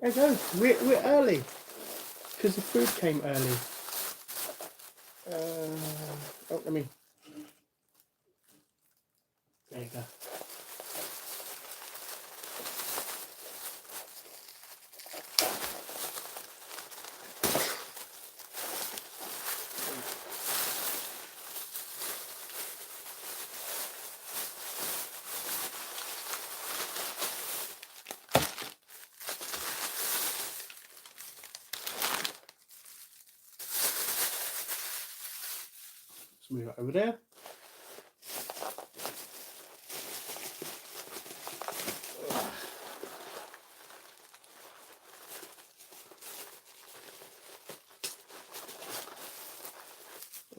There you go. We're early because the food came early. Oh, let me. There you go. Let's move it over there.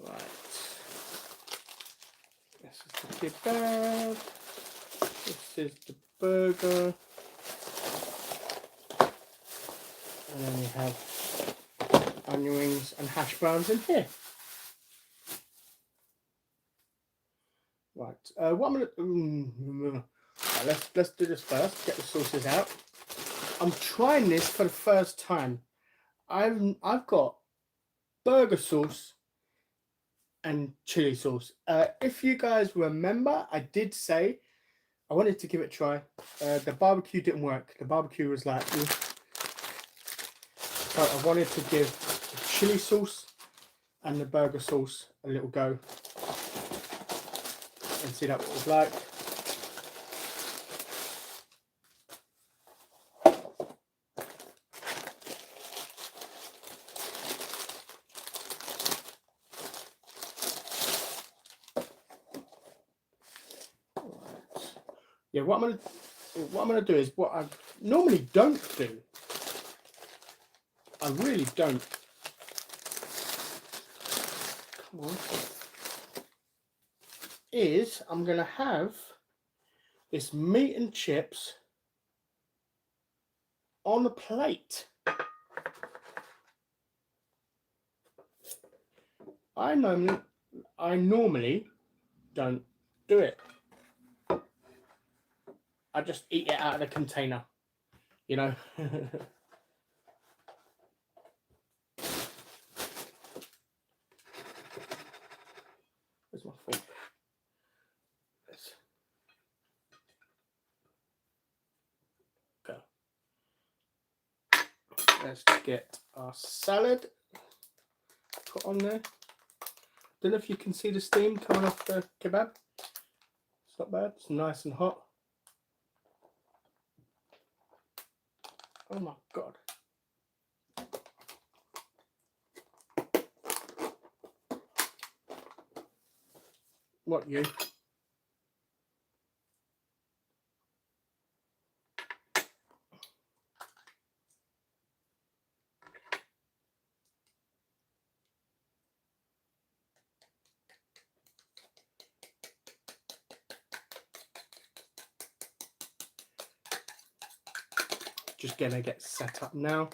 Right. This is the kebab. This is the burger. And then we have onion rings and hash browns in here. Right. What I'm gonna right, let's do this first. Get the sauces out. I'm trying this for the first time. I've got burger sauce and chili sauce. If you guys remember, I did say I wanted to give it a try. The barbecue didn't work. The barbecue was like, so I wanted to give the chili sauce and the burger sauce a little go and see that what it was like. Yeah, what I'm gonna do is what I normally don't do. I really don't. Come on. Is I'm gonna have this meat and chips on a plate. I normally don't do it. I just eat it out of the container, you know. Where's my fork? Let's go. Let's get our salad put on there. Don't know if you can see the steam coming off the kebab. It's not bad. It's nice and hot. Oh my God. What, you? Just gonna get set up now.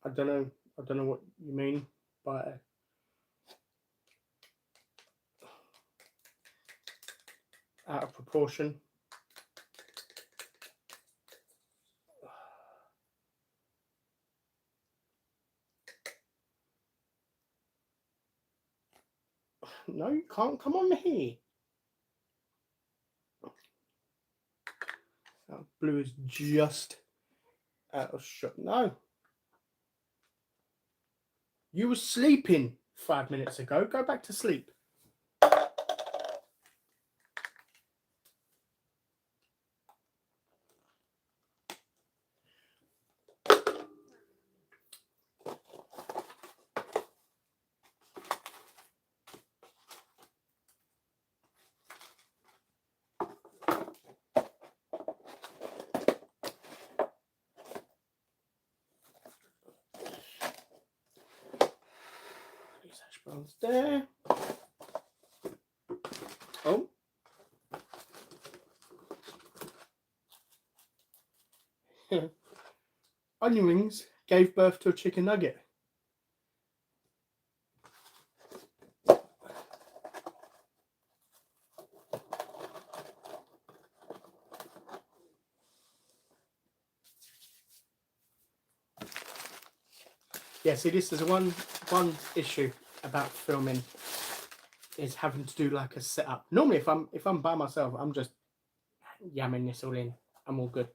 I don't know what you mean by out of proportion. No, you can't come on here. That blue is just out of shot. No. You were sleeping 5 minutes ago. Go back to sleep. Hash browns there. Oh. onion rings gave birth to a chicken nugget. Yeah, see, this is one issue about filming is having to do like a setup. Normally, if I'm by myself, I'm just yamming this all in. I'm all good.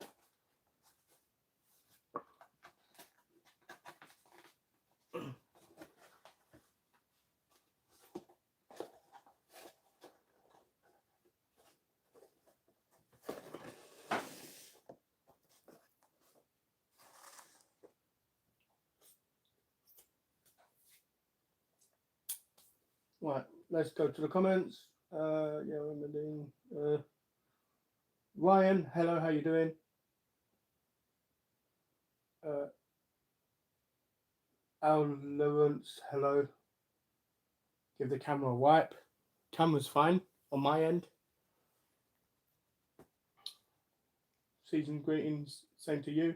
Right, let's go to the comments. Yeah, Ryan, hello, how you doing? Al Lawrence, hello. Give the camera a wipe. Camera's fine on my end. Season greetings, same to you.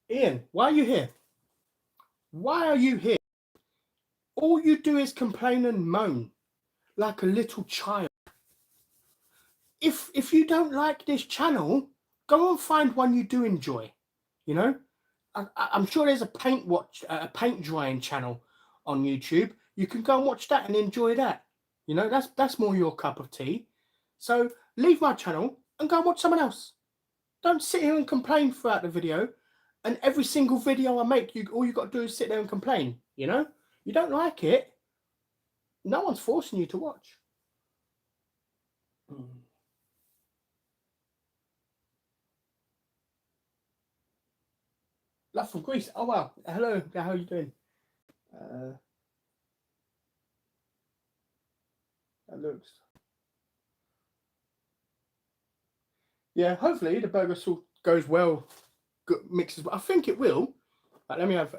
Ian, why are you here? Why are you here? All you do is complain and moan like a little child. If you don't like this channel, go and find one you do enjoy. You know, I'm sure there's a paint drying channel on YouTube. You can go and watch that and enjoy that. You know, that's more your cup of tea. So leave my channel and go and watch someone else. Don't sit here and complain throughout the video. And every single video I make, all you got to do is sit there and complain. You know, you don't like it. No one's forcing you to watch. Love from Greece. Oh wow. Hello. How are you doing? That looks. Yeah. Hopefully the burger sauce goes well. Mixes. I think it will. Right, let me have.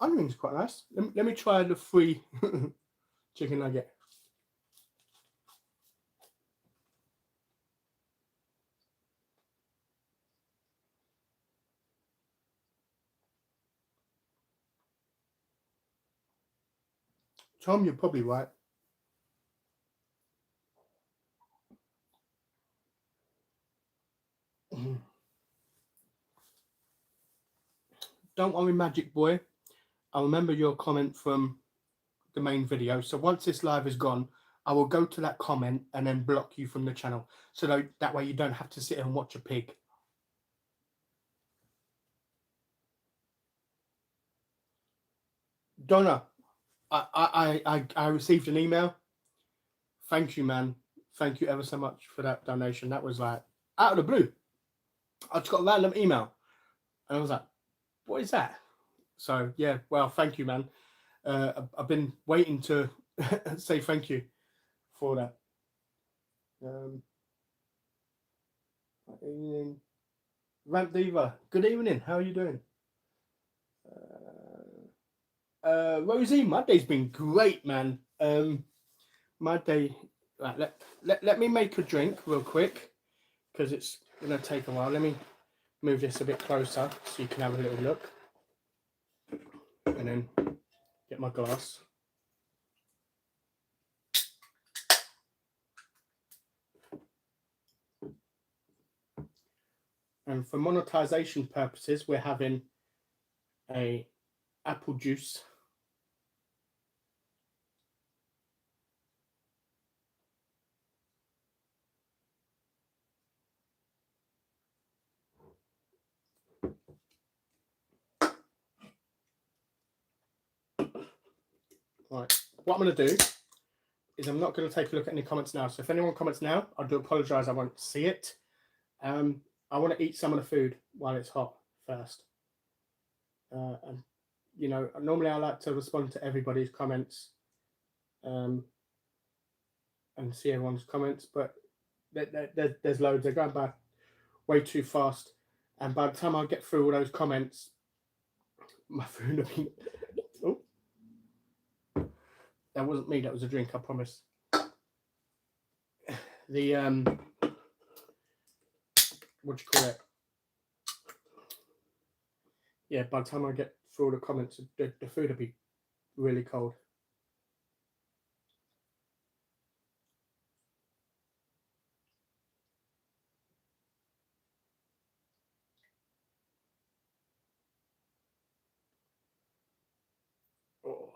Onion rings quite nice. Let me try the free chicken nugget. Tom, you're probably right. Don't worry, Magic Boy. I remember your comment from the main video. So once this live is gone, I will go to that comment and then block you from the channel. So that way you don't have to sit and watch a pig. Donna, I received an email. Thank you, man. Thank you ever so much for that donation. That was like out of the blue. I just got a random email and I was like, what is that? So yeah, well, thank you, man. I've been waiting to say thank you for that. Evening. Ramp Diva, good evening. How are you doing? Rosie, my day's been great, man. My day. Right, let me make a drink real quick because it's gonna take a while. Let me move this a bit closer so you can have a little look, and then get my glass. And for monetization purposes, we're having a apple juice. Right, what I'm going to do is I'm not going to take a look at any comments now. So if anyone comments now, I do apologize. I won't see it. I want to eat some of the food while it's hot first. And you know, normally I like to respond to everybody's comments, um, and see everyone's comments, but there's loads. They're going by way too fast, and by the time I get through all those comments, my food will be. Oh, that wasn't me. That was a drink. I promise. The what do you call it? Yeah, by the time I get through all the comments, the food will be really cold. Oh.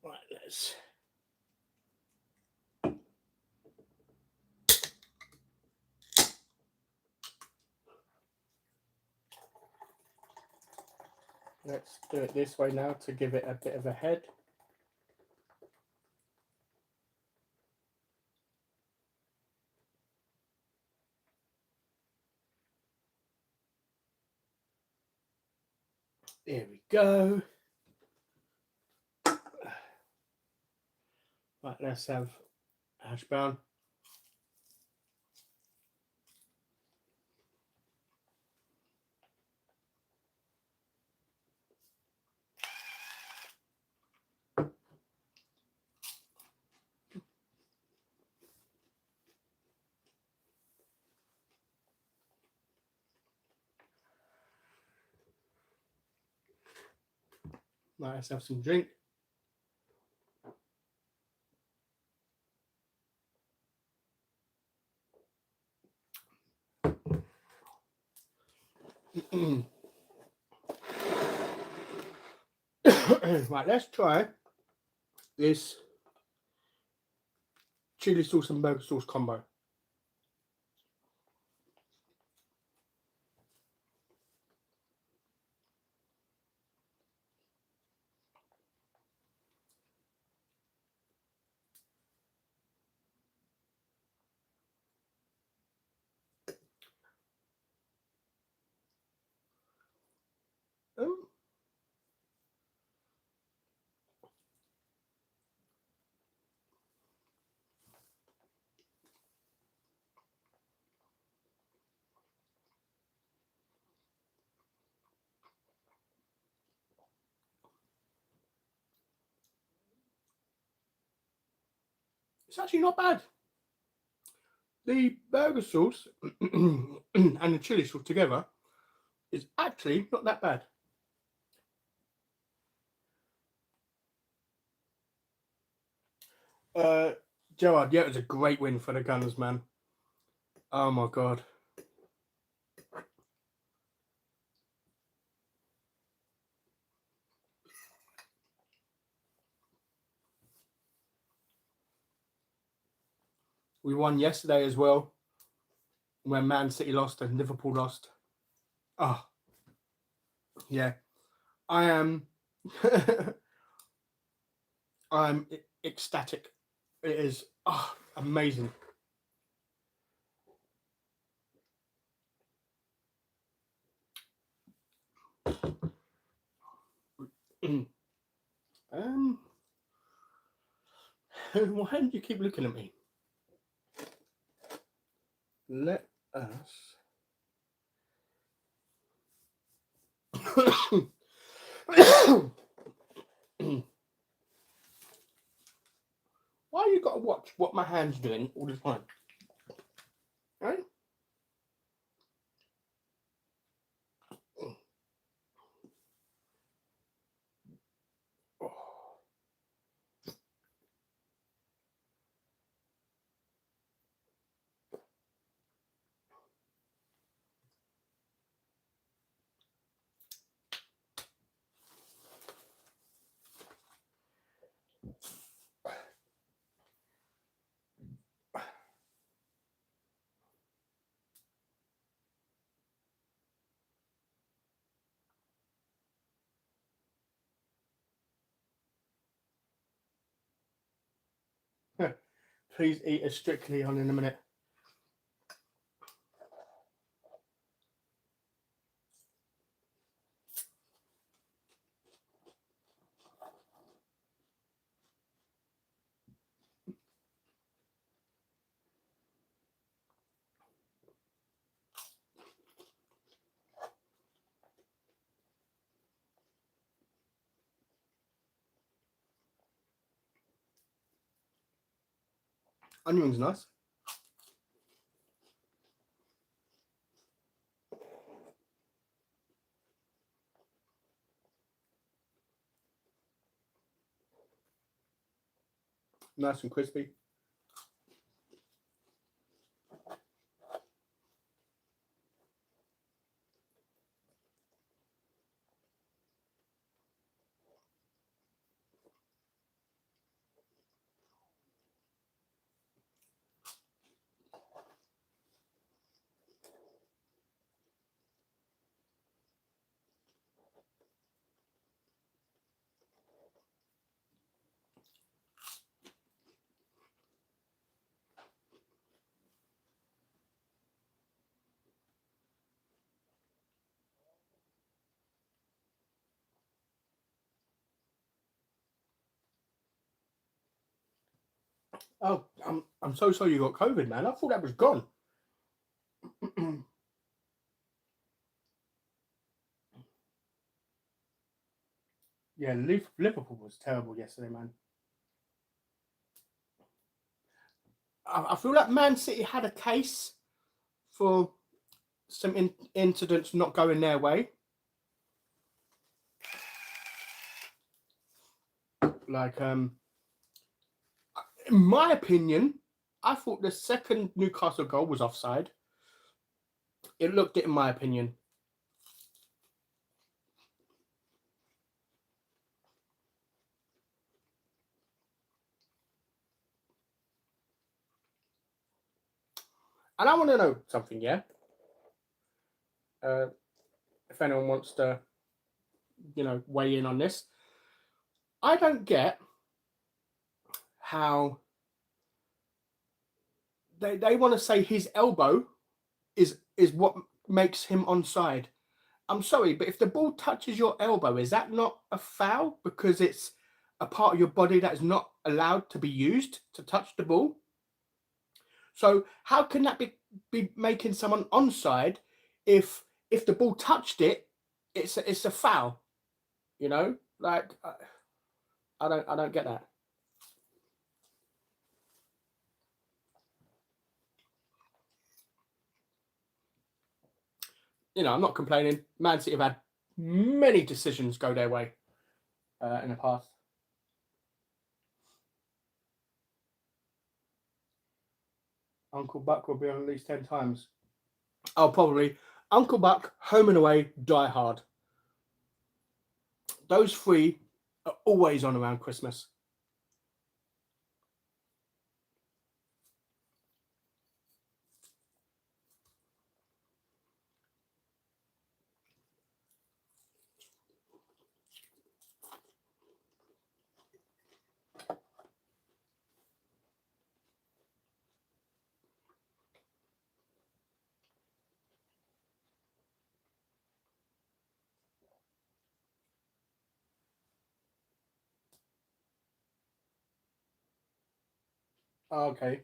Right, let's do it this way now to give it a bit of a head. There we go. Right, let's have hash brown. Right, let's have some drink. Right, let's try this chili sauce and burger sauce combo. Um, it's actually not bad. The burger sauce and the chili sauce together is actually not that bad. Gerard, yeah, it was a great win for the Gunners, man. Oh my god. We won yesterday as well when Man City lost and Liverpool lost. Oh, yeah. I am I'm ecstatic. It is amazing. um why do you keep looking at me? Let us why you gotta watch what my hand's doing all the time? Right? Please eat a Strictly on in a minute. Onion rings nice. Nice and crispy. Oh, I'm so sorry you got COVID, man. I thought that was gone. Yeah, Liverpool was terrible yesterday, man. I feel like Man City had a case for some incidents not going their way. Like, in my opinion, I thought the second Newcastle goal was offside. It looked it, in my opinion. And I want to know something, yeah? If anyone wants to, weigh in on this. I don't get how they want to say his elbow is what makes him onside. I'm sorry, but if the ball touches your elbow, is that not a foul because it's a part of your body that is not allowed to be used to touch the ball? So how can that be making someone onside if the ball touched it, it's a foul? Like I don't get that. I'm not complaining. Man City have had many decisions go their way in the past. Uncle Buck will be on at least 10 times. Oh, probably Uncle Buck, Home and Away, Die Hard. Those three are always on around Christmas. Oh, okay.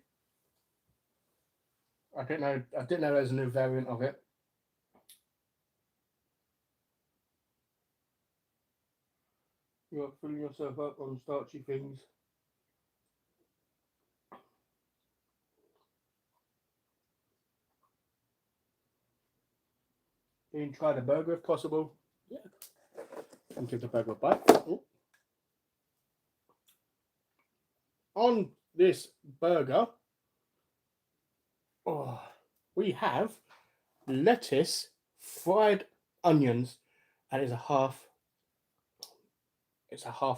I didn't know there's a new variant of it. You're filling yourself up on starchy things. You can try the burger if possible. Yeah. And give the burger a bite. Ooh. On this burger, we have lettuce, fried onions, and it's a half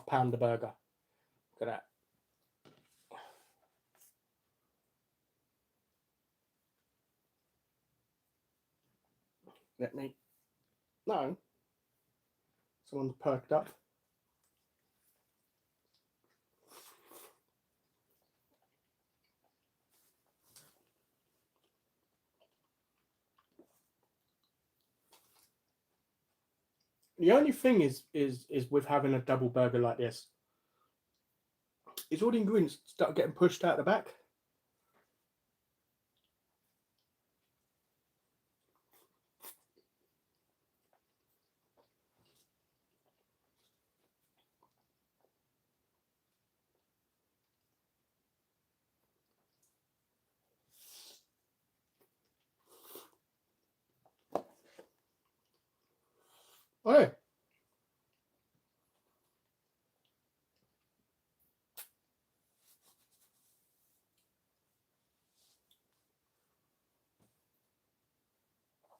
pounder burger. Look at that. No. Someone's perked up. The only thing is with having a double burger like this, is all the ingredients start getting pushed out the back. Oh, yeah.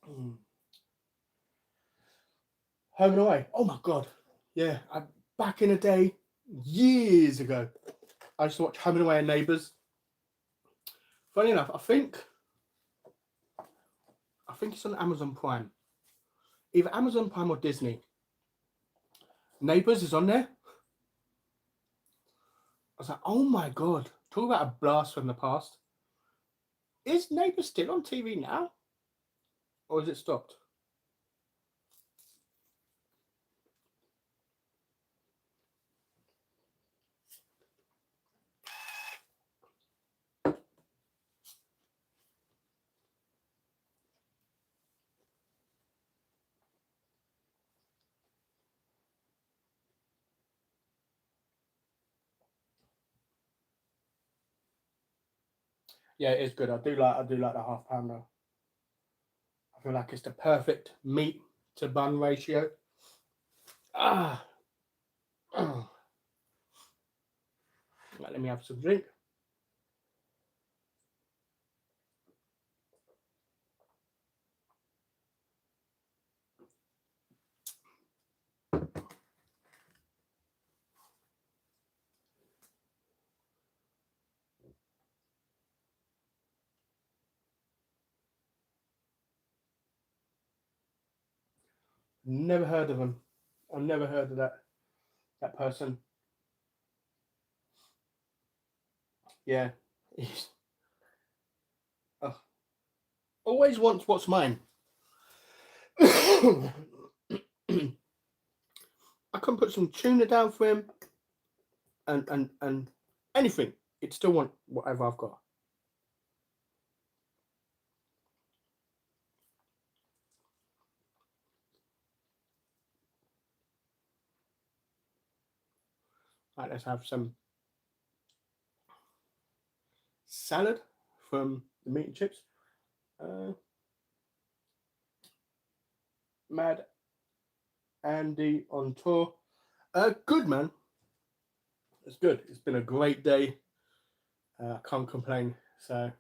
Mm. Home and Away. Oh my god. Yeah. Back in the day, years ago, I used to watch Home and Away and Neighbours. Funny enough, I think it's on Amazon Prime. Either Amazon Prime or Disney. Neighbours is on there. I was like, oh my god. Talk about a blast from the past. Is Neighbours still on TV now? Or has it stopped? Yeah, it is good. I do like the half pounder. I feel like it's the perfect meat to bun ratio. Ah. Oh. Right, let me have some drink. Never heard of them. I've never heard of that person. Yeah. Oh, always wants what's mine. I can put some tuna down for him and anything. He'd still want whatever I've got. Right, let's have some salad from the meat and chips. Mad Andy on tour. Good man. It's good. It's been a great day. I can't complain. So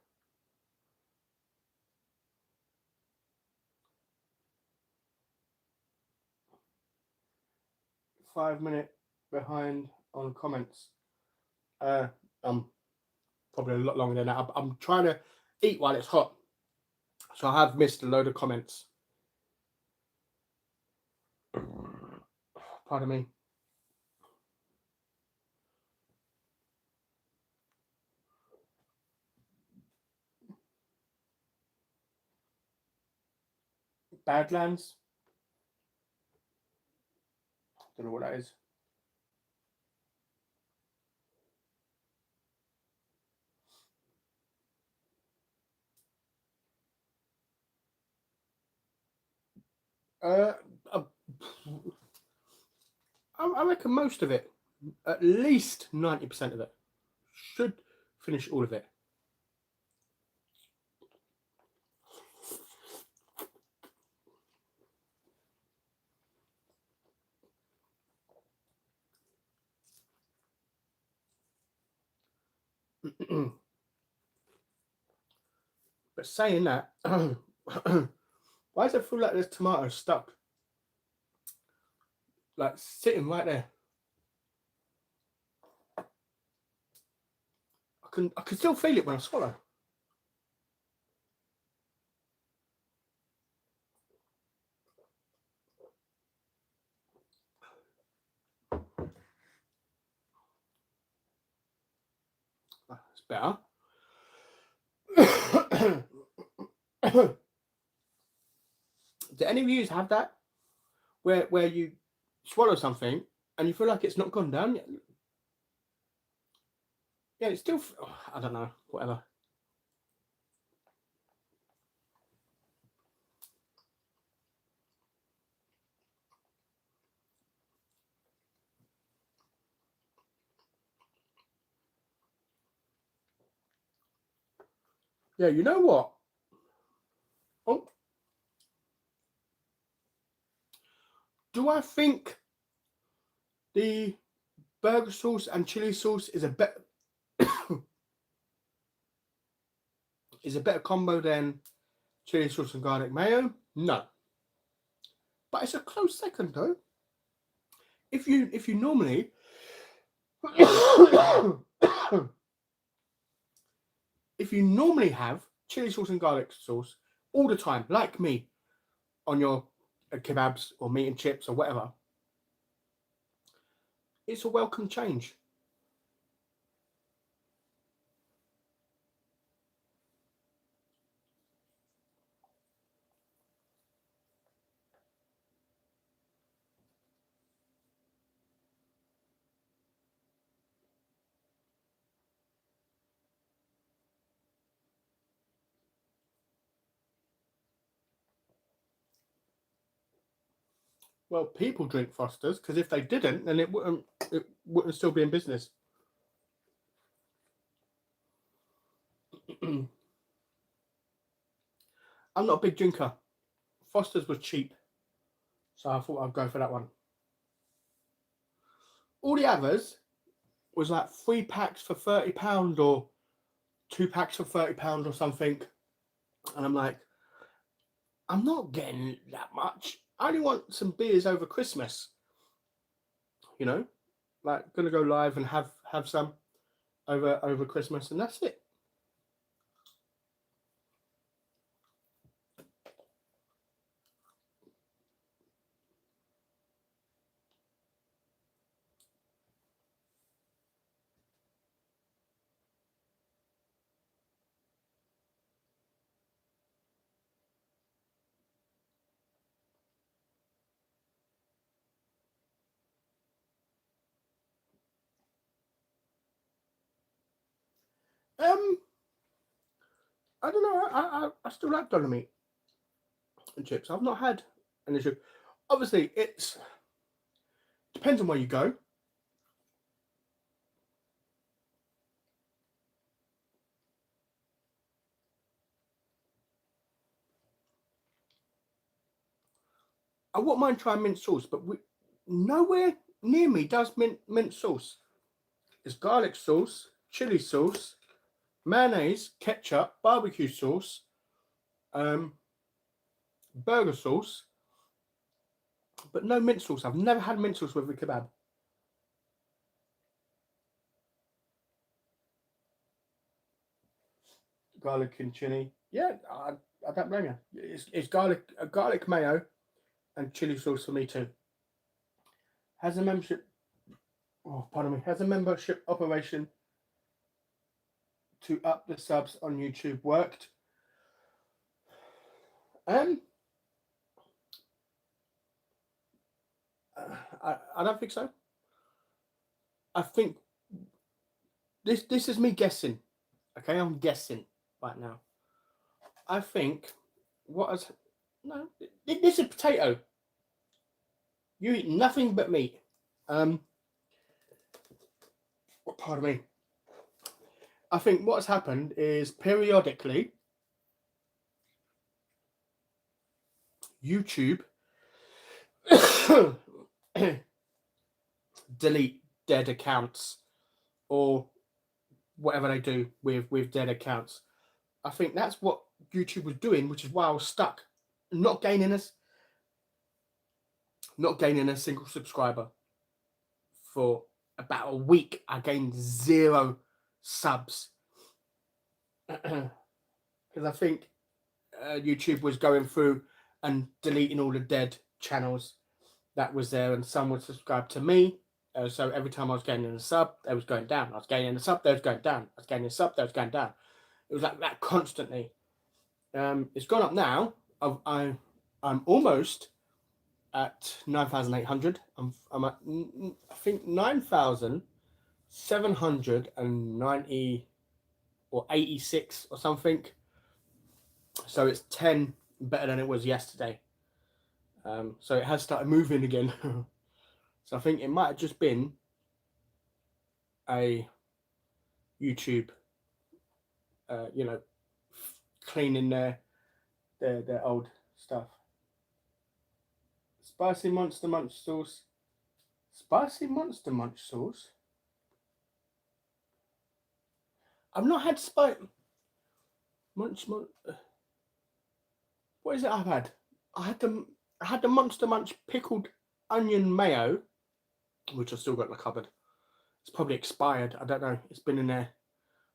5 minute behind on comments. I'm probably a lot longer than that. I'm trying to eat while it's hot, so I have missed a load of comments. Pardon me. Badlands. Don't know what that is. Uh, uh, I reckon most of it, at least 90% of it, should finish all of it. But saying that, why does it feel like there's tomatoes stuck? Like sitting right there. I can still feel it when I swallow. It's better. Do any of you have that? where you swallow something and you feel like it's not gone down yet. Yeah, it's still. Oh, I don't know. Whatever. Yeah, you know what? Oh, do I think the burger sauce and chili sauce is a better is a better combo than chili sauce and garlic mayo? No, but it's a close second though. If you normally if you normally have chili sauce and garlic sauce all the time, like me, on your kebabs or meat and chips or whatever, it's a welcome change. Well, people drink Fosters because if they didn't, then it wouldn't still be in business. I'm not a big drinker. Foster's was cheap, so I thought I'd go for that one. All the others was like 3 packs for £30 or 2 packs for £30 or something, and I'm like, I'm not getting that much. I only want some beers over Christmas. You know, like gonna go live and have some over Christmas, and that's it. Um, I don't know. I still like doner meat and chips. I've not had an issue. Obviously, it's depends on where you go. I wouldn't mind trying mint sauce, but nowhere near me does mint sauce. It's garlic sauce, chili sauce, mayonnaise, ketchup, barbecue sauce, um, burger sauce, but no mint sauce. I've never had mint sauce with a kebab. Garlic and chili. Yeah, I don't blame you. It's garlic mayo and chili sauce for me too. Has a membership? Oh, pardon me. Has a membership operation to up the subs on YouTube worked? Um, I don't think so. I think this is me guessing. Okay, I'm guessing right now. I think what has no. This is potato. You eat nothing but meat. Um, pardon me. I think what's happened is periodically YouTube delete dead accounts or whatever they do with dead accounts. I think that's what YouTube was doing, which is why I was stuck, not gaining us, not gaining a single subscriber for about a week. I gained 0 subs because I think YouTube was going through and deleting all the dead channels that was there, and some would subscribe to me. So every time I was gaining a sub, they was going down. I was gaining a sub, they was going down. I was gaining a sub, they was going down. It was like that constantly. It's gone up now. I'm almost at 9,800. I'm at, I think, 9,790 or 86 or something. So it's 10 better than it was yesterday. So it has started moving again. So I think it might have just been a YouTube, cleaning their old stuff. Spicy Monster Munch sauce. Spicy Monster Munch sauce. I've not had Munch. What is it I've had? I had the Monster Munch pickled onion mayo, which I've still got in the cupboard. It's probably expired. I don't know. It's been in there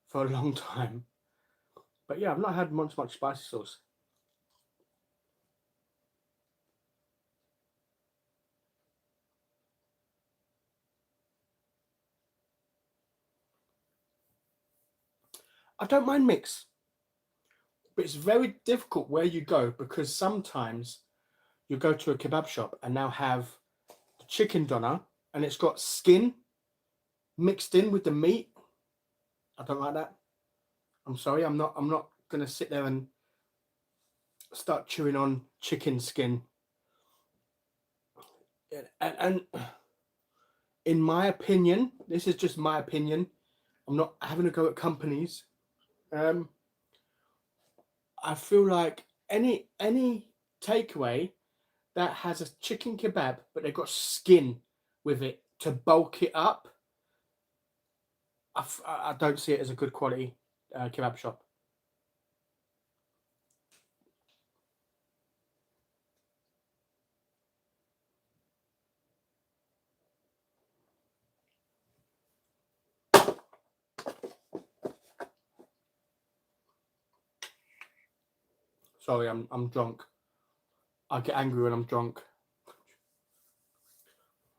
for a long time. But yeah, I've not had much spicy sauce. I don't mind mix, but it's very difficult where you go, because sometimes you go to a kebab shop and now have the chicken doner and it's got skin mixed in with the meat. I don't like that. I'm sorry, I'm not gonna sit there and start chewing on chicken skin. And in my opinion, this is just my opinion, I'm not having a go at companies. I feel like any takeaway that has a chicken kebab but they've got skin with it to bulk it up, I don't see it as a good quality kebab shop. Sorry, I'm drunk. I get angry when I'm drunk.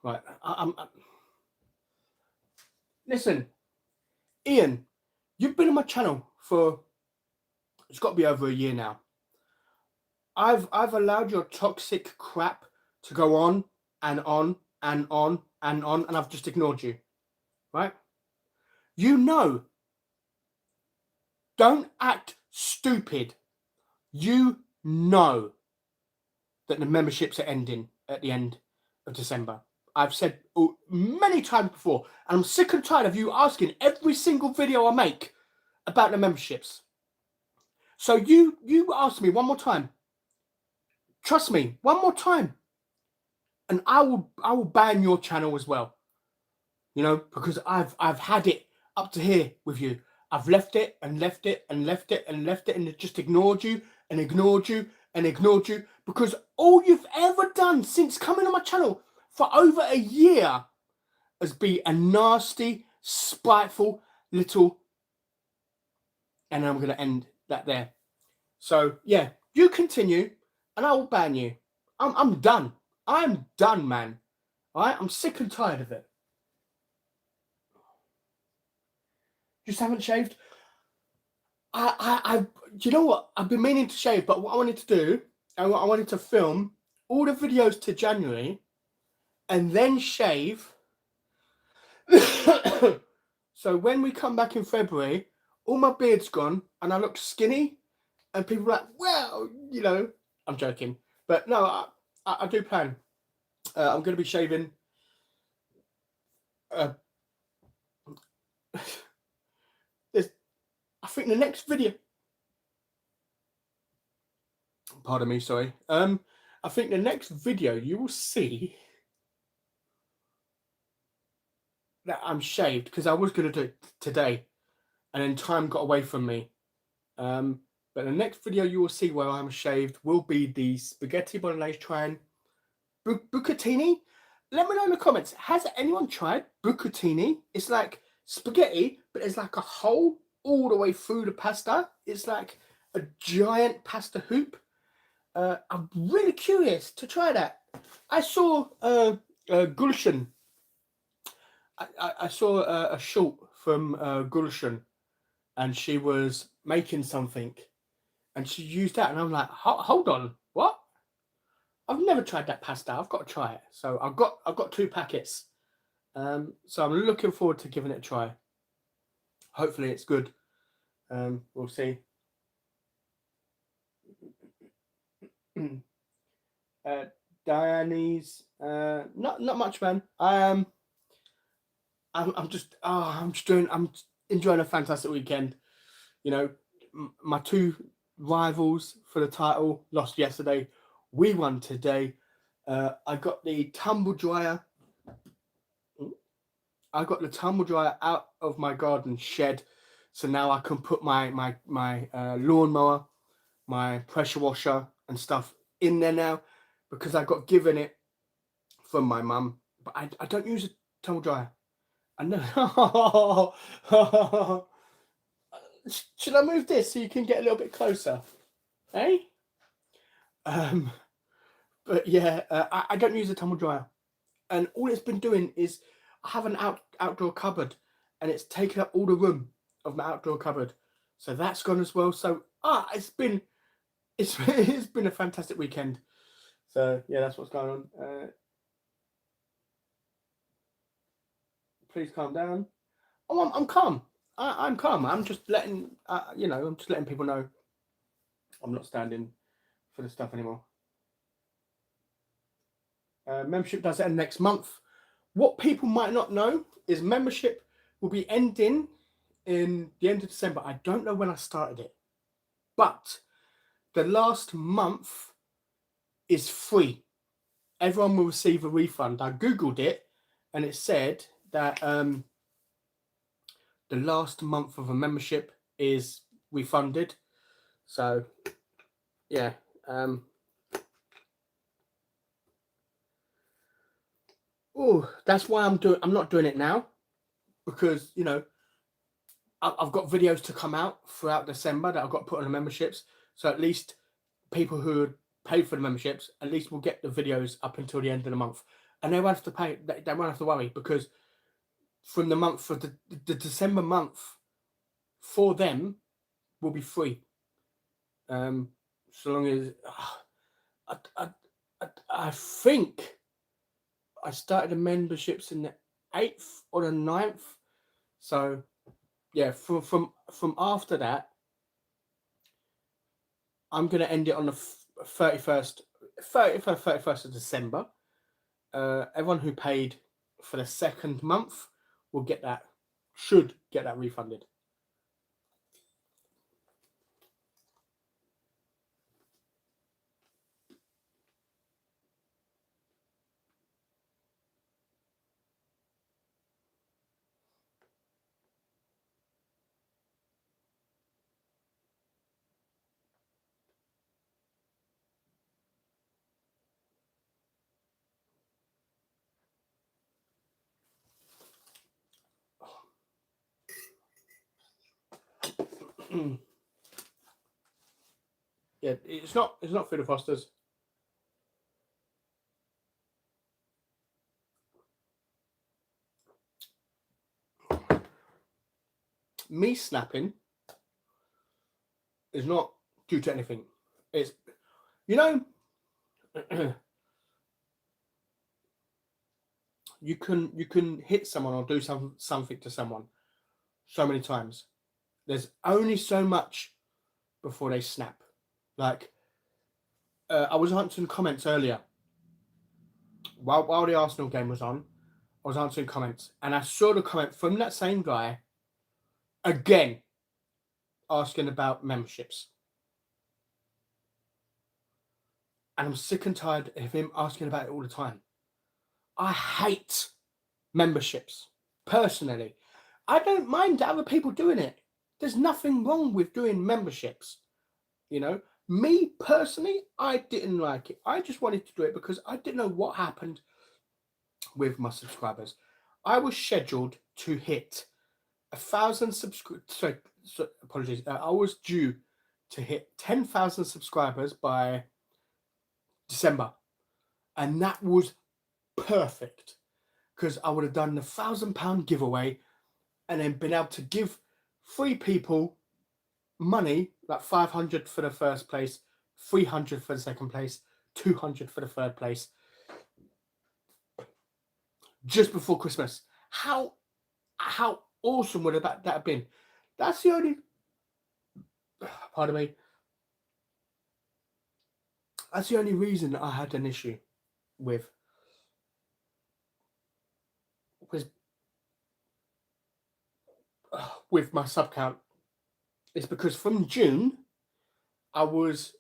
Right, listen, Ian, you've been on my channel for, it's got to be over a year now. I've allowed your toxic crap to go on and on and on and on, and I've just ignored you, right? You know, don't act stupid. You know that the memberships are ending at the end of December. I've said many times before, and I'm sick and tired of you asking every single video I make about the memberships. So you ask me one more time. Trust me, one more time, and I will ban your channel as well. You know, because I've had it up to here with you. I've left it and left it and left it and left it, and it just ignored you and ignored you and ignored you, because all you've ever done since coming on my channel for over a year has be a nasty, spiteful little, and I'm going to end that there. So yeah, you continue and I will ban you. I'm done. I'm done, man. All right, I'm sick and tired of it. Just haven't shaved. You know what? I've been meaning to shave, but what I wanted to do, I wanted to film all the videos to January and then shave. So when we come back in February, all my beard's gone and I look skinny, and people are like, well, you know, I'm joking. But no, I do plan. I'm going to be shaving. I think the next video. Pardon me, sorry. I think the next video you will see that I'm shaved, because I was going to do it today, and then time got away from me. But the next video you will see where I'm shaved will be the spaghetti bolognese trying bucatini. Let me know in the comments, has anyone tried bucatini? It's like spaghetti, but it's like a hole all the way through the pasta. It's like a giant pasta hoop. I'm really curious to try that. I saw Gulshan. I saw a short from Gulshan, and she was making something, and she used that, and I'm like, hold on, what? I've never tried that pasta. I've got to try it. So I've got 2 packets. So I'm looking forward to giving it a try. Hopefully it's good. We'll see. Diane's not much, man. I'm just I'm enjoying a fantastic weekend. You know, my 2 rivals for the title lost yesterday. We won today. I got the tumble dryer. I got the tumble dryer out of my garden shed, so now I can put my lawnmower, my pressure washer, and stuff in there now, because I got given it from my mum. But I don't use a tumble dryer. I know. Should I move this so you can get a little bit closer? Eh? But yeah, I don't use a tumble dryer, and all it's been doing is I have an outdoor cupboard, and it's taken up all the room of my outdoor cupboard, so that's gone as well. So it's been it's been a fantastic weekend. So yeah, that's what's going on. Please calm down. Oh, I'm calm. I'm calm. I'm just letting I'm just letting people know I'm not standing for the stuff anymore. Membership does end next month. What people might not know is membership will be ending in the end of December. I don't know when I started it, but the last month is free. Everyone will receive a refund. I googled it, and it said that the last month of a membership is refunded. So yeah, that's why I'm not doing it now, because I've got videos to come out throughout December that I've got to put on the memberships. So at least people who pay for the memberships at least will get the videos up until the end of the month, and they won't have to pay. They won't have to worry, because from the month for the December month for them will be free. So long as I think I started the memberships in the 8th or the 9th. So yeah, from after that, I'm gonna end it on the 31st of December. Everyone who paid for the second month will should get that refunded. Yeah, it's not Food of Foster's. Me snapping is not due to anything. It's you can hit someone or do something to someone so many times. There's only so much before they snap. Like I was answering comments earlier while the Arsenal game was on. I was answering comments, and I saw the comment from that same guy again asking about memberships. And I'm sick and tired of him asking about it all the time. I hate memberships, personally. I don't mind other people doing it. There's nothing wrong with doing memberships. Me personally, I didn't like it. I just wanted to do it because I didn't know what happened with my subscribers. I was scheduled to hit 1,000 subscribers. Apologies. I was due to hit 10,000 subscribers by December, and that was perfect, because I would have done the £1,000 giveaway, and then been able to give 3 people money, like 500 for the first place, 300 for the second place, 200 for the third place just before Christmas. How awesome would that have been? That's the only, pardon me, that's the only reason I had an issue with my sub count. Is because from June I was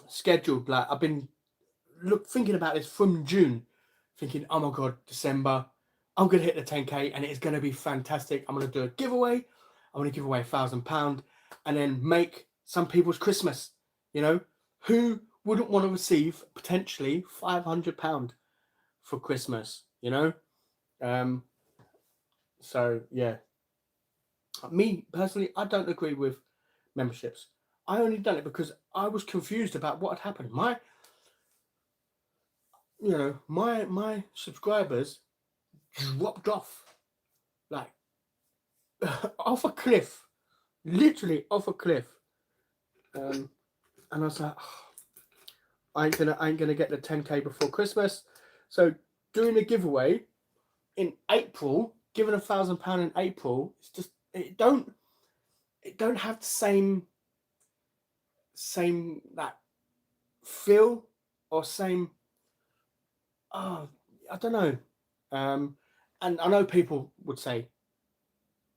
scheduled, like I've been thinking about this from June, thinking, oh my god, December, I'm gonna hit the 10k and it's gonna be fantastic. I'm gonna do a giveaway. I'm gonna give away £1,000 and then make some people's Christmas. You know, who wouldn't want to receive potentially £500 for Christmas? You know, so yeah. Me personally, I don't agree with memberships. I only done it because I was confused about what had happened. My subscribers dropped off, like off a cliff, literally off a cliff. And I was like, oh, I ain't gonna get the 10k before Christmas. So doing a giveaway in April, giving £1,000 in April, it's just it don't have the same that feel or same. Oh, I don't know. And I know people would say,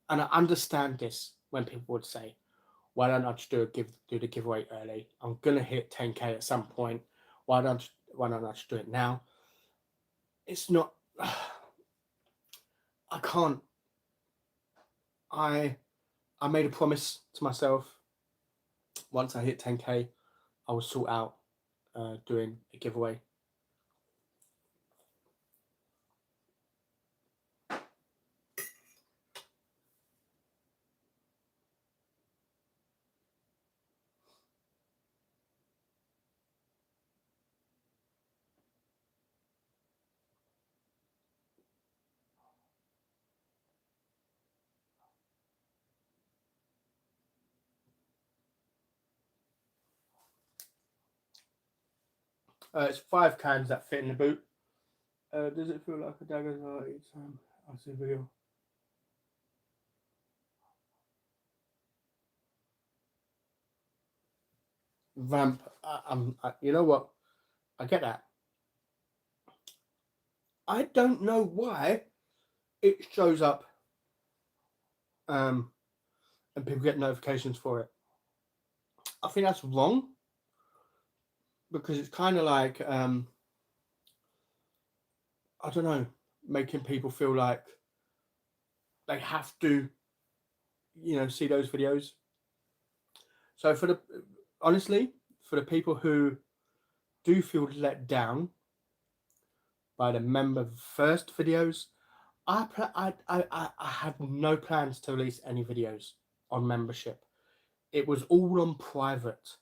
and I understand this when people would say, why don't I just do the giveaway early? I'm gonna hit 10k at some point. Why don't I just do it now? It's not. I can't. I made a promise to myself. Once I hit 10k, I will sort out doing a giveaway. It's 5 cans that fit in the boot. Does it feel like a dagger each time I see a video? Vamp. You know what? I get that. I don't know why it shows up and people get notifications for it. I think that's wrong because it's kind of like I don't know, making people feel like they have to, see those videos. So honestly, for the people who do feel let down by the member first videos, I had no plans to release any videos on membership. It was all on private.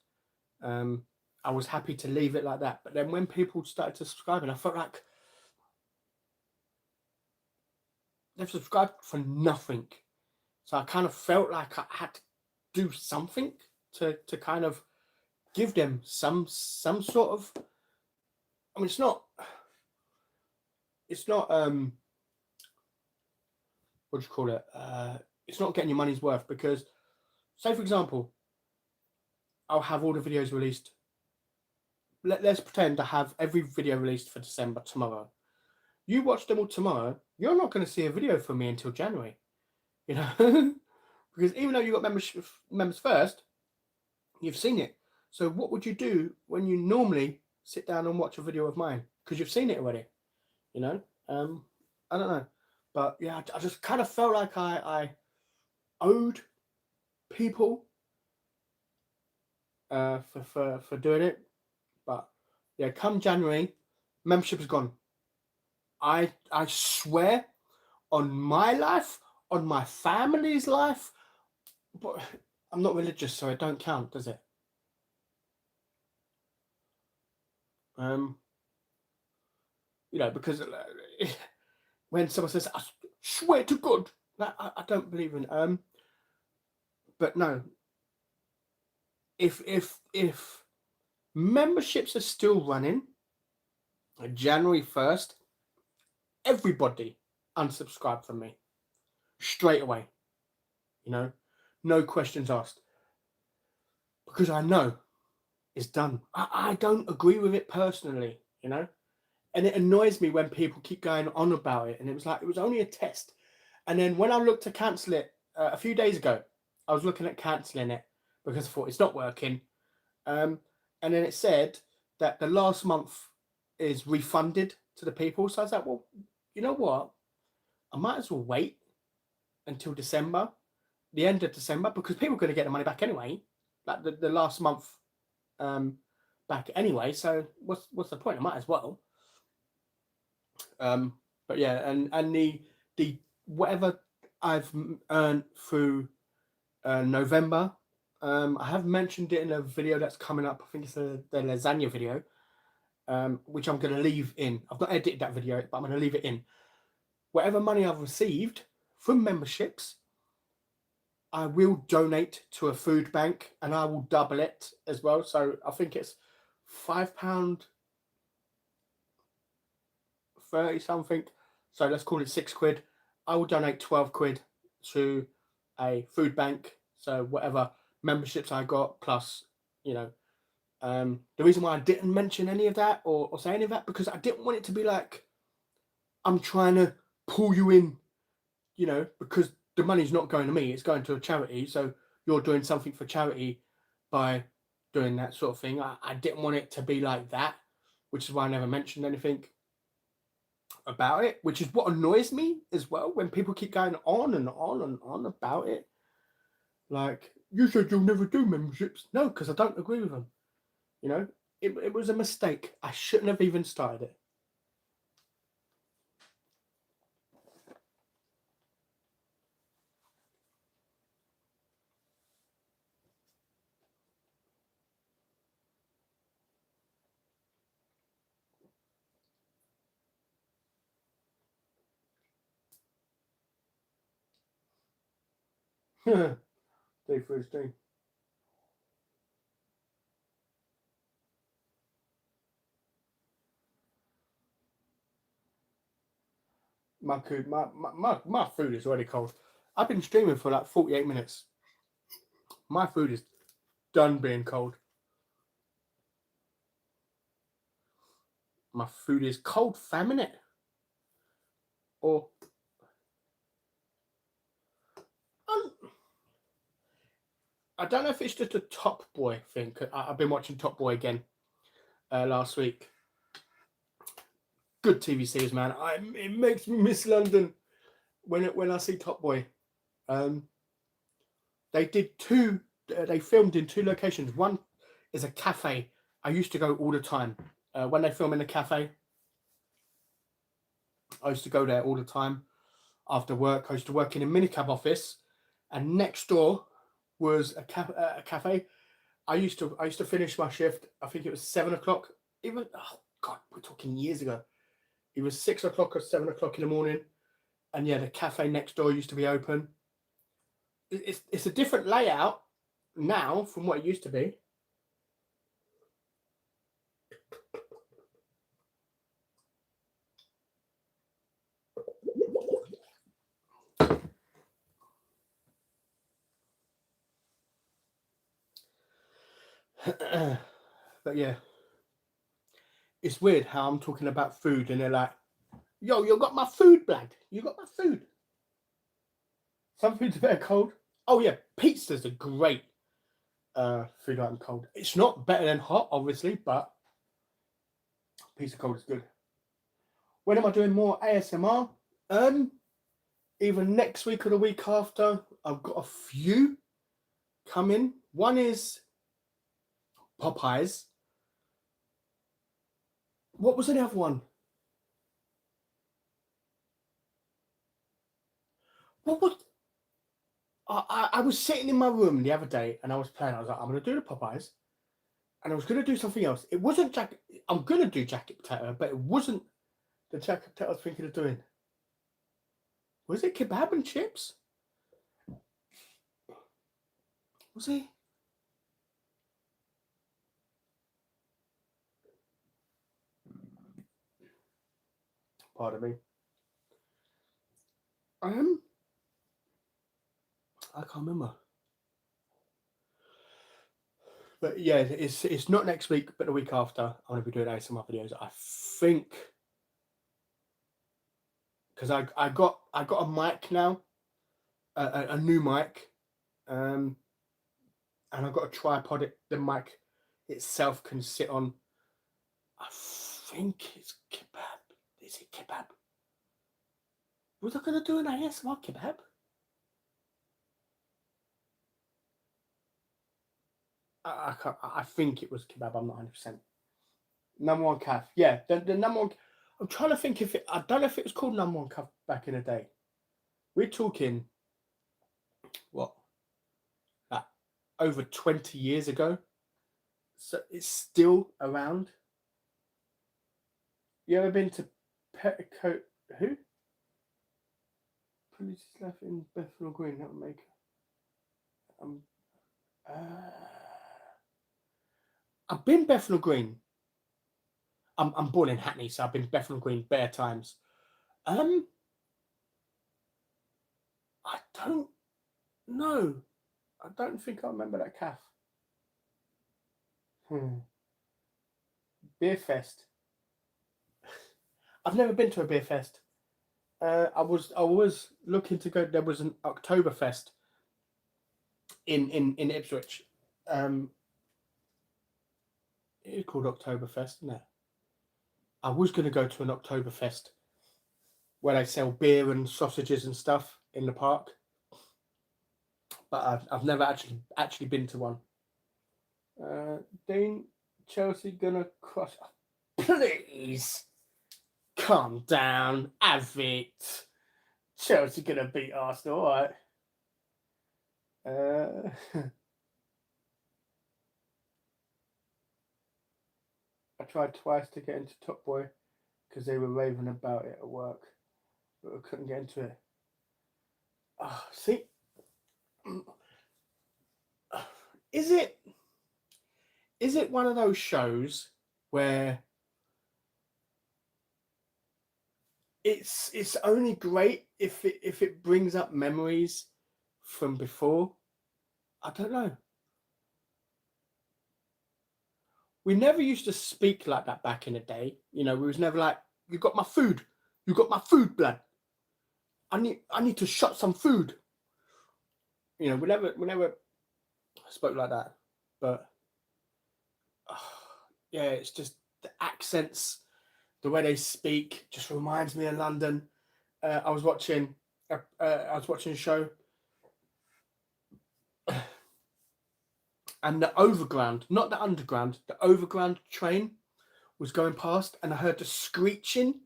I was happy to leave it like that. But then when people started to subscribe, and I felt like they've subscribed for nothing. So I kind of felt like I had to do something to kind of give them some sort of. I mean, it's not. What do you call it? It's not getting your money's worth because, say for example, I'll have all the videos released. Let's pretend I have every video released for December tomorrow. You watch them all tomorrow, you're not going to see a video from me until January, because even though you got members first, you've seen it. So what would you do when you normally sit down and watch a video of mine? Because you've seen it already, I don't know, but yeah, I just kind of felt like I owed people for doing it. But yeah, come January, membership is gone. I swear on my life, on my family's life, but I'm not religious, so it don't count, does it? Because when someone says, I swear to God, that I don't believe in. But no, if Memberships are still running. January 1st, everybody unsubscribed from me straight away. You know, no questions asked. Because I know it's done. I don't agree with it personally, you know? And it annoys me when people keep going on about it. And it was like, it was only a test. And then when I looked to cancel it a few days ago, I was looking at cancelling it because I thought it's not working. And then it said that the last month is refunded to the people. So I was like, well, you know what? I might as well wait until December, the end of December, because people are going to get the money back anyway, like the last month back anyway. So what's the point? I might as well. But yeah, and the whatever I've earned through November, I have mentioned it in a video that's coming up. I think it's the lasagna video, which I'm going to leave in. I've not edited that video, but I'm going to leave it in. Whatever money I've received from memberships, I will donate to a food bank, and I will double it as well. So I think it's £5.30 something. So let's call it £6. I will donate 12 quid to a food bank. So whatever memberships I got, plus, you know, the reason why I didn't mention any of that or say any of that, because I didn't want it to be like I'm trying to pull you in, you know, because the money's not going to me, it's going to a charity. So you're doing something for charity by doing that sort of thing. I didn't want it to be like that, which is why I never mentioned anything about it, which is what annoys me as well when people keep going on and on and on about it. Like, you said you'll never do memberships. No, because I don't agree with them. You know, it was a mistake. I shouldn't have even started it. Day first day. My food is already cold. I've been streaming for like 48 minutes. My food is done being cold. My food is cold, fam, innit? Or I don't know if it's just a Top Boy thing. I've been watching Top Boy again last week. Good TV series, man. It makes me miss London when I see Top Boy. They did two. They filmed in two locations. One is a cafe. I used to go all the time. When they film in the cafe, I used to go there all the time after work. I used to work in a minicab office, and next door was a cafe. I used to finish my shift. I think it was 7 o'clock. Even, oh God, we're talking years ago. It was 6 o'clock or 7 o'clock in the morning, and yeah, the cafe next door used to be open. It's a different layout now from what it used to be. But yeah, it's weird how I'm talking about food and they're like, yo, you got my food, blood. You got my food. Some food's better cold. Oh yeah, pizza's a great food item cold. It's not better than hot, obviously, but pizza cold is good. When am I doing more ASMR? Either next week or the week after. I've got a few coming. One is Popeyes. What was the other one? What was? I was sitting in my room the other day and I was playing. I was like, I'm going to do the Popeyes, and I was going to do something else. It wasn't jacket. I'm going to do jacket potato, but it wasn't the jacket potato I was thinking of doing. Was it kebab and chips? Was it? pardon me. I can't remember. But yeah, it's not next week, but the week after. I'm gonna be doing ASMR videos. I think because I got a mic now, a new mic, and I've got a tripod. The mic itself can sit on. I think it's kebab. Is it kebab? Was I gonna do an ASMR kebab? I can't. I think it was kebab. I'm not 100%. Number one calf. Yeah, the number one. I'm trying to think if it. I don't know if it was called number one calf back in the day. We're talking what, like over 20 years ago. So it's still around. You ever been to Petticoat? Who? Police left in Bethnal Green. That would make. Um. I've been Bethnal Green. I'm born in Hackney, so I've been Bethnal Green bare times. I don't know. I don't think I remember that calf. Beer fest. I've never been to a beer fest. I was looking to go. There was an Oktoberfest in Ipswich. It's called Oktoberfest, isn't it? I was going to go to an Oktoberfest where they sell beer and sausages and stuff in the park, but I've never actually been to one. Dean, Chelsea gonna crush. Please calm down, have it. Chelsea gonna beat Arsenal, all right? I tried twice to get into Top Boy because they were raving about it at work, but I couldn't get into it. See, is it one of those shows where it's only great if it brings up memories from before? I don't know. We never used to speak like that back in the day. You know, we was never like, "You got my food. You got my food, blood. I need to shut some food." You know, we never spoke like that. But yeah, it's just the accents, the way they speak, just reminds me of London. I was watching a show, and the overground, not the underground, the overground train was going past, and I heard the screeching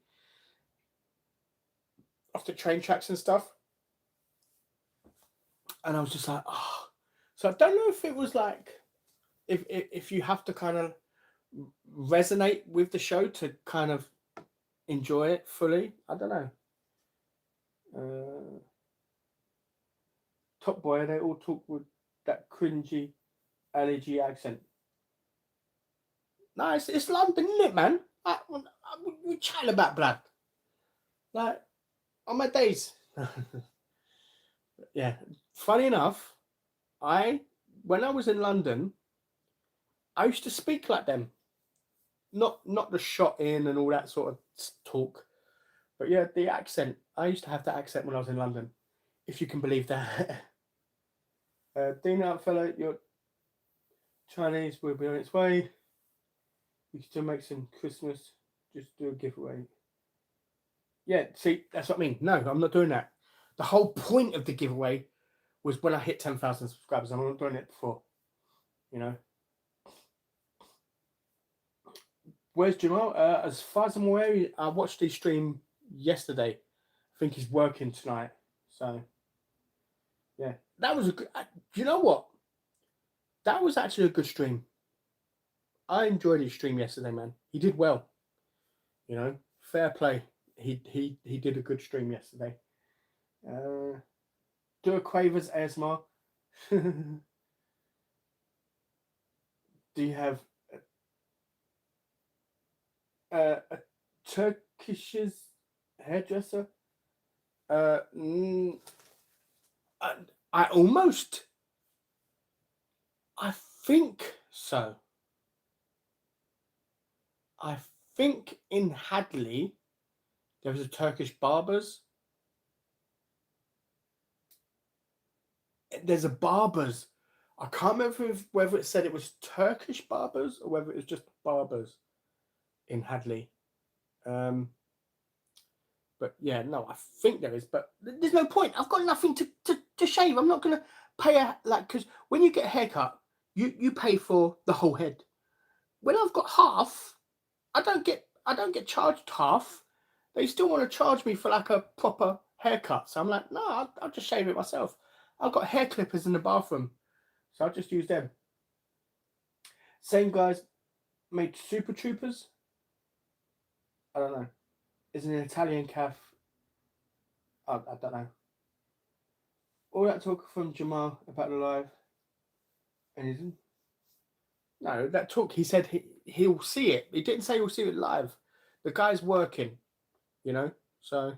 off the train tracks and stuff, and I was just like, oh. So I don't know if it was like, if you have to kind of resonate with the show to kind of enjoy it fully. I don't know. Top Boy, they all talk with that cringy LG accent. No, it's London, isn't it, man? We chatting about blood. Like, on my days. Yeah. Funny enough, when I was in London, I used to speak like them. Not the shot in and all that sort of talk. But yeah, the accent. I used to have that accent when I was in London, if you can believe that. Dean fella, your Chinese will be on its way. You can still make some Christmas. Just do a giveaway. Yeah, see, that's what I mean. No, I'm not doing that. The whole point of the giveaway was when I hit 10,000 subscribers. I'm not doing it before. You know. Where's Jamal? As far as I'm aware, I watched his stream yesterday. I think he's working tonight. So, yeah, that was a good. You know what? That was actually a good stream. I enjoyed his stream yesterday, man. He did well. You know, fair play. He did a good stream yesterday. Do a Quavers ASMR. Do you have a Turkish's Hairdresser. Mm, I, I almost. I think so. I think in Hadley there was a Turkish barbers. There's a barbers. I can't remember whether it said it was Turkish barbers or whether it was just barbers in Hadley. Um, but yeah, no, I think there is. But there's no point. I've got nothing to shave. I'm not gonna pay because when you get a haircut, you pay for the whole head. When I've got half, I don't get charged half. They still want to charge me for like a proper haircut. So I'm like, no, I'll just shave it myself. I've got hair clippers in the bathroom, so I'll just use them. Same guys made Super Troopers. I don't know. Is an Italian calf. I don't know. All that talk from Jamal about the live, and he's no that talk. He said he'll see it. He didn't say he'll see it live. The guy's working, you know. So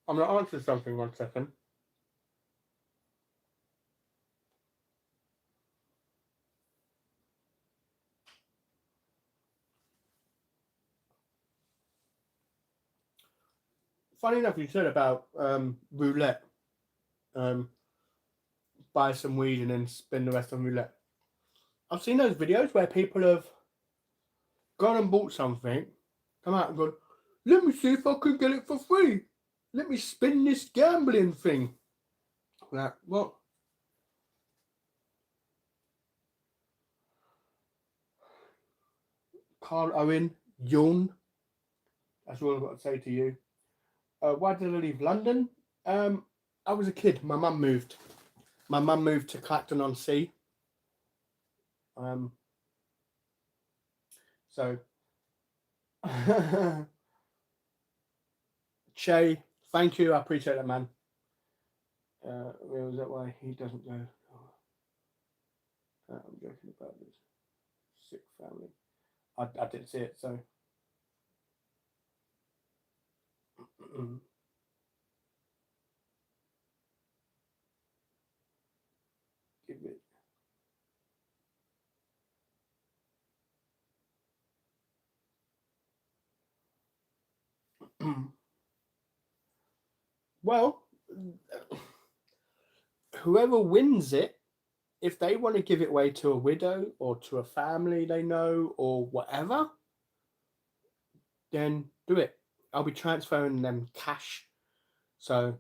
I'm gonna answer something. 1 second. Funny enough, you said about roulette. Um, buy some weed and then spend the rest on roulette. I've seen those videos where people have gone and bought something, come out and gone, let me see if I can get it for free. Let me spin this gambling thing. Like, what? Carl Owen, yawn. That's all I've got to say to you. Why did I leave London? I was a kid. My mum moved. My mum moved to Clacton on Sea. Um, so, Che, thank you. I appreciate that, man. Where was that why he doesn't go? I'm joking about this. Sick family. I didn't see it, so. Give it. Well, whoever wins it, if they want to give it away to a widow or to a family they know or whatever, then do it. I'll be transferring them cash. So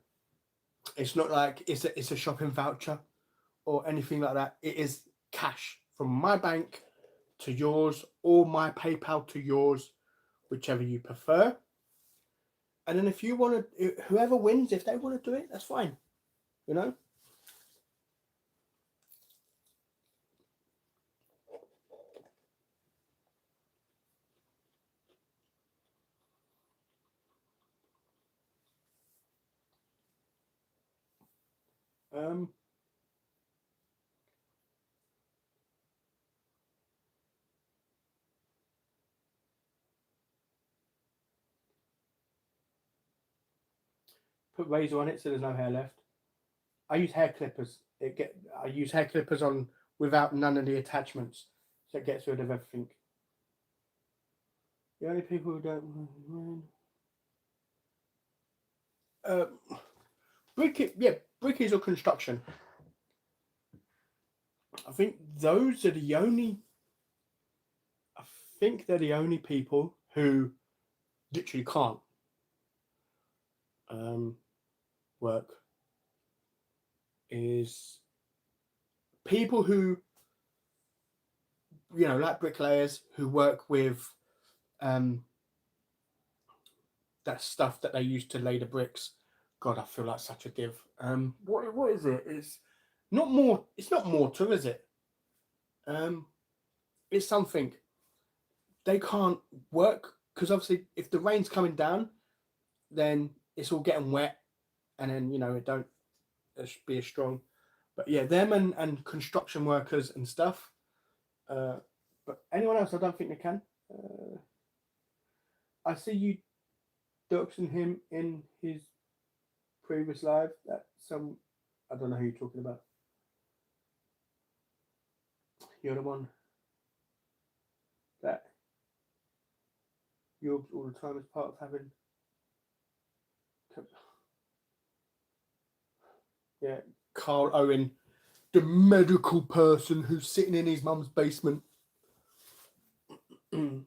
it's not like it's a shopping voucher or anything like that. It is cash from my bank to yours or my PayPal to yours, whichever you prefer. And then if you want to, whoever wins, if they want to do it, that's fine. You know. Um, put razor on it so there's no hair left. I use hair clippers. I use hair clippers on without none of the attachments, so it gets rid of everything. The only people who don't uh, brickies or construction. I think those are the only. I think they're the only people who literally can't um, work. Is people who, you know, like bricklayers who work with that stuff that they use to lay the bricks. God, I feel like such a div. What is it? It's not more. It's not mortar, is it? It's something. They can't work because obviously, if the rain's coming down, then it's all getting wet, and then you know it don't be as strong. But yeah, them and construction workers and stuff. But anyone else, I don't think they can. I see you doxing him in his previous live. That some, I don't know who you're talking about. You're the one that you're all the time as part of having. Yeah, Carl Owen, the medical person who's sitting in his mum's basement. Evening,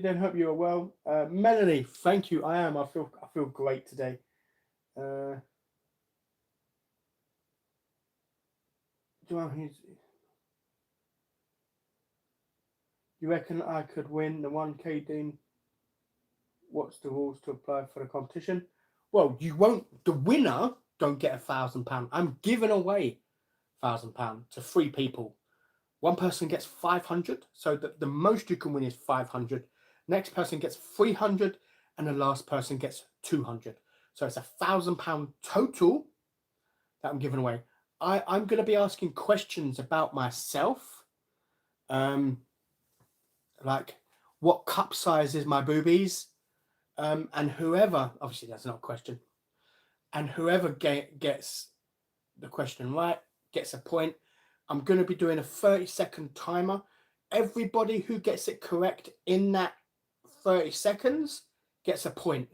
then. Hope you are well. Melanie, thank you. I am. I feel great today. Do you reckon I could win the 1K, Dean? What's the rules to apply for the competition? Well, you won't. The winner don't get £1,000. I'm giving away £1,000 to 3 people. One person gets 500, so the most you can win is 500. Next person gets 300, and the last person gets 200. So it's £1,000 total that I'm giving away. I'm going to be asking questions about myself, like what cup size is my boobies, and whoever, obviously that's not a question, and whoever gets the question right gets a point. I'm going to be doing a 30-second timer. Everybody who gets it correct in that 30 seconds gets a point.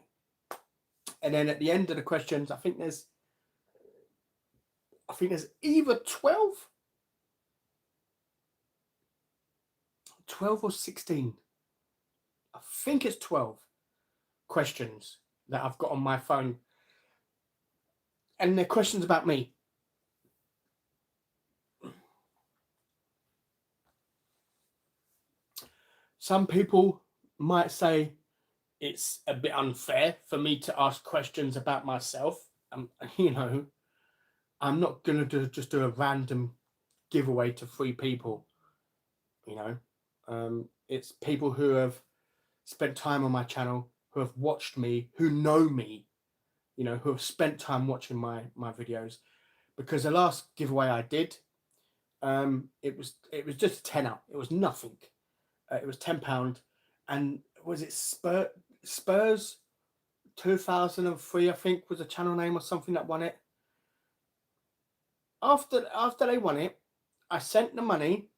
And then at the end of the questions, I think there's either 12 or 16. I think it's 12 questions that I've got on my phone. And they're questions about me. Some people might say it's a bit unfair for me to ask questions about myself. You know, I'm not going to just do a random giveaway to 3 people. You know, it's people who have spent time on my channel, who have watched me, who know me, you know, who have spent time watching my videos. Because the last giveaway I did, it was just a tenner. It was nothing. It was £10, and was it Spurs 2003? I think was a channel name or something that won it. After they won it, I sent the money.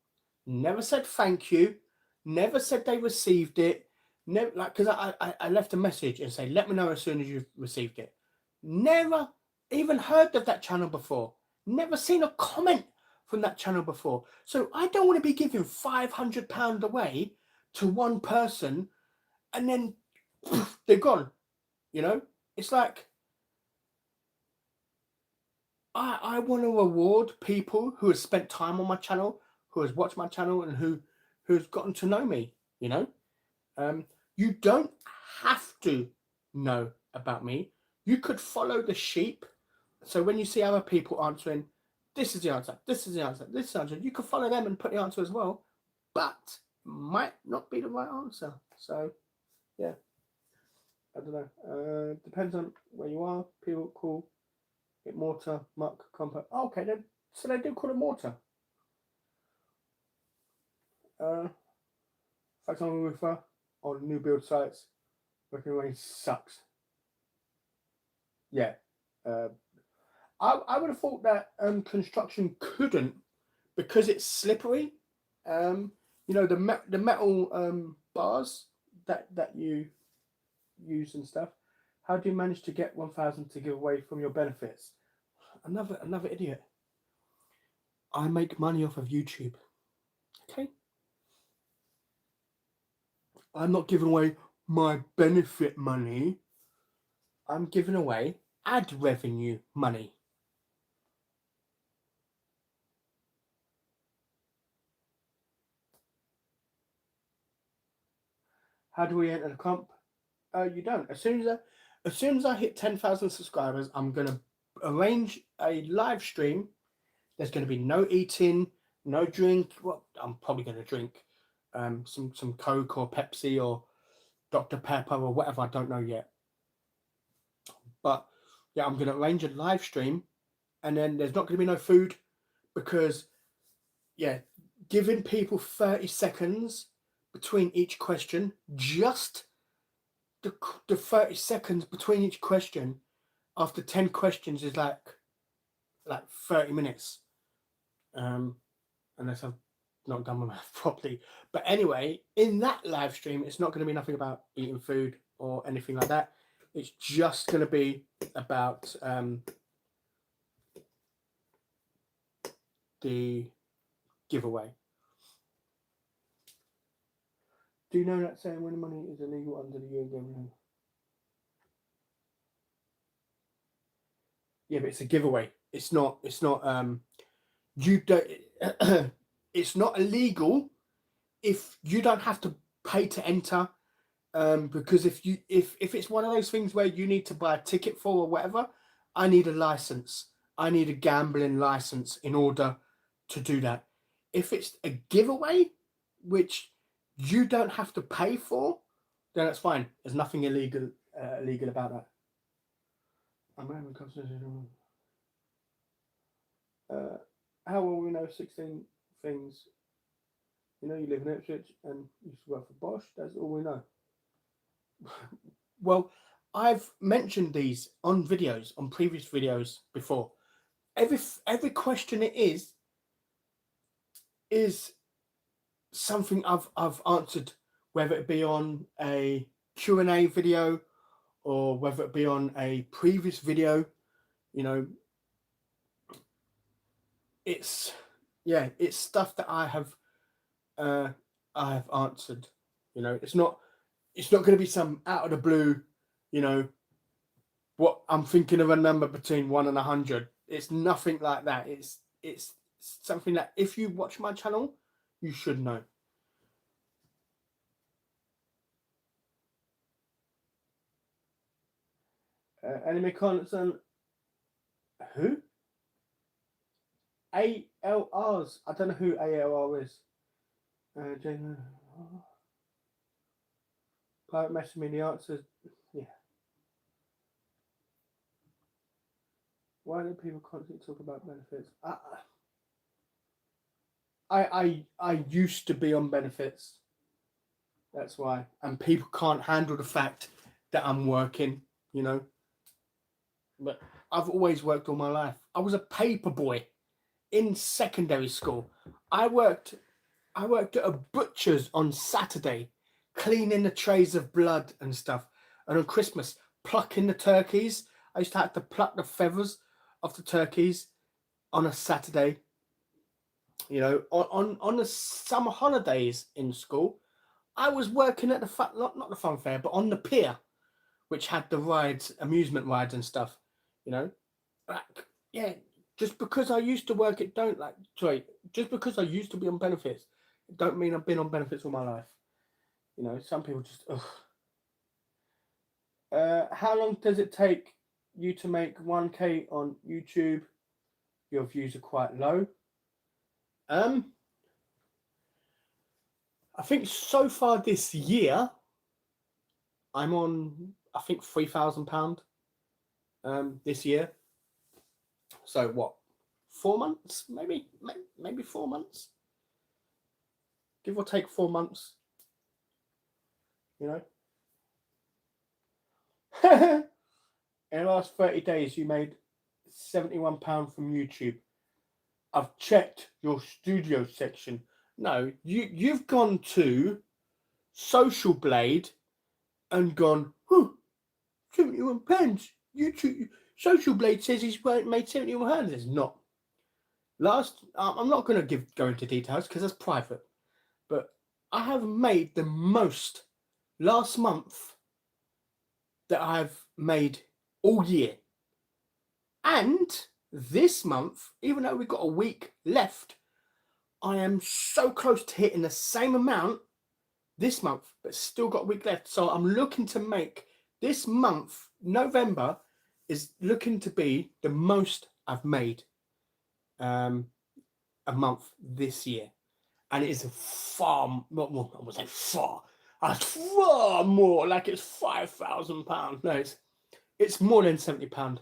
Never said thank you. Never said they received it. Never, like, because I left a message and say, let me know as soon as you've received it. Never even heard of that channel before. Never seen a comment from that channel before. So I don't want to be giving £500 away to one person and then poof, they're gone. You know, it's like I want to reward people who have spent time on my channel, who has watched my channel, and who's gotten to know me. You know, you don't have to know about me. You could follow the sheep. So when you see other people answering, this is the answer, this is the answer, this is the answer, you can follow them and put the answer as well, but might not be the right answer. So yeah, I don't know. Depends on where you are. People call it mortar, muck, compost. Oh, okay, then so they do call it mortar. Fact on the roofer on new build sites, working away sucks. Yeah. I would have thought that construction couldn't, because it's slippery. You know, the metal bars that you use and stuff. How do you manage to get 1,000 to give away from your benefits? Another idiot. I make money off of YouTube. Okay. I'm not giving away my benefit money. I'm giving away ad revenue money. How do we enter the comp? You don't. As soon as I hit 10,000 subscribers, I'm gonna arrange a live stream. There's gonna be no eating, no drink. Well, I'm probably gonna drink some Coke or Pepsi or Dr. Pepper or whatever. I don't know yet. But yeah, I'm gonna arrange a live stream, and then there's not gonna be no food because yeah, giving people 30 seconds between each question, just the 30 seconds between each question after 10 questions is like 30 minutes. Unless I've not done my math properly. But anyway, in that live stream, it's not going to be nothing about eating food or anything like that. It's just going to be about the giveaway. Do you know that saying winning money is illegal under the UN government? Yeah, but it's a giveaway. It's not you don't it's not illegal if you don't have to pay to enter, because if it's one of those things where you need to buy a ticket for or whatever, I need a license. I need a gambling license in order to do that. If it's a giveaway, which you don't have to pay for, then that's fine. There's nothing illegal about that. I'm having a conversation. How will we know 16 things? You know, you live in Ipswich and you used to work for Bosch. That's all we know. Well, I've mentioned these on videos, on previous videos before. Every question it is something I've answered, whether it be on a Q&A video or whether it be on a previous video. You know, it's stuff that I have answered. You know, it's not going to be some out of the blue, you know, what I'm thinking of a number between 1 and 100. It's nothing like that. It's something that if you watch my channel, you should know. Enemy constant. Who? ALRs. I don't know who ALR is. Pirate messaging me the answers. Yeah. Why do people constantly talk about benefits? I used to be on benefits. That's why. And people can't handle the fact that I'm working, you know. But I've always worked all my life. I was a paper boy in secondary school. I worked at a butcher's on Saturday, cleaning the trays of blood and stuff. And on Christmas, plucking the turkeys. I used to have to pluck the feathers off the turkeys on a Saturday. You know, on the summer holidays in school, I was working at the not the fun fair, but on the pier, which had the rides, amusement rides and stuff. You know, like, yeah. Just because I used to work it, just because I used to be on benefits, it don't mean I've been on benefits all my life. You know, some people just. How long does it take you to make 1K on YouTube? Your views are quite low. I think so far this year, I'm on, I think, £3,000 this year. So what, 4 months, maybe 4 months, give or take 4 months, you know. In the last 30 days, you made £71 from YouTube. I've checked your studio section. No, you've gone to Social Blade and gone, 71 pence. YouTube Social Blade says he's made 71 pounds. It's not. I'm not going to go into details because that's private. But I have made the most last month that I've made all year. And this month, even though we've got a week left, I am so close to hitting the same amount this month, but still got a week left. So I'm looking to make this month, November, is looking to be the most I've made a month this year. And it is far more, I would say far more, like it's £5,000. No, it's more than £70.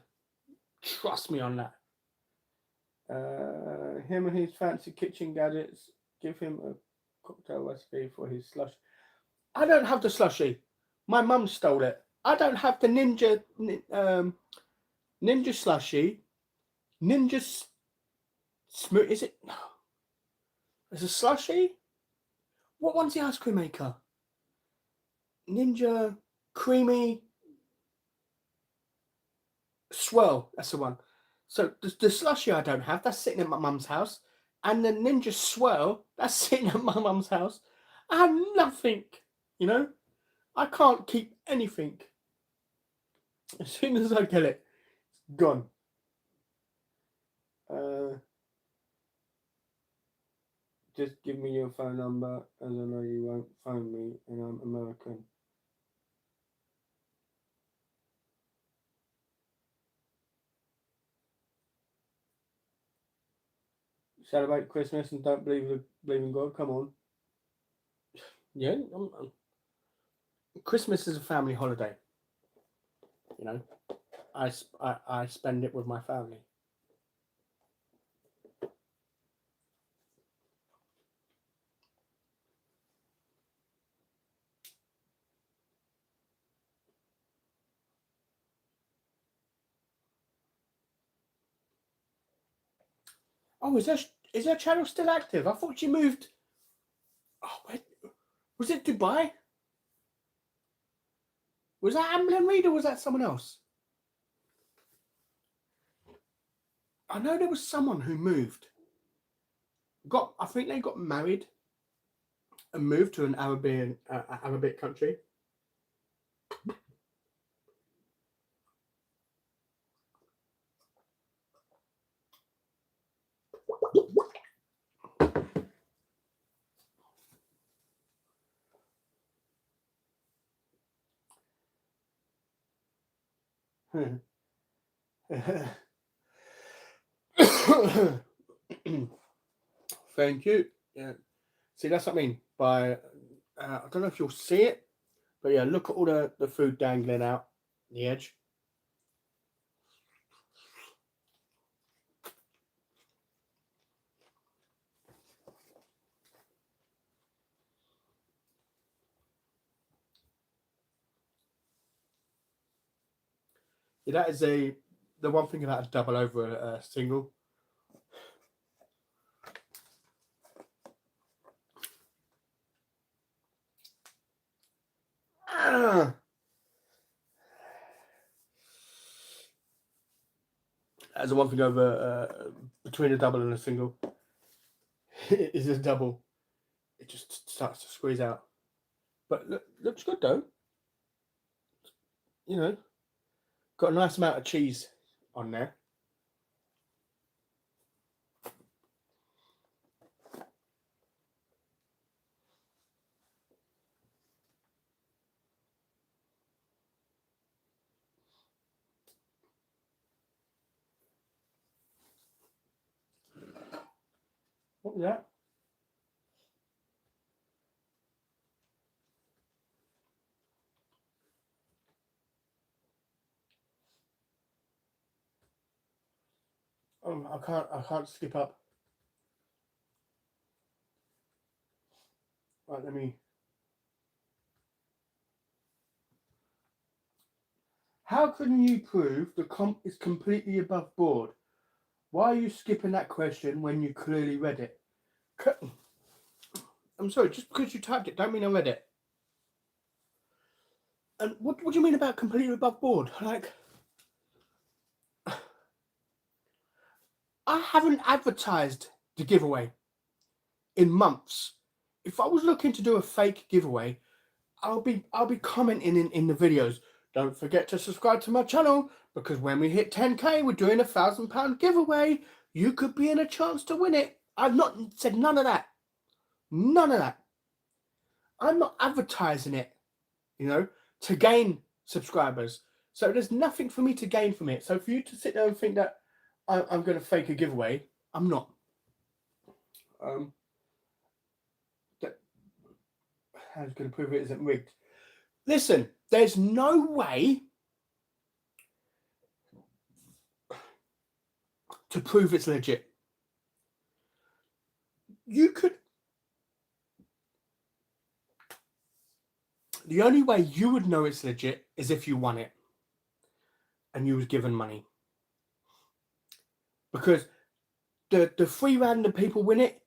Trust me on that. Him and his fancy kitchen gadgets. Give him a cocktail recipe for his slush. I don't have the slushy. My mum stole it. I don't have the ninja slushy. Ninja smooth. Is it? Is a slushy? What one's the ice cream maker? Ninja creamy swirl. That's the one. So the slushy I don't have. That's sitting at my mum's house. And the ninja swirl, that's sitting at my mum's house. I have nothing, you know. I can't keep anything. As soon as I get it, it's gone. Just give me your phone number, as I know you won't phone me, and I'm American. Celebrate Christmas and don't believe in God. Come on. Yeah, Christmas is a family holiday. You know, I spend it with my family. Oh, is that channel still active? I thought you moved. Oh, wait, was it Dubai? Was that Amblin Reed or was that someone else? I know there was someone who moved. I think they got married and moved to an Arabic country. Thank you. Yeah. See, that's what I mean by I don't know if you'll see it, but yeah, look at all the food dangling out the edge. Yeah, that is the one thing about a double over a single. That's the one thing over between a double and a single. Is a double. It just starts to squeeze out. But looks good though. You know, got a nice amount of cheese on there. What was that? I can't skip up. Right, let me. How can you prove the comp is completely above board? Why are you skipping that question when you clearly read it? I'm sorry, just because you typed it, don't mean I read it. And what do you mean about completely above board? Like, I haven't advertised the giveaway in months. If I was looking to do a fake giveaway, I'll be commenting in the videos. Don't forget to subscribe to my channel because when we hit 10k, we're doing £1,000 giveaway. You could be in a chance to win it. I've not said none of that. None of that. I'm not advertising it, you know, to gain subscribers. So there's nothing for me to gain from it. So for you to sit there and think that I'm going to fake a giveaway, I'm not. That I was going to prove it isn't rigged. Listen, there's no way to prove it's legit. You could. The only way you would know it's legit is if you won it and you was given money. Because the 3 random people win it,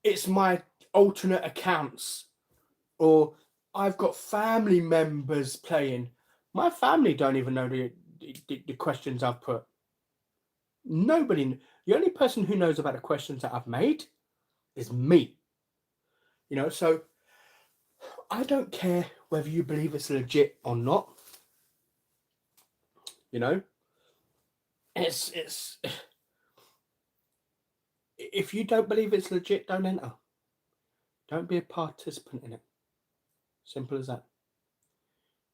it's my alternate accounts. Or I've got family members playing. My family don't even know the questions I've put. Nobody. The only person who knows about the questions that I've made is me. You know, so I don't care whether you believe it's legit or not. You know, it's if you don't believe it's legit, don't enter. Don't be a participant in it. Simple as that.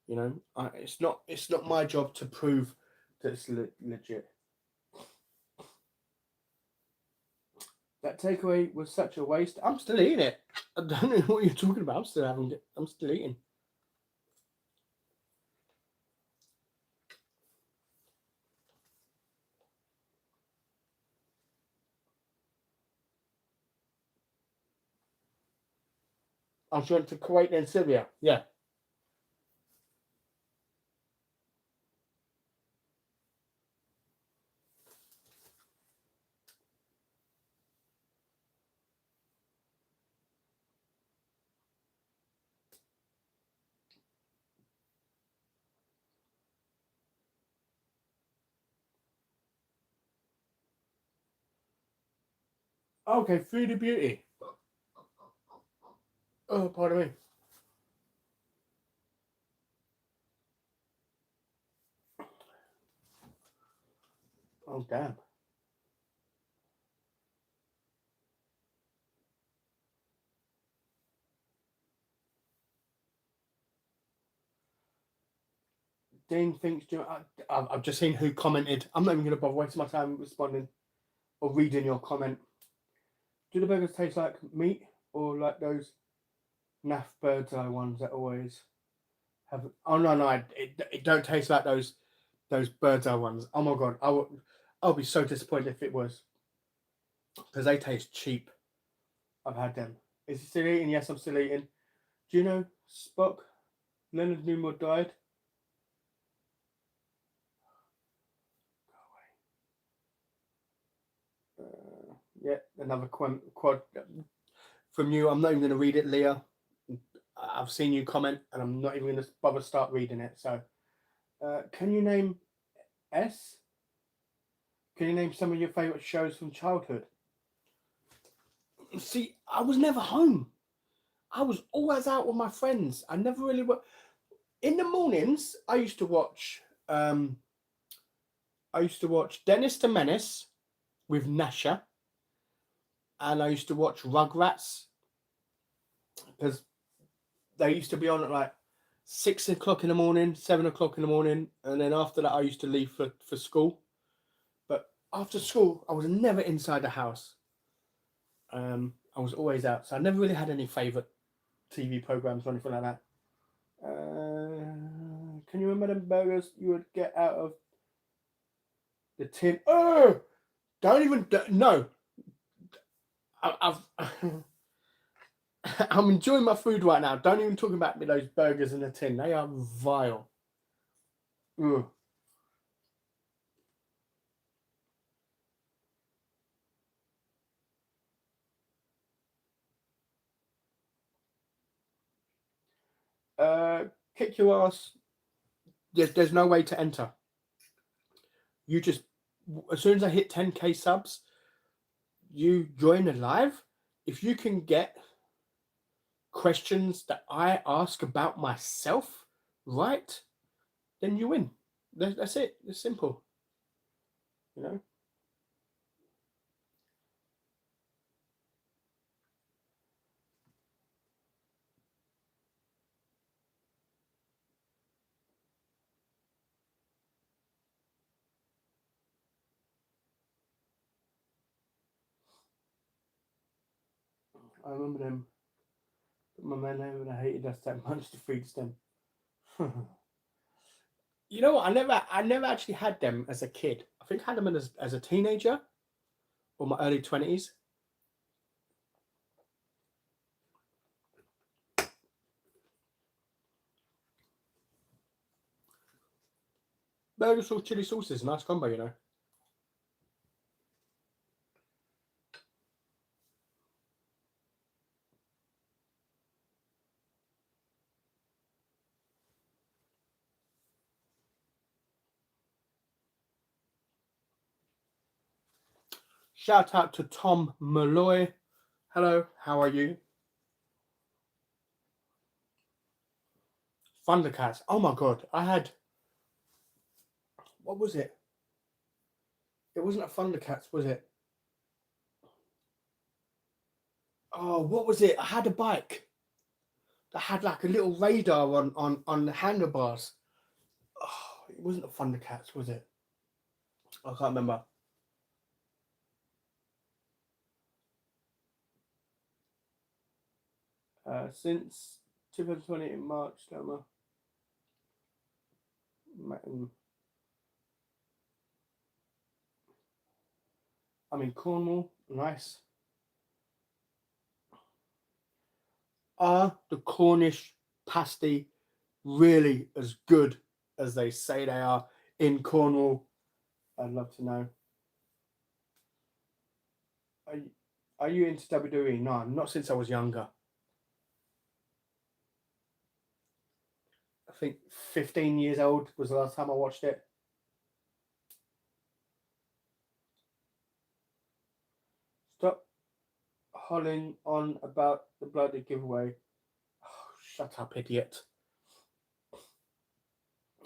You know, it's not my job to prove that it's legit. That takeaway was such a waste. I'm still eating it. I don't know what you're talking about. I'm still eating. I'm trying to Kuwait and Syria. Yeah. Okay, Foodie Beauty. Oh, pardon me. Oh, damn. Dean thinks, I've just seen who commented. I'm not even going to bother wasting my time responding or reading your comment. Do the burgers taste like meat or like those naff bird's eye ones that always have? Oh, no, it don't taste like those bird's eye ones. Oh my God, I'll be so disappointed if it was, because they taste cheap. I've had them. Is he still eating? Yes, I'm still eating. Do you know Spock? Leonard Nimoy died. Yeah, another quad from you. I'm not even going to read it, Leah. I've seen you comment, and I'm not even going to bother start reading it. So, can you name S? Can you name some of your favourite shows from childhood? See, I was never home. I was always out with my friends. I never really were. In the mornings, I used to watch. I used to watch Dennis the Menace with Nasha, and I used to watch Rugrats because they used to be on at like 6 o'clock in the morning, 7 o'clock in the morning, and then after that, I used to leave for school. But after school, I was never inside the house. I was always out, so I never really had any favourite TV programs or anything like that. Can you remember them burgers you would get out of the tin? Oh, don't even no. I've I'm enjoying my food right now. Don't even talk about me those burgers in the tin. They are vile. Ugh. Kick your ass. There's no way to enter. You just, as soon as I hit 10K subs, you join the live. If you can get questions that I ask about myself right, then you win. That's it. It's simple. You know. I remember them. But my man never hated us that much to feed them. You know what? I never actually had them as a kid. I think I had them as a teenager or my early 20s. Burger sauce, chili sauce is a nice combo, you know. Shout out to Tom Malloy. Hello, how are you? Thundercats. Oh my god, I had. What was it? It wasn't a Thundercats, was it? Oh, what was it? I had a bike that had like a little radar on the handlebars. Oh, it wasn't a Thundercats, was it? I can't remember. Since 2020 in March, I'm in Cornwall. Nice. Are the Cornish pasty really as good as they say they are in Cornwall? I'd love to know. Are you, are you into WWE? No, not since I was younger. I think 15 years old was the last time I watched it. Stop hollering on about the bloody giveaway. Oh, shut up, idiot.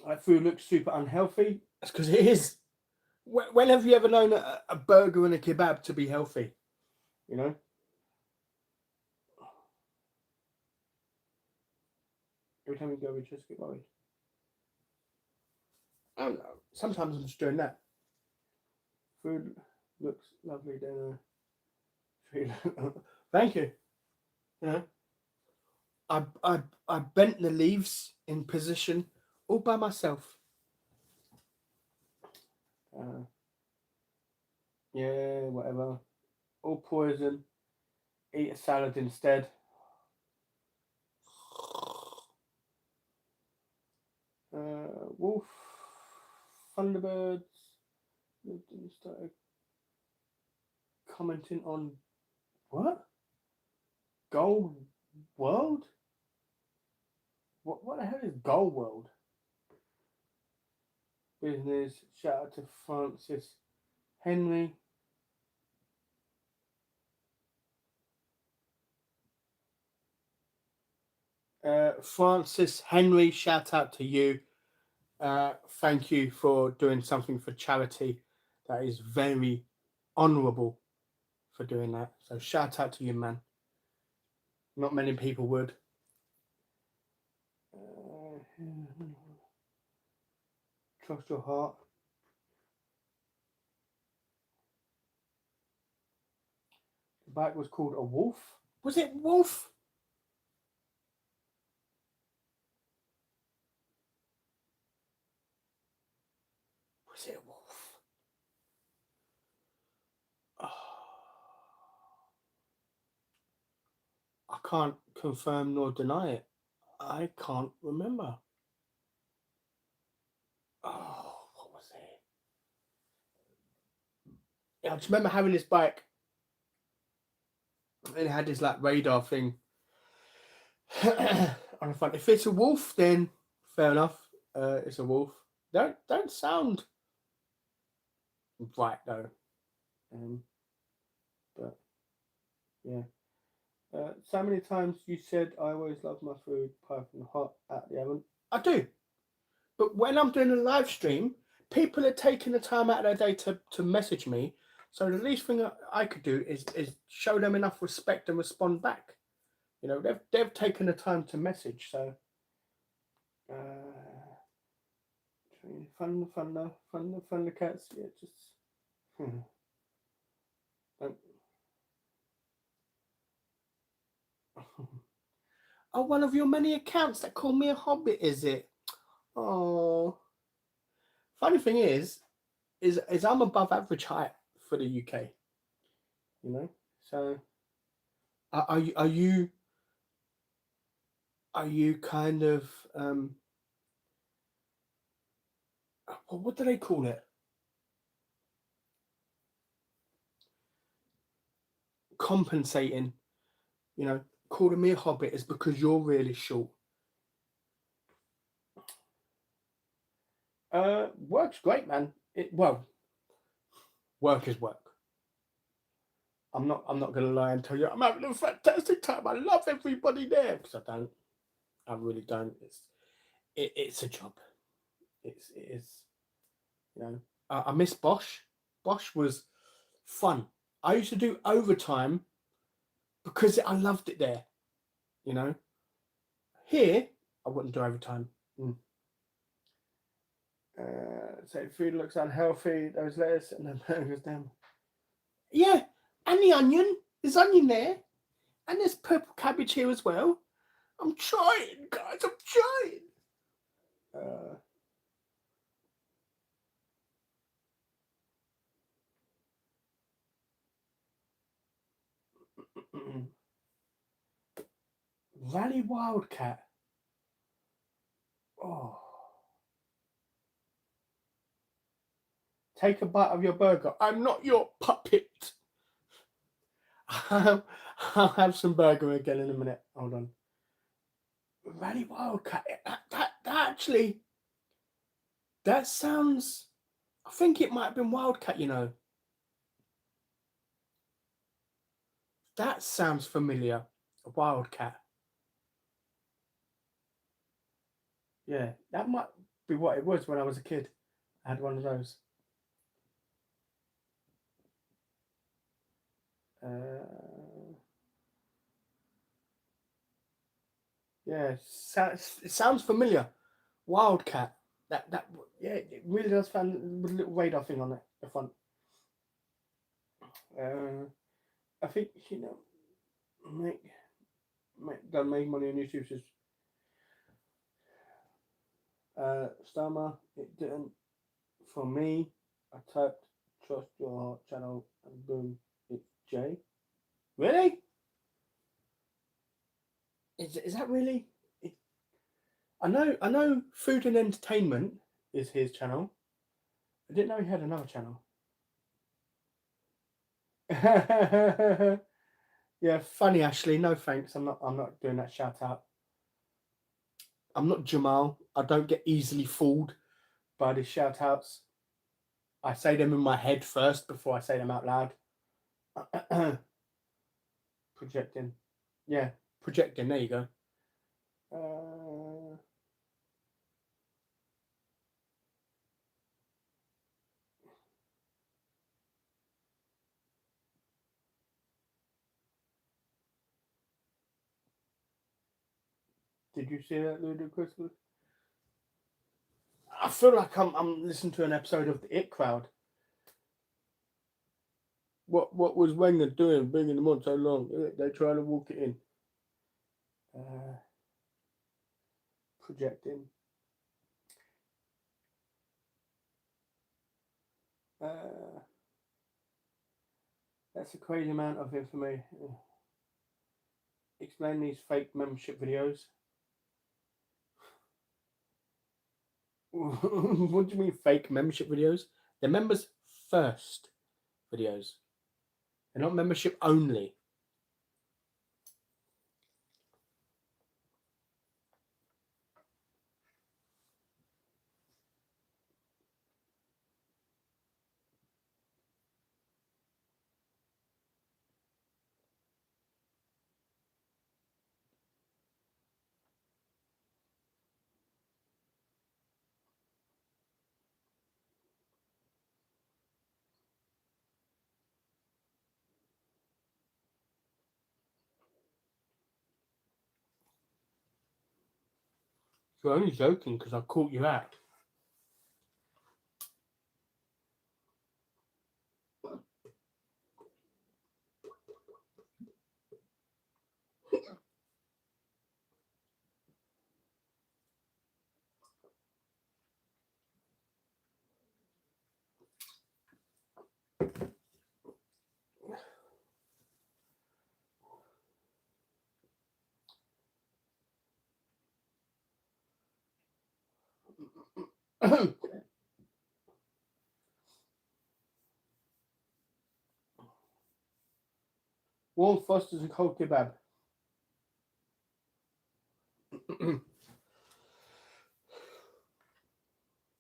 That food looks super unhealthy. That's because it is. When have you ever known a burger and a kebab to be healthy? You know? Every time we go, we just get worried. I don't know. Sometimes I'm just doing that. Food looks lovely dinner. Thank you. You know, I bent the leaves in position all by myself. Uh, yeah, whatever. All poison. Eat a salad instead. Wolf, Thunderbirds started commenting on what? Gold World? What the hell is Gold World? Business. Shout out to Francis Henry. Francis Henry, shout out to you. Thank you for doing something for charity. That is very honourable for doing that. So shout out to you, man. Not many people would. Trust your heart. The bike was called a wolf. Was it wolf? Was it a wolf? Oh, I can't confirm nor deny it. I can't remember. Oh, what was it? Yeah, I just remember having this bike and it had this like radar thing on the front. If it's a wolf, then fair enough. It's a wolf. Don't sound right though. But yeah. So many times you said I always love my food piping hot at the oven. I do, but when I'm doing a live stream, people are taking the time out of their day to message me. So the least thing I could do is show them enough respect and respond back. You know, they've taken the time to message. So, fun the cats. Yeah, just. Don't Oh, one of your many accounts that call me a hobbit, is it? Oh, funny thing is I'm above average height for the UK. You know, so are you kind of what do they call it? Compensating, calling me a hobbit is because you're really short. Work's great, man. Work is work. I'm not gonna lie and tell you I'm having a fantastic time. I love everybody there because I don't. I really don't. It's a job. It is. I miss Bosch. Bosch was fun. I used to do overtime because I loved it there. You know, here I wouldn't do overtime. So food looks unhealthy. Those lettuce and the burgers down. Yeah, and the onion. There's onion there, and there's purple cabbage here as well. I'm trying, guys. I'm trying. Uh, Valley Wildcat. Oh, take a bite of your burger. I'm not your puppet. I'll have some burger again in a minute. Hold on. Valley Wildcat. That actually. That sounds. I think it might have been Wildcat. That sounds familiar. A Wildcat. Yeah, that might be what it was when I was a kid. I had one of those. Uh, yeah, it sounds familiar. Wildcat. That yeah, it really does sound with a little radar thing on it, the front. I think make done make money on YouTube. Says Starmer. It didn't for me. I typed trust your heart channel and boom, it's Jay. Really? Is that really? It, I know food and entertainment is his channel. I didn't know he had another channel. Yeah, funny Ashley. No thanks. I'm not doing that shout out. I'm not Jamal. I don't get easily fooled by the shout outs. I say them in my head first before I say them out loud. Projecting. Yeah, projecting. There you go. Uh, did you see that ludicrous? I feel like I'm listening to an episode of the It Crowd. What was Wenger doing, bringing them on so long? They're trying to walk it in. Uh, projecting. Uh, that's a crazy amount of information. Explain these fake membership videos. What do you mean fake membership videos? They're members first videos. They're not membership only. You're only joking because I caught you out. Warm Fosters and cold kebab.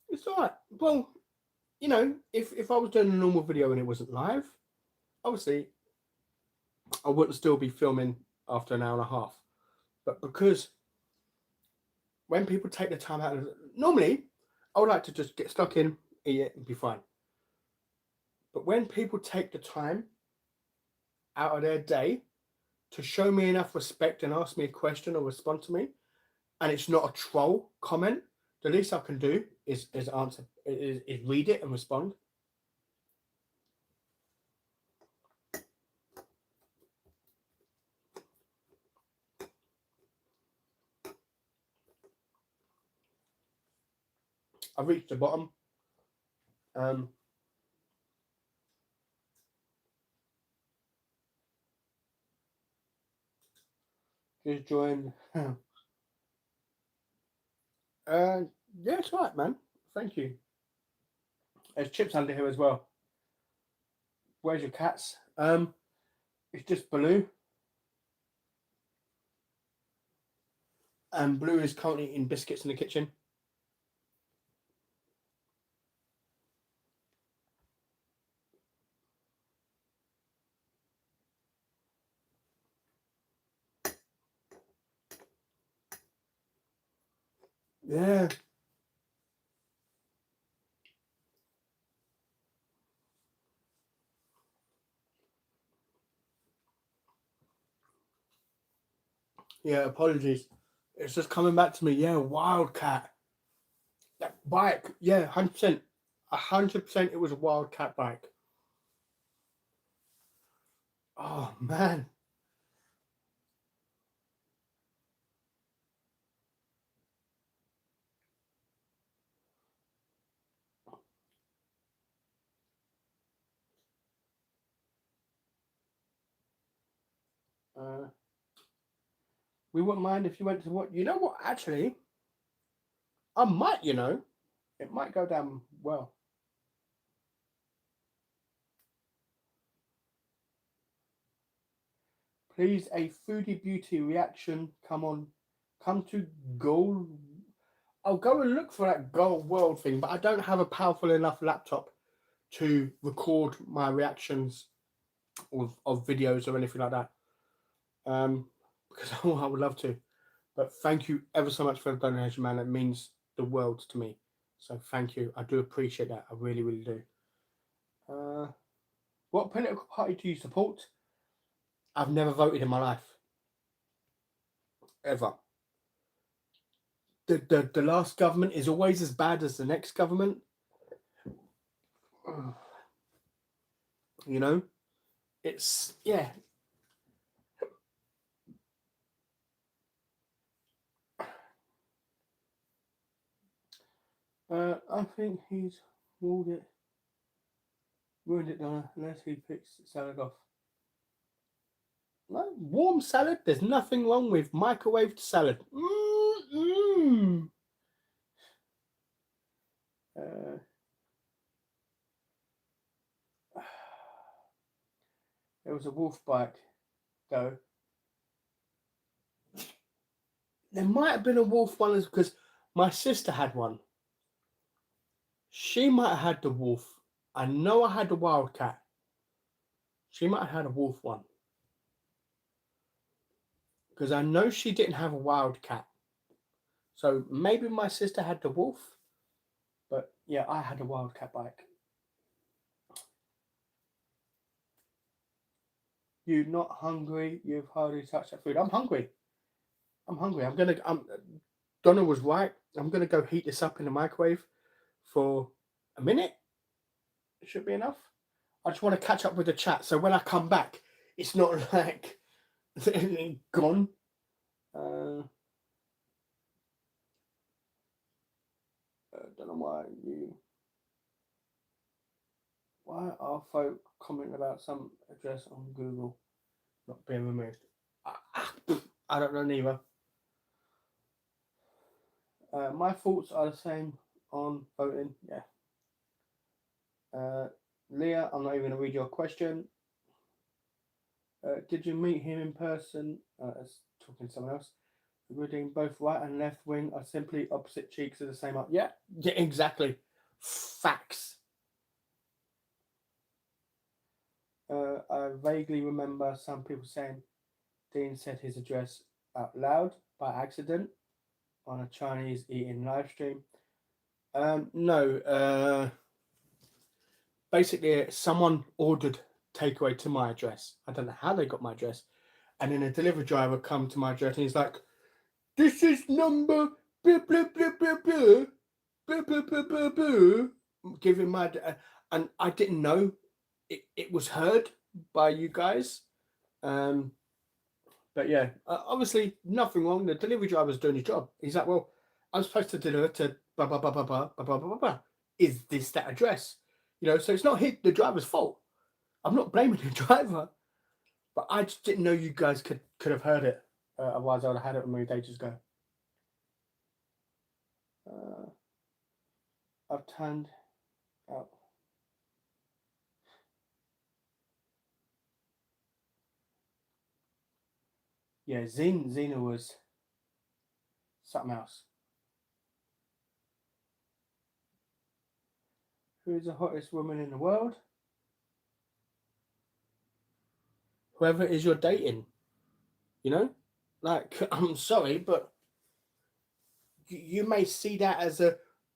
It's alright. Well, you know, if I was doing a normal video and it wasn't live, obviously I wouldn't still be filming after an hour and a half. But because when people take the time out of normally I would like to just get stuck in, eat it, and be fine. But when people take the time out of their day to show me enough respect and ask me a question or respond to me, and it's not a troll comment, the least I can do is answer, is read it and respond. I've reached the bottom. Just join. Yeah, it's all right, man. Thank you. There's chips under here as well. Where's your cats? It's just Blue. And Blue is currently eating biscuits in the kitchen. Yeah. Yeah, apologies. It's just coming back to me. Yeah, Wildcat. That bike. Yeah, 100%. 100% it was a Wildcat bike. Oh, man. We wouldn't mind if you went to what? You know what? Actually, I might, you know. It might go down well. Please, a foodie beauty reaction. Come on. Come to Gold. I'll go and look for that Gold World thing, but I don't have a powerful enough laptop to record my reactions of videos or anything like that. Because I would love to. But thank you ever so much for the donation, man. It means the world to me. So thank you. I do appreciate that. I really, really do. What political party do you support? I've never voted in my life. Ever. The last government is always as bad as the next government. You know? It's, yeah. I think he's ruined it now, unless he picks salad off. No, warm salad, there's nothing wrong with microwaved salad. There was a wolf bike, though. There might have been a wolf one because my sister had one. She might have had the wolf. I know I had the wildcat. She might have had a wolf one. Because I know she didn't have a wildcat. So maybe my sister had the wolf. But yeah, I had a wildcat bike. You're not hungry. You've hardly touched that food. I'm hungry. Donna was right. I'm gonna go heat this up in the microwave for a minute. It should be enough. I just want to catch up with the chat, so when I come back, it's not like gone. Don't know why are folk commenting about some address on Google not being removed. I don't know neither. My thoughts are the same on voting. Yeah. Leah, I'm not even going to read your question. Did you meet him in person? As talking to someone else. Reading both right and left wing are simply opposite cheeks of the same eye. Yeah, yeah, exactly. Facts. I vaguely remember some people saying Dean said his address out loud by accident on a Chinese eating live stream. No. Basically, someone ordered takeaway to my address. I don't know how they got my address. And then a delivery driver come to my address and he's like, "This is number blah blah blah blah blah blah blah blah blah blah." Giving my and I didn't know it was heard by you guys. But yeah, obviously nothing wrong. The delivery driver's doing his job. He's like, "Well, I'm supposed to deliver to blah blah blah blah blah blah blah blah blah. Is this that address?" So it's not the driver's fault. I'm not blaming the driver, but I just didn't know you guys could have heard it. Otherwise, I would have had it moved ages ago. I've turned out. Yeah, Xena was something else. Who is the hottest woman in the world? Whoever it is you're dating. Like, I'm sorry, but you may see that as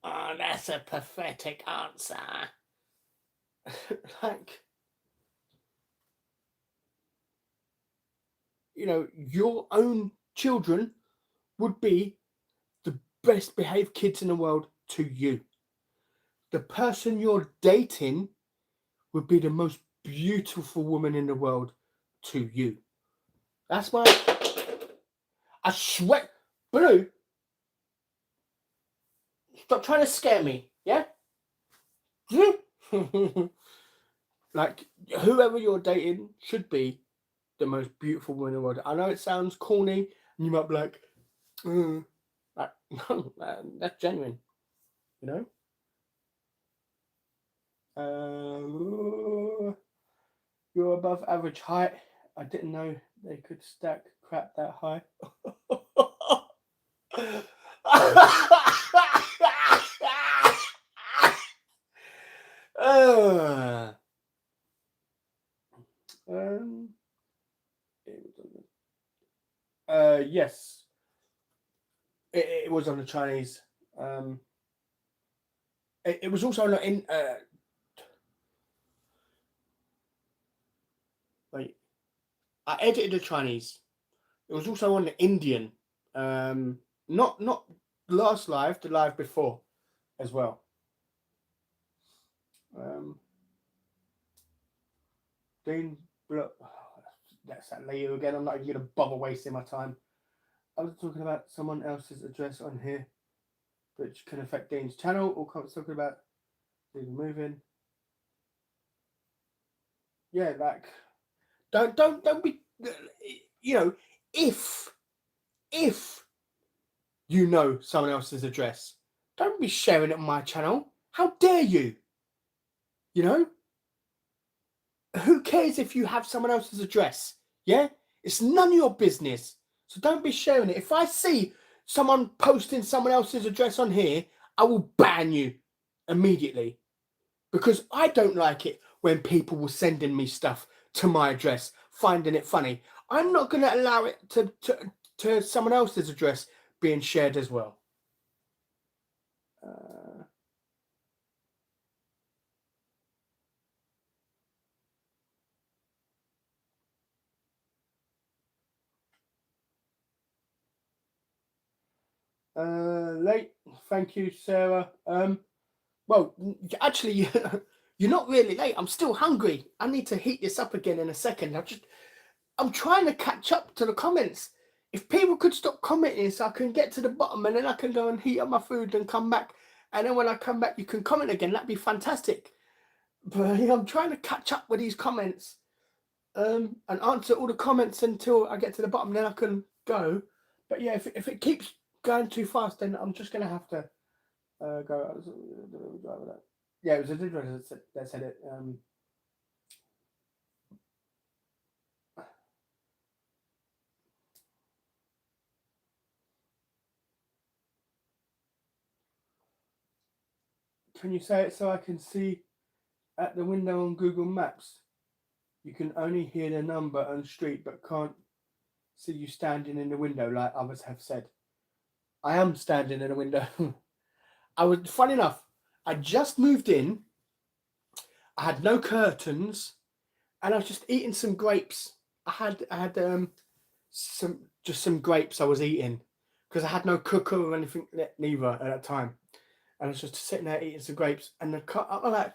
that's a pathetic answer. Like, your own children would be the best behaved kids in the world to you. The person you're dating would be the most beautiful woman in the world to you. That's why I swear, Blue, stop trying to scare me, yeah? Like, whoever you're dating should be the most beautiful woman in the world. I know it sounds corny, and you might be like, no, that's genuine, You're above average height. I didn't know they could stack crap that high. Yes, it was on the Chinese. It was also in. Wait, I edited the Chinese. It was also on the Indian. Not last live, the live before, as well. Dean, look, that's that later again. I'm not even gonna bother wasting my time. I was talking about someone else's address on here, which can affect Dean's channel. Or talking about Dean moving. Yeah, like don't be. If you know someone else's address, don't be sharing it on my channel. How dare you? Who cares if you have someone else's address? Yeah, it's none of your business. So don't be sharing it. If I see someone posting someone else's address on here, I will ban you immediately, because I don't like it when people were sending me stuff to my address, finding it funny. I'm not going to allow it to someone else's address being shared as well. Late. Thank you, Sarah. Well, actually, you're not really late. I'm still hungry. I need to heat this up again in a second. I'm trying to catch up to the comments. If people could stop commenting so I can get to the bottom, and then I can go and heat up my food and come back. And then when I come back, you can comment again. That'd be fantastic. But I'm trying to catch up with these comments and answer all the comments until I get to the bottom. Then I can go. But yeah, if it keeps going too fast, then I'm just gonna have to go. Yeah, it was a driver that said it. Can you say it so I can see at the window on Google Maps? You can only hear the number and street, but can't see you standing in the window like others have said. I am standing in the window. I was funny enough. I just moved in. I had no curtains, and I was just eating some grapes. I had some grapes I was eating because I had no cooker or anything neither at that time, and I was just sitting there eating some grapes. And I'm like,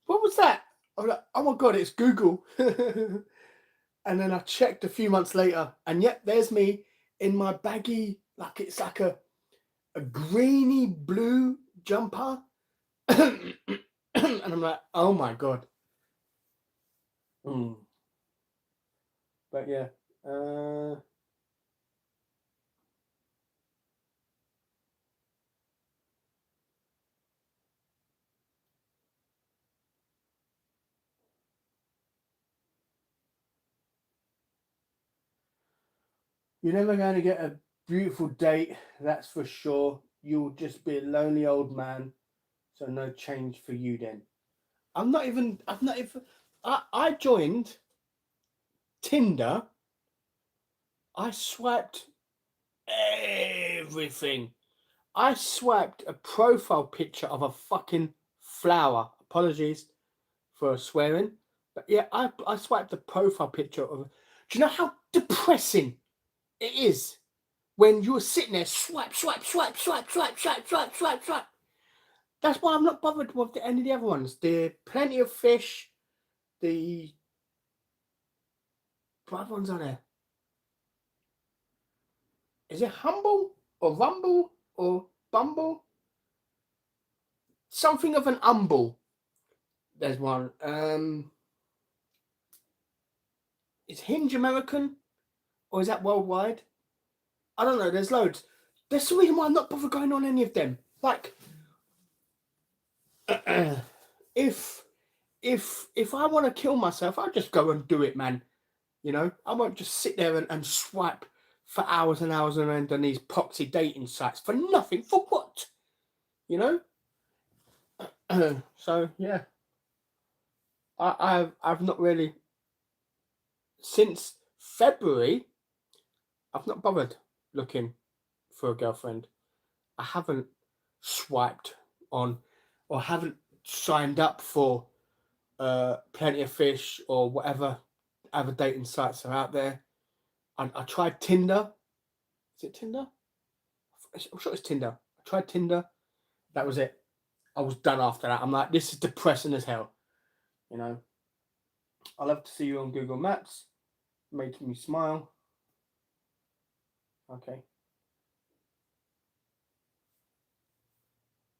"What was that?" I'm like, "Oh my god, it's Google." And then I checked a few months later, and yep, there's me in my baggy, like it's like a greeny blue jumper. And I'm like, oh my god. Mm. But yeah. You're never going to get a beautiful date, that's for sure. You'll just be a lonely old man, so no change for you then. I've not even, I joined Tinder. I swiped everything. I swiped a profile picture of a fucking flower. Apologies for swearing. But yeah, I swiped the profile picture of. Do you know how depressing it is when you're sitting there swipe, swipe, swipe, swipe, swipe, swipe, swipe, swipe, swipe? That's why I'm not bothered with any of the other ones. There are plenty of fish. The what other ones are there? Is it Humble or Rumble or Bumble? Something of an umble. There's one. Is Hinge American or is that worldwide? I don't know. There's loads. There's the reason why I'm not bothered going on any of them. Like, if if I want to kill myself, I'll just go and do it, man. You know, I won't just sit there and swipe for hours and hours and end on these poxy dating sites for nothing. For what? You know. So yeah, I've not really since February. I've not bothered looking for a girlfriend. I haven't swiped on or haven't signed up for Plenty of Fish or whatever other dating sites are out there. I tried Tinder. Is it Tinder? I'm sure it's Tinder. I tried Tinder. That was it. I was done after that. I'm like, this is depressing as hell. You know. I love to see you on Google Maps. Made me smile. Okay.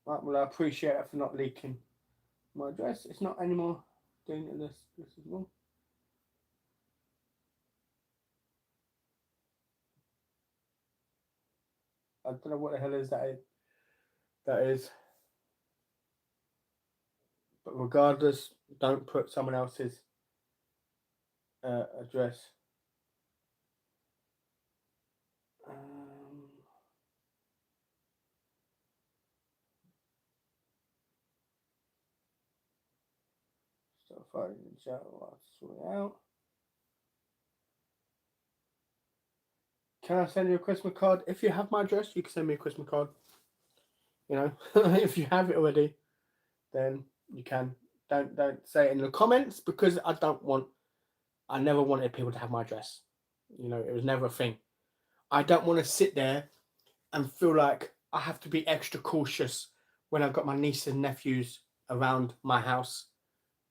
Right, well, I appreciate it for not leaking my address. It's not anymore doing this. This is wrong. I don't know what the hell is that. That is. But regardless, don't put someone else's address. Um, so far in the chat, I'll sort it out. Can I send you a Christmas card? If you have my address, you can send me a Christmas card. You know, if you have it already, then you can. Don't say it in the comments because I never wanted people to have my address. You know, it was never a thing. I don't want to sit there and feel like I have to be extra cautious when I've got my nieces and nephews around my house.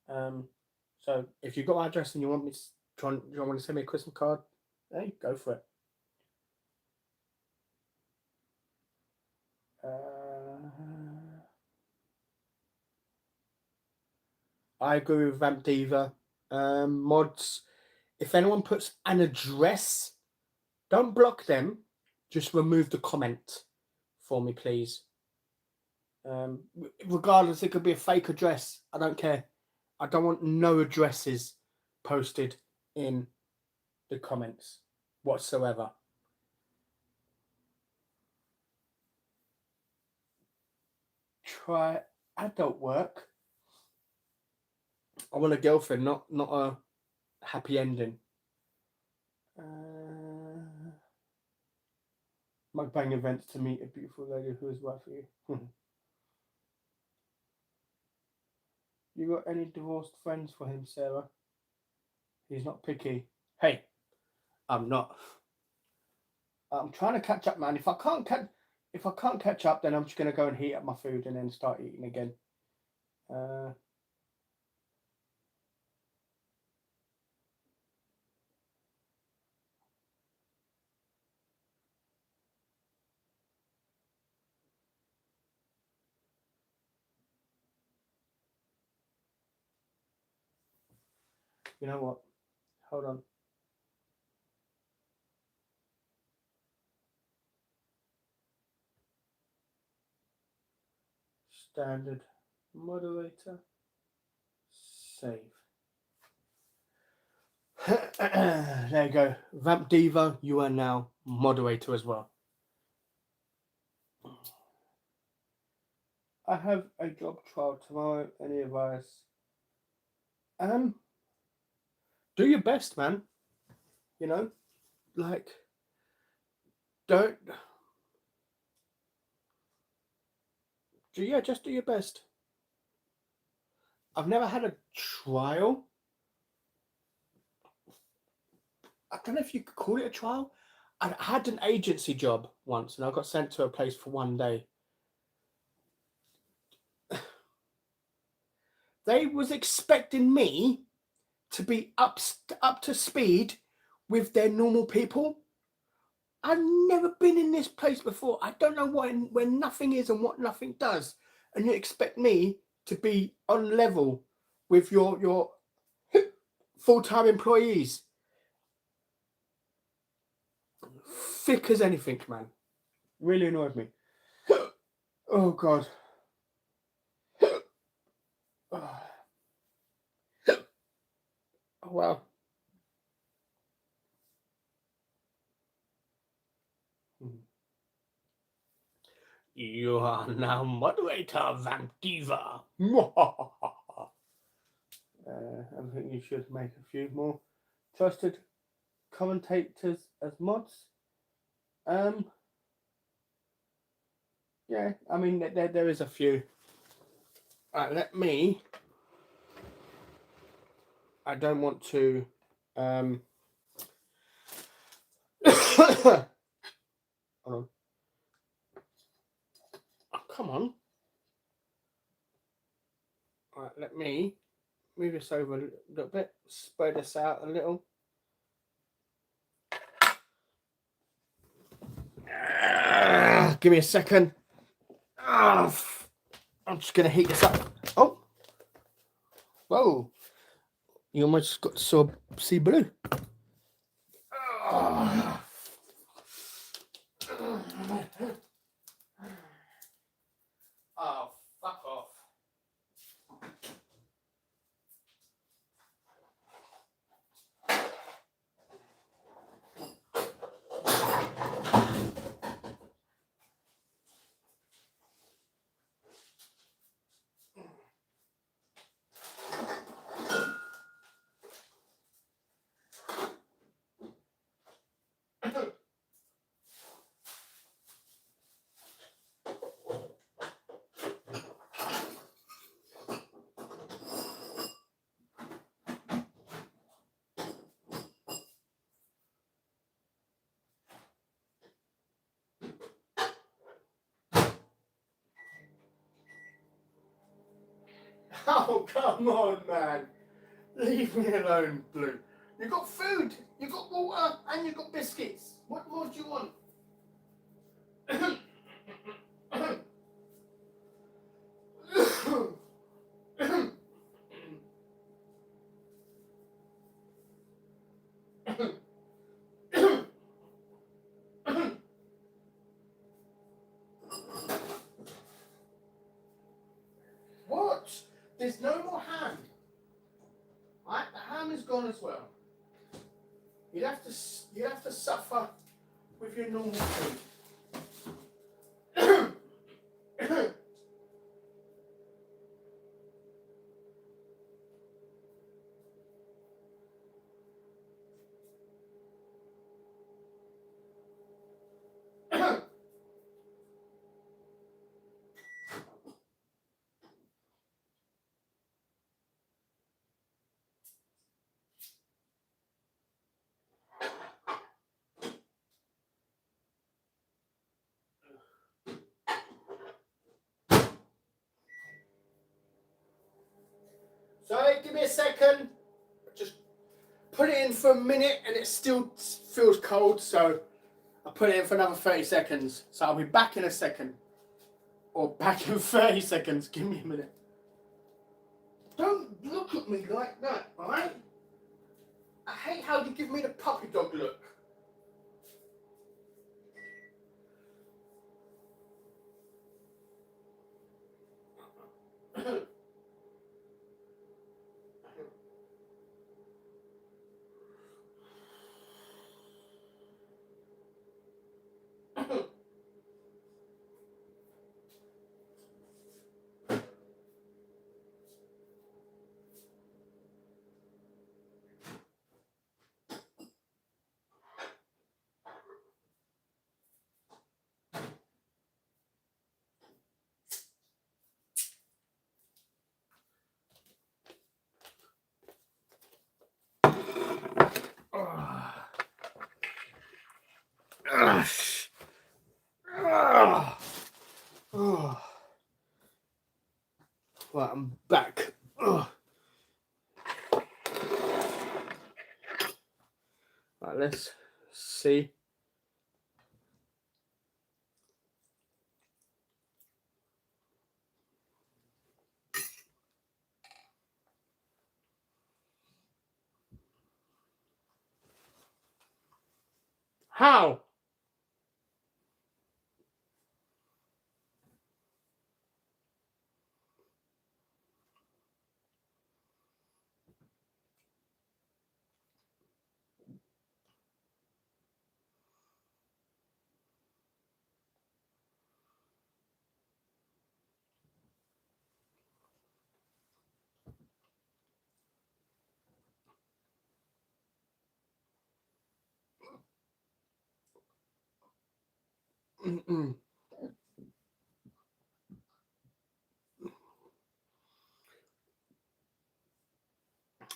So if you've got my address and you want me to, you want to send me a Christmas card, hey, go for it. I agree with Vamp Diva. Mods, if anyone puts an address, don't block them, just remove the comment. for me, please. Regardless, it could be a fake address. I don't care. I don't want no addresses posted in the comments whatsoever. Try adult work. I want a girlfriend, not a happy ending. Mukbang events to meet a beautiful lady who is right for you. You got any divorced friends for him, Sarah? He's not picky. Hey, I'm not. I'm trying to catch up, man. If I can't catch up, then I'm just gonna go and heat up my food and then start eating again. You know what? Hold on. Standard moderator. Save. There you go. Vamp Diva, you are now moderator as well. I have a job trial tomorrow. Any advice? Do your best, man. You know, like, don't. Just do your best. I've never had a trial. I don't know if you could call it a trial. I had an agency job once, and I got sent to a place for one day. They was expecting me to be up to speed with their normal people. I've never been in this place before. I don't know where nothing is and what nothing does, and you expect me to be on level with your full-time employees. Thick as anything, man. Really annoyed me. Oh God. Oh well. You are now moderator, Vamp Diva. I think you should make a few more trusted commentators as mods. Yeah, I mean there is a few. Right, let me. I don't want to. Hold on. Oh, come on. All right, let me move this over a little bit. Spread this out a little. Give me a second. I'm just gonna heat this up. Oh, whoa! You almost see blue. Oh, fuck off. Oh, come on, man. Leave me alone, Blue. You got food, you got water, and you got biscuits. What more do you want? There's no more ham. Right? The ham is gone as well. You have to suffer with your normal food. Sorry, give me a second. Just put it in for a minute and it still feels cold, so I put it in for another 30 seconds. So I'll be back in a second. Or back in 30 seconds. Give me a minute. Don't look at me like that, alright? I hate how you give me the puppy dog look. Right, I'm back. Right, let's see. How?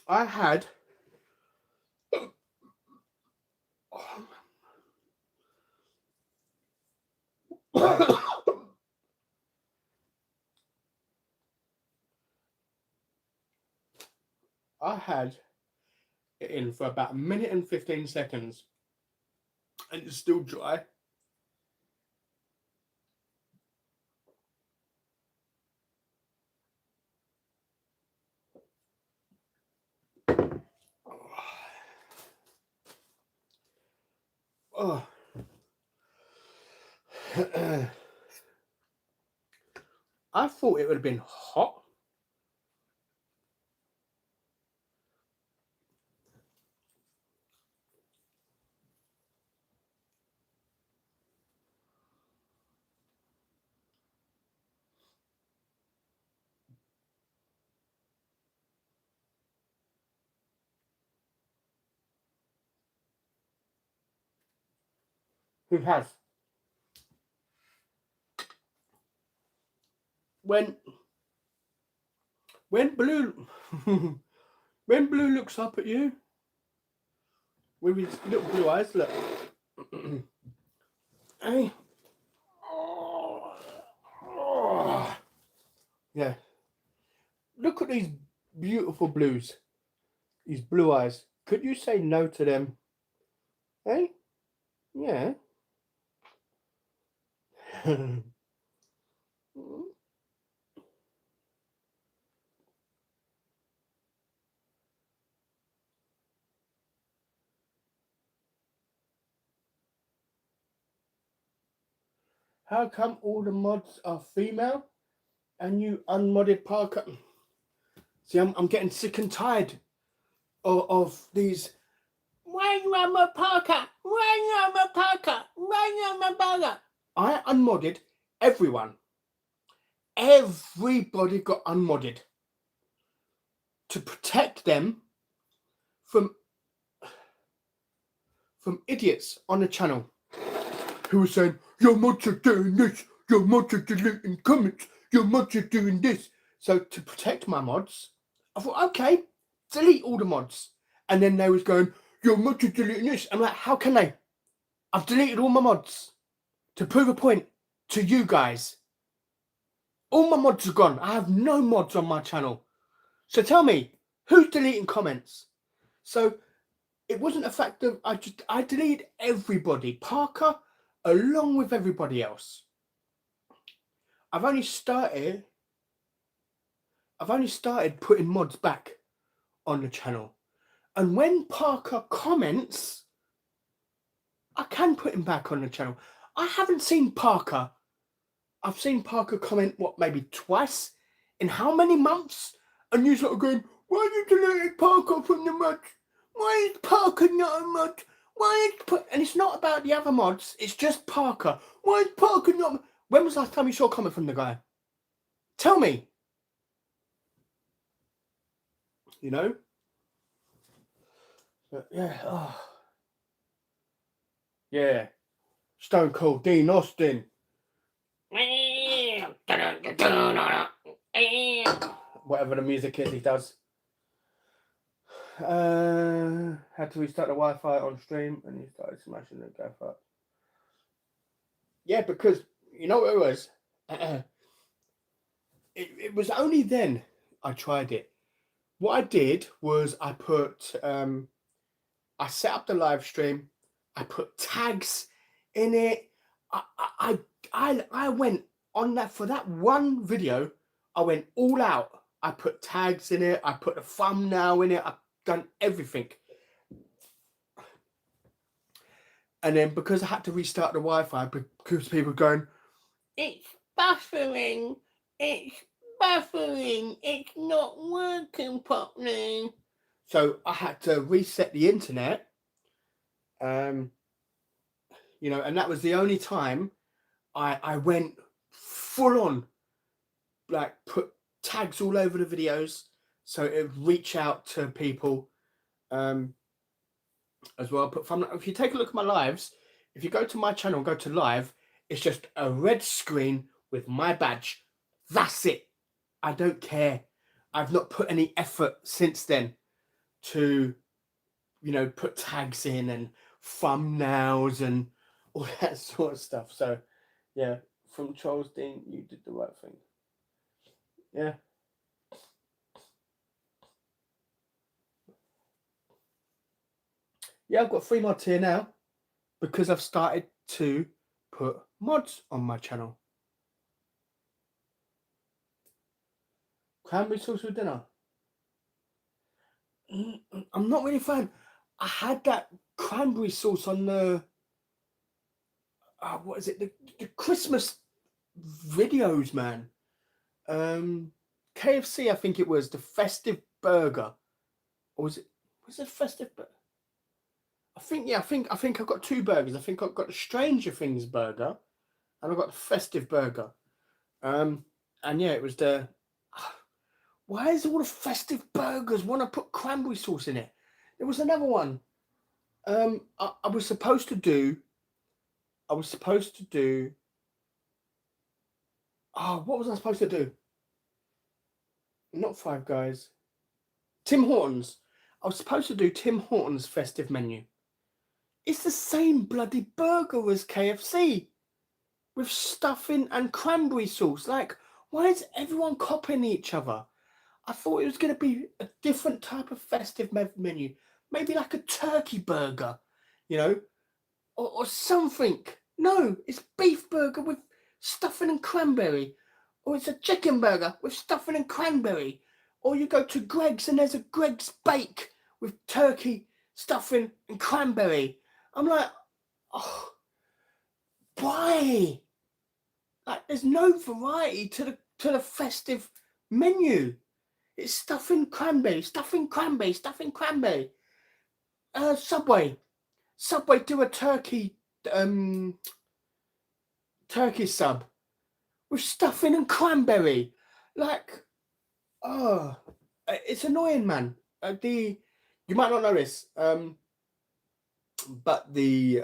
I had I had it in for about a minute and 15 seconds and it's still dry. Oh. I thought it would have been hot. Who has? When Blue when Blue looks up at you with his little blue eyes, look. Hey. Yeah. Look at these beautiful blues. These blue eyes. Could you say no to them? Hey? Yeah. How come all the mods are female and you unmodded Parker? See, I'm getting sick and tired of these. Why you on my Parker? Why you on my Parker? Why you on my burger? I unmodded everyone. Everybody got unmodded to protect them from idiots on the channel who were saying, your mods are doing this, your mods are deleting comments, your mods are doing this. So to protect my mods, I thought, okay, delete all the mods. And then they was going, your mods are deleting this. I'm like, how can they? I've deleted all my mods to prove a point to you guys. All my mods are gone. I have no mods on my channel. So tell me, who's deleting comments? So it wasn't a fact of I deleted everybody, Parker, along with everybody else. I've only started putting mods back on the channel. And when Parker comments, I can put him back on the channel. I haven't seen Parker. I've seen Parker comment, what, maybe twice? In how many months? And you're sort of going, why you deleted Parker from the mods? Why is Parker not a mod? Why is and it's not about the other mods, it's just Parker. Why is Parker not? When was the last time you saw a comment from the guy? Tell me. You know? But yeah, oh. Yeah. Stone Cold Dean Austin. Whatever the music is he does. Had to restart the Wi-Fi on stream and he started smashing the gaffer. Yeah, because you know what it was? It was only then I tried it. What I did was I put I set up the live stream, I put tags in it. I went on that for that one video, I went all out. I put tags in it, I put a thumbnail in it, I've done everything. And then because I had to restart the Wi-Fi because people were going, it's buffering, it's not working properly. So I had to reset the internet. You know, and that was the only time I went full on, like put tags all over the videos so it would reach out to people as well. But if you take a look at my lives, if you go to my channel, go to live, it's just a red screen with my badge. That's it. I don't care. I've not put any effort since then to, you know, put tags in and thumbnails and all that sort of stuff. So yeah, from Charles Dean, you did the right thing. Yeah. Yeah, I've got 3 mods here now because I've started to put mods on my channel. Cranberry sauce with dinner. I'm not really a fan. I had that cranberry sauce on the what is it? The Christmas videos, man. KFC, I think it was the festive burger, or was it festive burger? I think I've got 2 burgers. I think I've got the Stranger Things burger, and I've got the festive burger. And yeah, it was the. Why is all the festive burgers want to put cranberry sauce in it? There was another one. I was supposed to do. Oh, what was I supposed to do? Not Five Guys. Tim Hortons. I was supposed to do Tim Hortons festive menu. It's the same bloody burger as KFC with stuffing and cranberry sauce. Like, why is everyone copying each other? I thought it was going to be a different type of festive menu. Maybe like a turkey burger, you know, or something. No, it's beef burger with stuffing and cranberry. Or it's a chicken burger with stuffing and cranberry. Or you go to Greg's and there's a Greg's Bake with turkey, stuffing and cranberry. I'm like, oh, why? Like, there's no variety to the festive menu. It's stuffing cranberry, stuffing cranberry, stuffing cranberry. Subway do a turkey sub with stuffing and cranberry. Like, oh, it's annoying, man. You might not know this, but the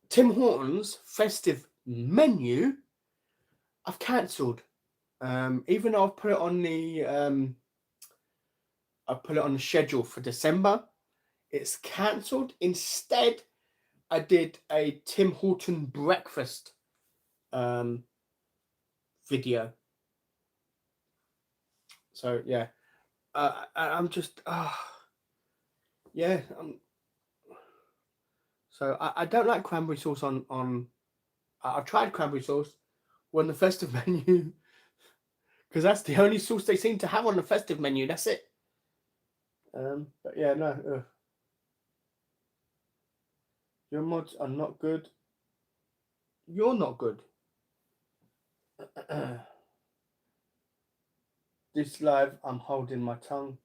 Tim Hortons festive menu I've cancelled. Even though I've put it on the schedule for December, it's cancelled. Instead, I did a Tim Horton breakfast video. So yeah, I'm just yeah. So I don't like cranberry sauce on. I've tried cranberry sauce on the festive menu because that's the only sauce they seem to have on the festive menu. That's it. But yeah, no. Your mods are not good. You're not good. This live, I'm holding my tongue.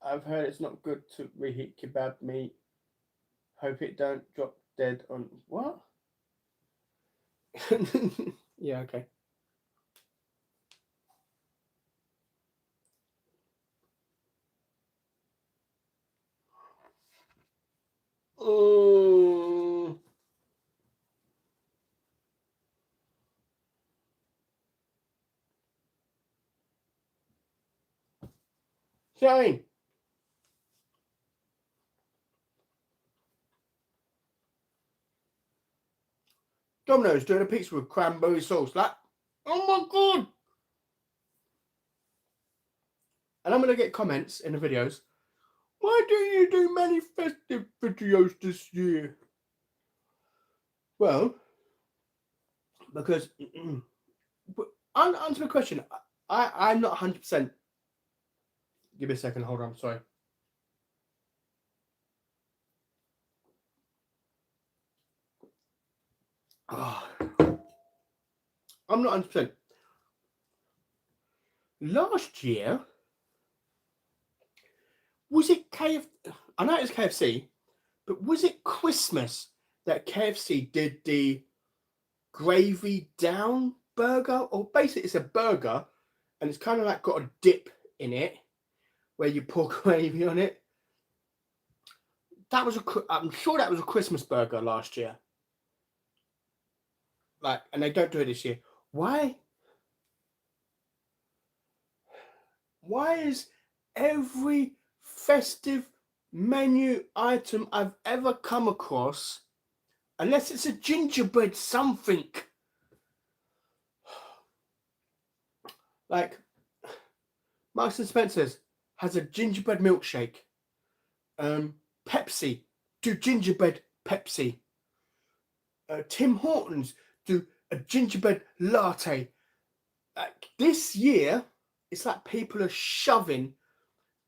I've heard it's not good to reheat kebab meat. Hope it don't drop dead on what? Yeah, okay. Oh. Shane. Domino's doing a pizza with cranberry sauce. Like, oh my god! And I'm gonna get comments in the videos. Why do you do many festive videos this year? Well, because answer the question. I'm not 100%. Give me a second. Hold on. Sorry. Oh, I'm not 100%. Last year, was it KFC? I know it was KFC, but was it Christmas that KFC did the gravy down burger? Or basically, it's a burger and it's kind of like got a dip in it where you pour gravy on it. I'm sure that was a Christmas burger last year. Like, and they don't do it this year. Why? Why is every festive menu item I've ever come across, unless it's a gingerbread something, like Marks and Spencer's has a gingerbread milkshake. Pepsi do gingerbread Pepsi. Tim Hortons do a gingerbread latte. This year, it's like people are shoving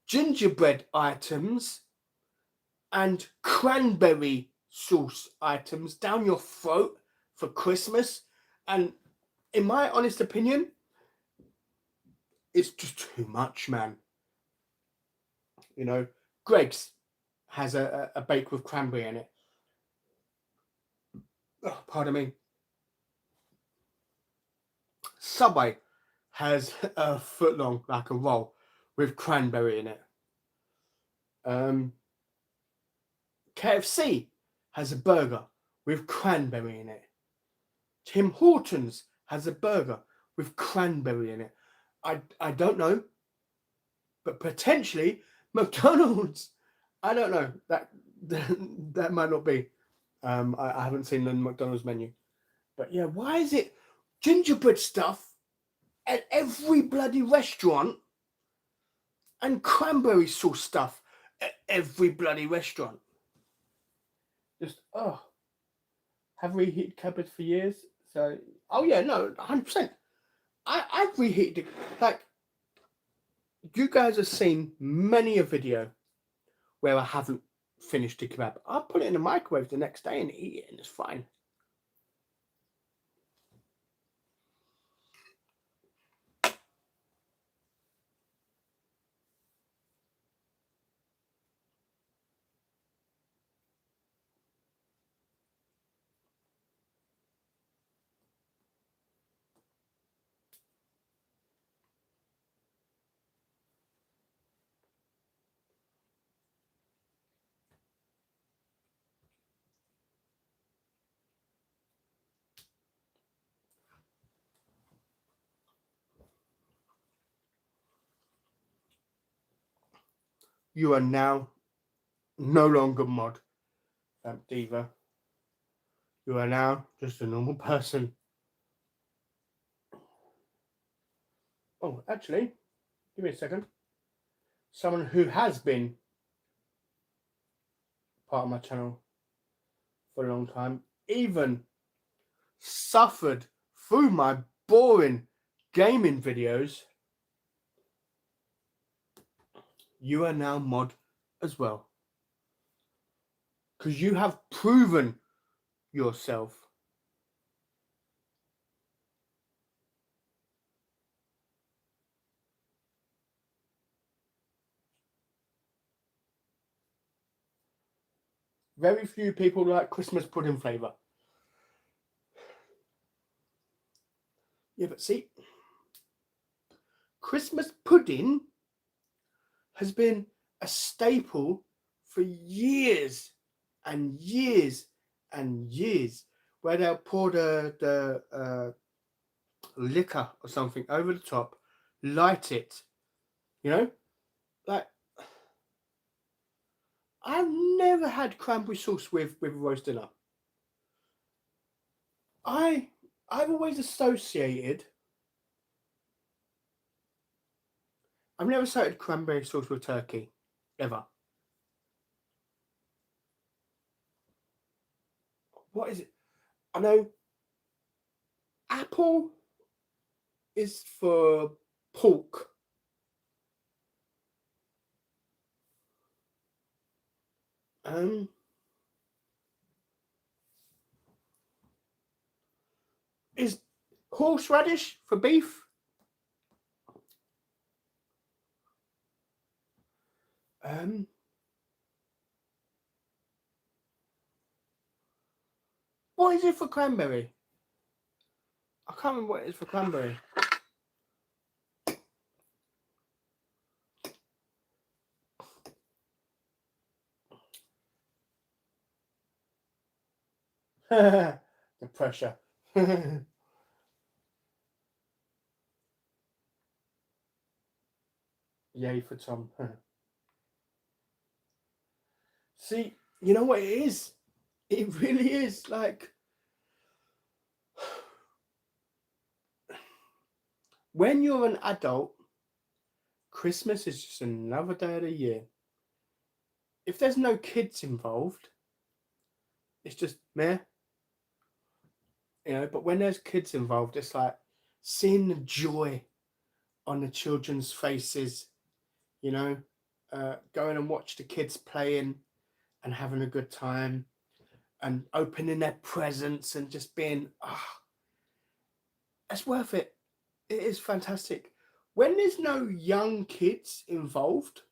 gingerbread items and cranberry sauce items down your throat for Christmas. And in my honest opinion, it's just too much, man. You know, Greg's has a bake with cranberry in it. Oh, pardon me. Subway has a foot long, like a roll, with cranberry in it. KFC has a burger with cranberry in it. Tim Hortons has a burger with cranberry in it. I don't know, but potentially McDonald's. I don't know. That might not be. I haven't seen the McDonald's menu, but yeah, why is it gingerbread stuff at every bloody restaurant and cranberry sauce stuff at every bloody restaurant? Just have reheated cupboards for years. So yeah, no, 100%. I've reheated like you guys have seen many a video where I haven't finished the kebab. I'll put it in the microwave the next day and eat it, and it's fine. you are now no longer mod Vamp Diva. You are now just a normal person. Oh, actually, give me a second. Someone who has been part of my channel for a long time, even suffered through my boring gaming videos. You are now mod as well, because you have proven yourself. Very few people like Christmas pudding flavour. Yeah, but see, Christmas pudding has been a staple for years and years and years, where they'll pour the liquor or something over the top, light it, you know, like I've never had cranberry sauce with roast dinner. I've always associated. I've never associated cranberry sauce with turkey, ever. What is it? I know apple is for pork. Um, is horseradish for beef? Um, what is it for cranberry? I can't remember what it is for cranberry. The pressure. Yay for Tom. See, you know what it is? It really is like when you're an adult, Christmas is just another day of the year. If there's no kids involved, it's just meh, you know. But when there's kids involved, it's like seeing the joy on the children's faces, you know, going and watch the kids playing and having a good time and opening their presents and just being, it's worth it. It is fantastic. When there's no young kids involved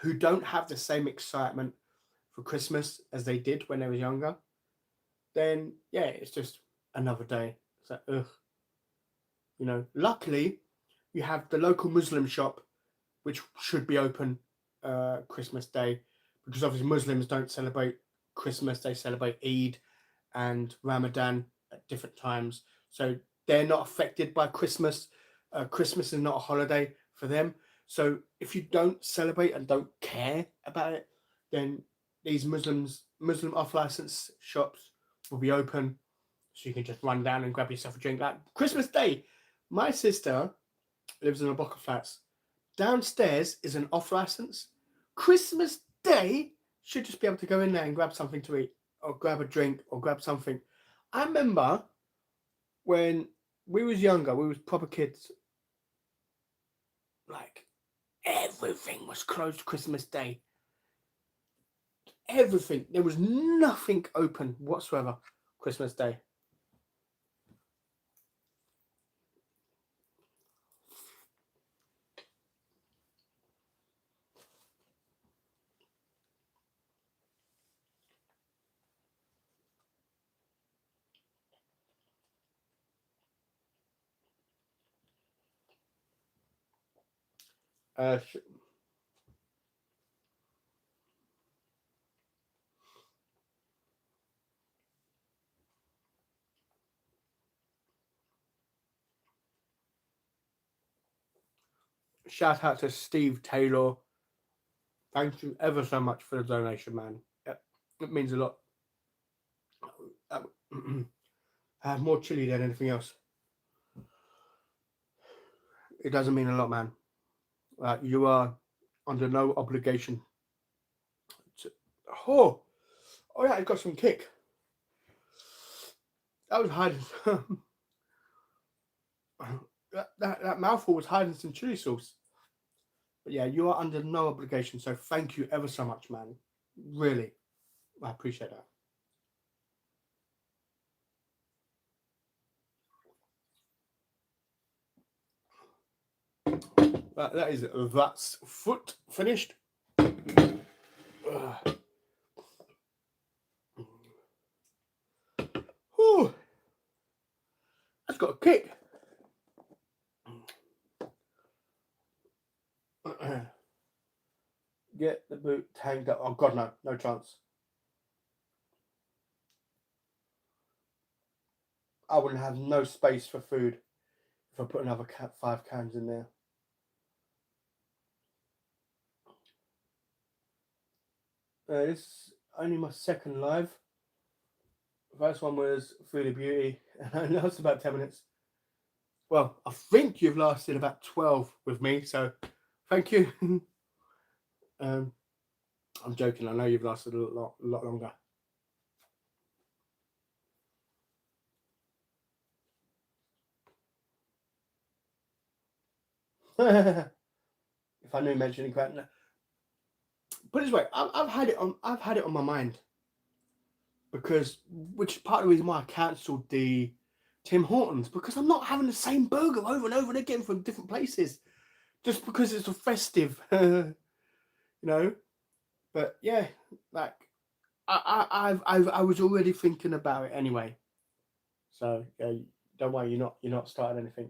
who don't have the same excitement for Christmas as they did when they were younger, then yeah, it's just another day. It's like, ugh. You know, luckily you have the local Muslim shop, which should be open Christmas Day, because obviously Muslims don't celebrate Christmas, they celebrate Eid and Ramadan at different times. So they're not affected by Christmas. Christmas is not a holiday for them. So if you don't celebrate and don't care about it, then these Muslim off-license shops will be open, so you can just run down and grab yourself a drink. Like Christmas Day, my sister lives in a block of flats. Downstairs is an off-license. Christmas Day should just be able to go in there and grab something to eat, or grab a drink, or grab something. I remember when we was younger, we was proper kids. Like everything was closed Christmas Day. Everything. There was nothing open whatsoever Christmas Day. Uh, Shout out to Steve Taylor Thank you ever so much for the donation, man. It means a lot. I have more chili than anything else. It doesn't mean a lot, man. You are under no obligation. To... Oh, oh yeah, I got some kick. That was hiding. that mouthful was hiding some chili sauce. But yeah, you are under no obligation. So thank you ever so much, man. Really, I appreciate that. That's foot finished. Whew. That's got a kick. Get the boot tagged up. Oh God, no chance. I wouldn't have no space for food if I put another 5 cans in there. This is only my second live. The first one was Foodie Beauty, and I lasted about 10 minutes. Well, I think you've lasted about 12 with me, so thank you. I'm joking. I know you've lasted a lot longer. If I knew mentioning Quentin, put it this way, I've had it on my mind because, which is part of the reason why I cancelled the Tim Hortons, because I'm not having the same burger over and over and again from different places, just because it's a festive, you know. But yeah, like I was already thinking about it anyway. So yeah, don't worry, you're not starting anything.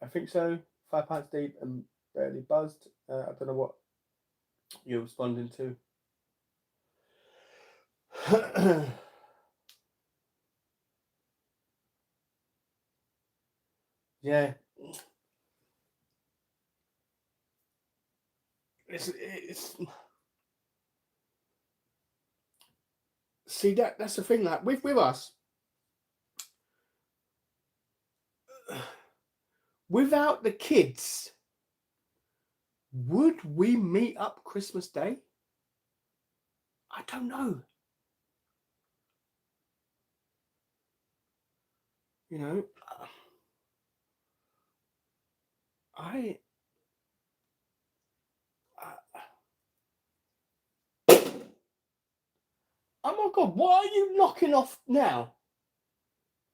I think so. 5 pints deep and barely buzzed. I don't know what you're responding to. Yeah, it's see that's the thing, like with us, without the kids, would we meet up Christmas Day? I don't know. You know, I, oh my God, what are you knocking off now?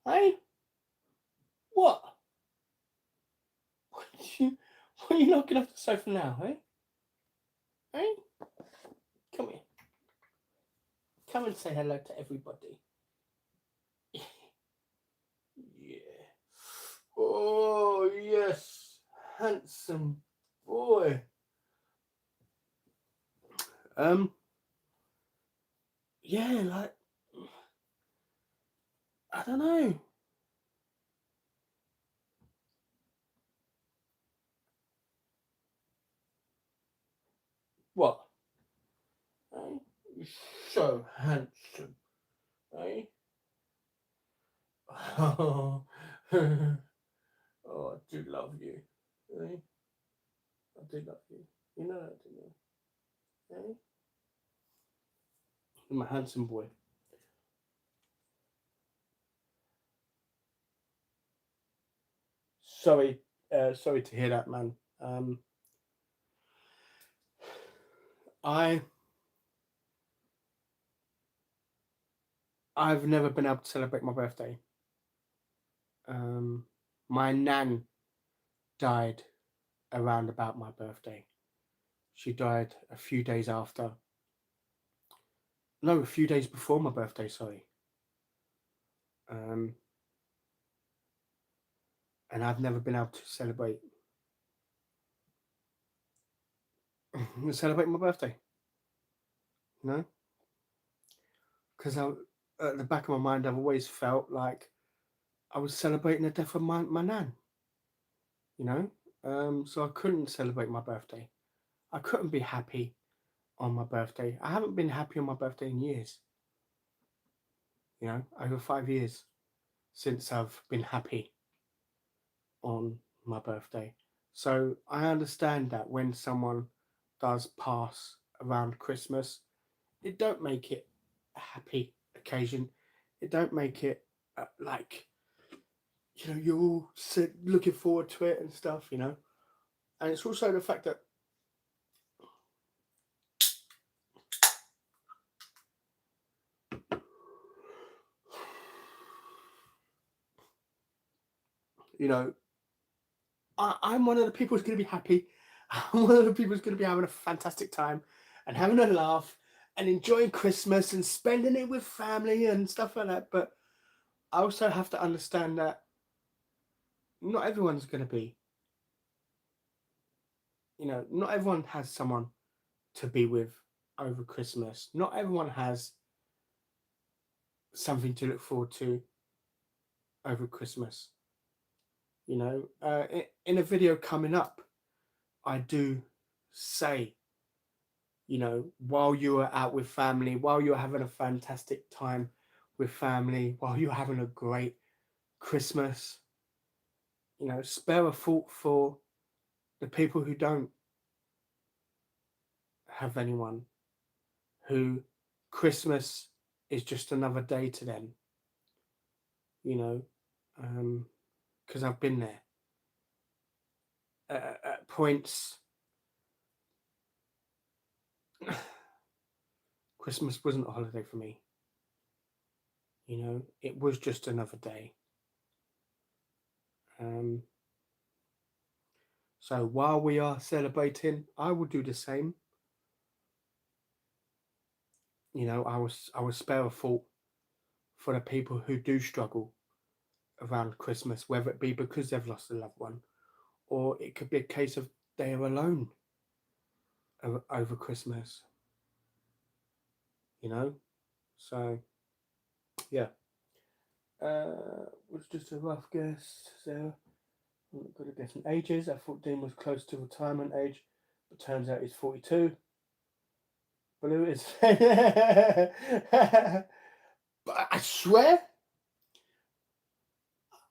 Hey, what? What are you knocking off the sofa now? Hey, hey, come here. Come and say hello to everybody. Yeah. Oh yes, handsome boy. Yeah, like I don't know. What? Hey? You're so handsome. Hey? Oh, oh, I do love you. Hey? I do love you. You know I do love you. Hey? I'm a handsome boy. Sorry, sorry to hear that, man. I I've never been able to celebrate my birthday. My nan died around about my birthday. She died a few days after. No, a few days before my birthday. Sorry. Um, and I've never been able to celebrate celebrate my birthday. You know, because at the back of my mind, I've always felt like I was celebrating the death of my nan, you know. So I couldn't celebrate my birthday. I couldn't be happy on my birthday. I haven't been happy on my birthday in years, you know, over 5 years since I've been happy on my birthday. So I understand that when someone does pass around Christmas, it don't make it a happy occasion. It don't make it like, you know, you're all looking forward to it and stuff, you know. And it's also the fact that, you know, I'm one of the people who's going to be happy. I'm one of the people who's going to be having a fantastic time and having a laugh and enjoying Christmas and spending it with family and stuff like that. But I also have to understand that not everyone's going to be, you know, not everyone has someone to be with over Christmas. Not everyone has something to look forward to over Christmas. You know, in a video coming up, I do say, you know, while you are out with family, while you're having a fantastic time with family, while you're having a great Christmas, you know, spare a thought for the people who don't have anyone, who Christmas is just another day to them, you know, because I've been there at points. Christmas wasn't a holiday for me, you know, it was just another day. Um, so while we are celebrating, I will do the same. You know, I was spare a thought for the people who do struggle around Christmas, whether it be because they've lost a loved one, or it could be a case of they are alone over Christmas. You know, so yeah, was just a rough guess. So I'm not good at guessing ages. I thought Dean was close to retirement age, but turns out he's 42. Blue is. But I swear,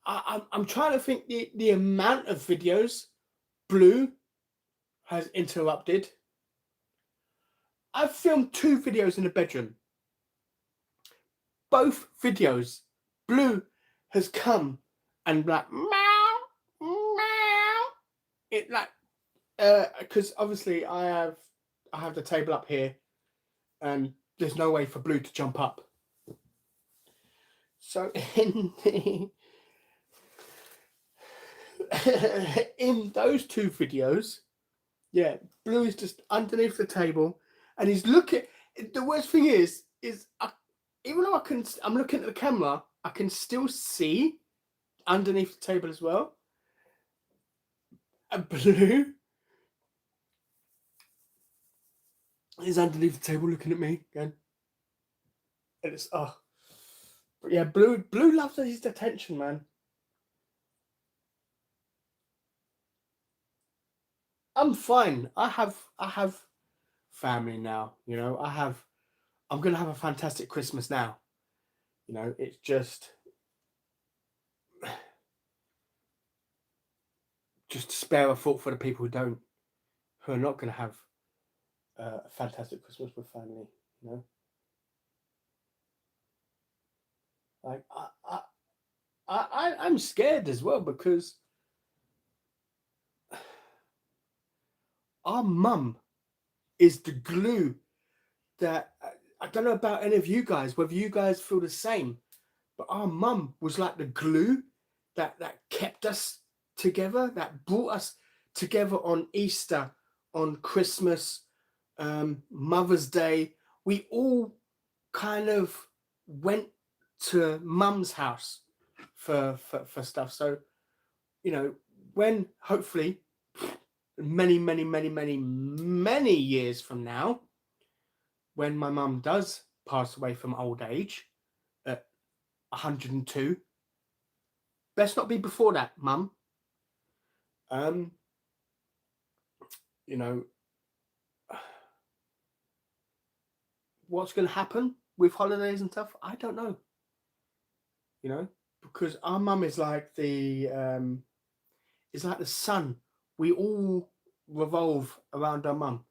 I'm trying to think the amount of videos Blue has interrupted. I've filmed 2 videos in the bedroom. Both videos, Blue has come and like meow, meow. It like because obviously I have the table up here, and there's no way for Blue to jump up. So in those 2 videos, yeah, Blue is just underneath the table, and he's looking. The worst thing is even though I'm looking at the camera, I can still see underneath the table as well. And Blue is underneath the table looking at me again, and it's but yeah, Blue loves his attention, man. I'm fine. I have family now. You know, I'm gonna have a fantastic Christmas now. You know, it's just spare a thought for the people who are not gonna have a fantastic Christmas with family. You know, like I'm scared as well because our mum is the glue that I don't know about any of you guys, whether you guys feel the same, but our mum was like the glue that kept us together, that brought us together on Easter, on Christmas, Mother's Day. We all kind of went to mum's house for stuff. So, you know, when hopefully many years from now, when my mum does pass away from old age at 102, Best not be before that, Mum. You know, what's going to happen with holidays and stuff? I don't know. You know, because our mum is like the sun. We all revolve around our mum.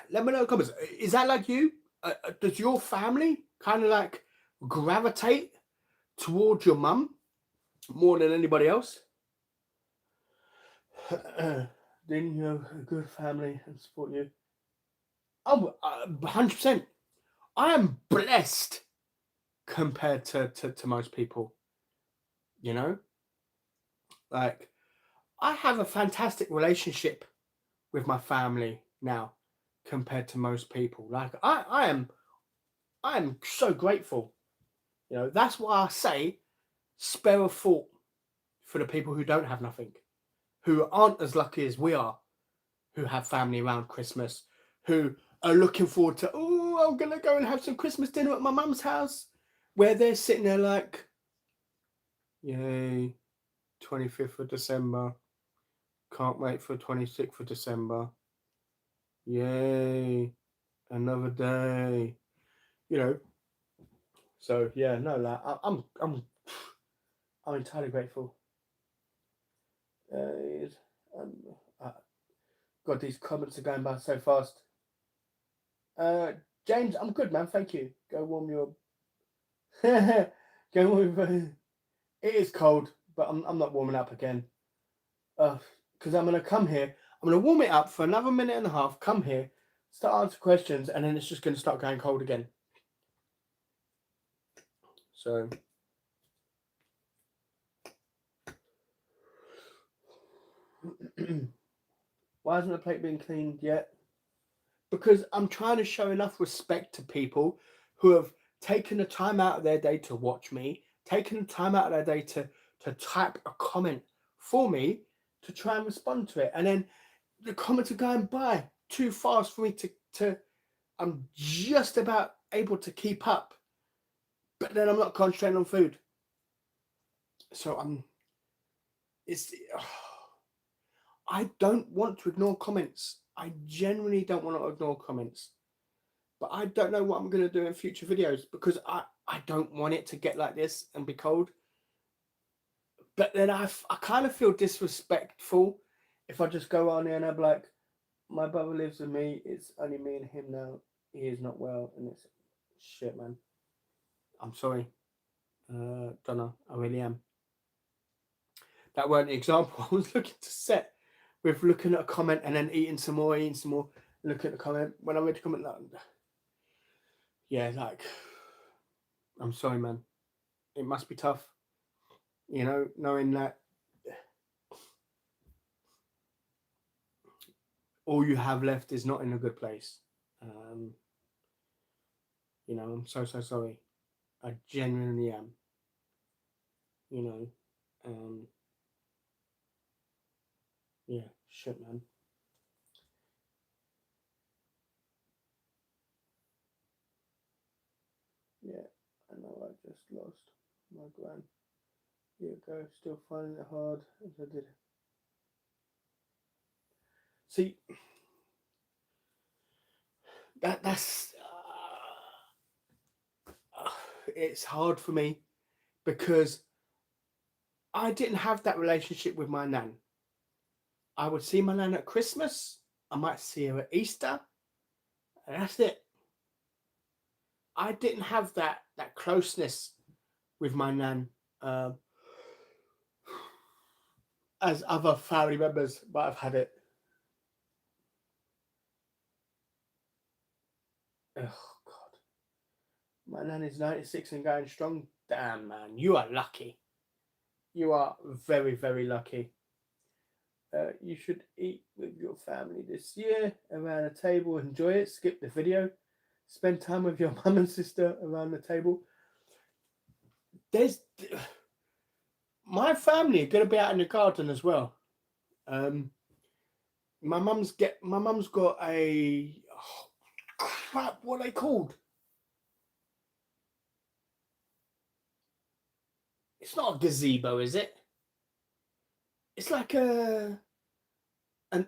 Let me know in the comments. Is that like you? Does your family kind of like gravitate towards your mum more than anybody else? Didn't you have a good family and support you? Oh, 100%. I am blessed compared to most people. You know, like I have a fantastic relationship with my family now compared to most people. Like I am so grateful. You know, that's why I say spare a thought for the people who don't have nothing, who aren't as lucky as we are, who have family around Christmas, who are looking forward to, oh, I'm gonna go and have some Christmas dinner at my mum's house, where they're sitting there like, yay, 25th of December, can't wait for 26th of December, yay, another day, you know. So yeah, no, like I'm entirely grateful. God, these comments are going by so fast. James, I'm good, man. Thank you. Go warm your. Go warm your. It is cold, but I'm not warming up again. Because I'm gonna come here. I'm gonna warm it up for another minute and a half. Come here, start answering questions, and then it's just gonna start going cold again. So. Why hasn't the plate been cleaned yet? Because I'm trying to show enough respect to people who have taken the time out of their day to watch me, taken the time out of their day to type a comment for me to try and respond to it. And then the comments are going by too fast for me to I'm just about able to keep up. But then I'm not concentrating on food. So I don't want to ignore comments. I genuinely don't want to ignore comments. But I don't know what I'm going to do in future videos because I don't want it to get like this and be cold. But then I kind of feel disrespectful if I just go on there and I'm like, my brother lives with me. It's only me and him now. He is not well. And it's shit, man. I'm sorry. Don't know. I really am. That weren't the example I was looking to set with looking at a comment and then eating some more, looking at the comment. When I read the comment, like, yeah, like, I'm sorry, man. It must be tough, you know, knowing that all you have left is not in a good place. You know, I'm so sorry. I genuinely am. You know, yeah, shit, man. Yeah, I know I just lost my gran. Yeah, go, still finding it hard as I did. See, that's it's hard for me because I didn't have that relationship with my nan. I would see my nan at Christmas. I might see her at Easter. And that's it. I didn't have that closeness with my nan as other family members might have had it. Oh God, my nan is 96 and going strong. Damn, man, you are lucky. You are very, very lucky. You should eat with your family this year around a table. Enjoy it. Skip the video. Spend time with your mum and sister around the table. My family are going to be out in the garden as well. My mum's got a crap. What are they called? It's not a gazebo, is it? It's like an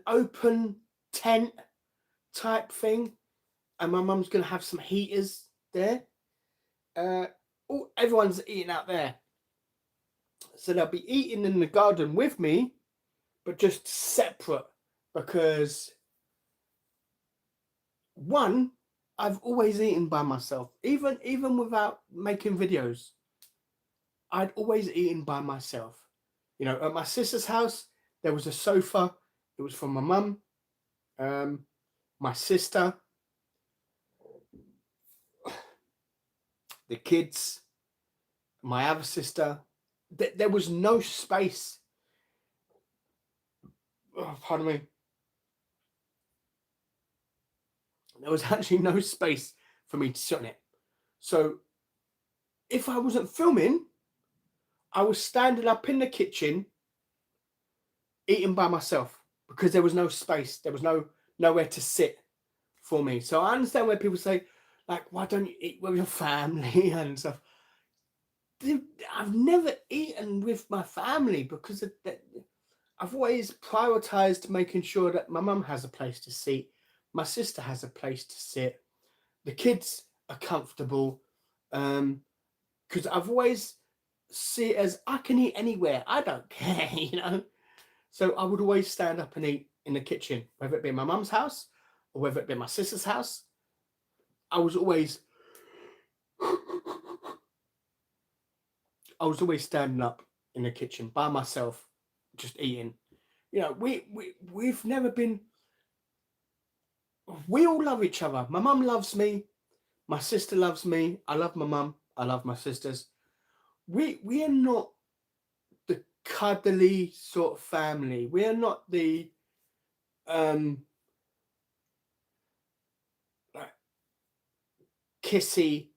open tent type thing, and my mum's gonna have some heaters there. Everyone's eating out there, so they'll be eating in the garden with me, but just separate, because one, I've always eaten by myself, even without making videos. I'd always eaten by myself. You know, at my sister's house, there was a sofa. It was from my mum, my sister, the kids, my other sister. There was no space. Oh, pardon me. There was actually no space for me to sit on it. So if I wasn't filming, I was standing up in the kitchen eating by myself, because there was no space. There was nowhere to sit for me. So I understand where people say, like, why don't you eat with your family and stuff? I've never eaten with my family because I've always prioritized making sure that my mum has a place to sit, my sister has a place to sit, the kids are comfortable, because I've always see it as I can eat anywhere. I don't care, you know. So I would always stand up and eat in the kitchen, whether it be my mum's house or whether it be my sister's house. I was always standing up in the kitchen by myself, just eating. You know, we've never been. We all love each other. My mum loves me. My sister loves me. I love my mum. I love my sisters. We are not the cuddly sort of family. We are not the like kissy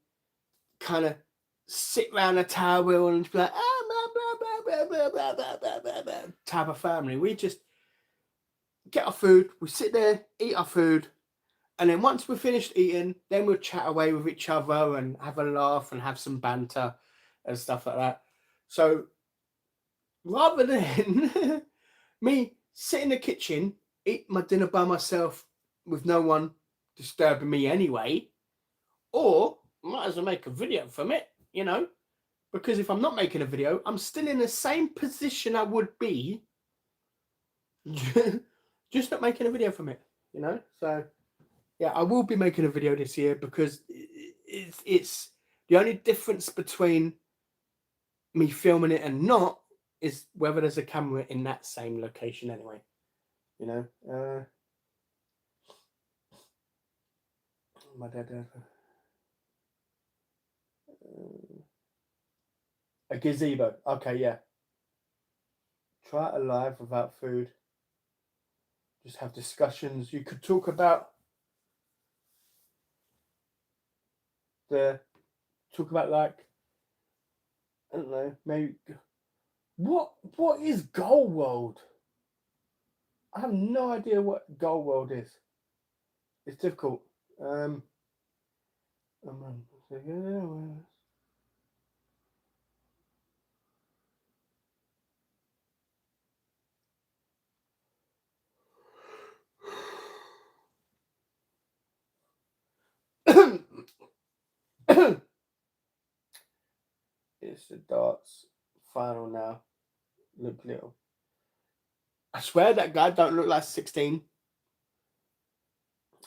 kind of sit round a towel and be like, type of family. We just get our food, we sit there, eat our food, and then once we're finished eating, then we'll chat away with each other and have a laugh and have some banter and stuff like that. So rather than me sit in the kitchen, eat my dinner by myself with no one disturbing me anyway, or might as well make a video from it, you know, because if I'm not making a video, I'm still in the same position I would be just not making a video from it, you know. So yeah, I will be making a video this year, because it's the only difference between me filming it and not is whether there's a camera in that same location anyway, you know. My dad a gazebo. Okay, yeah. Try it alive without food. Just have discussions. You could talk about like, I don't know, maybe what is Goal World? I have no idea what Goal World is. It's difficult. It's the darts final now. Luke Little. I swear that guy don't look like 16.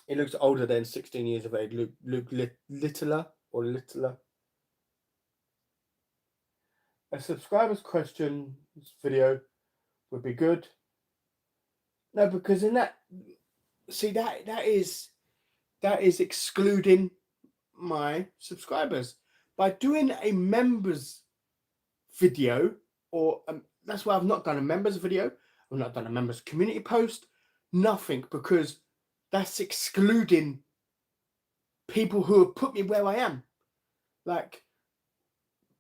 He looks older than 16 years of age. Luke Littler or Littler. A subscriber's question video would be good. No, because in that, see, that is excluding my subscribers by doing a members video, or that's why I've not done a members video. I've not done a members community post. Nothing, because that's excluding people who have put me where I am. Like,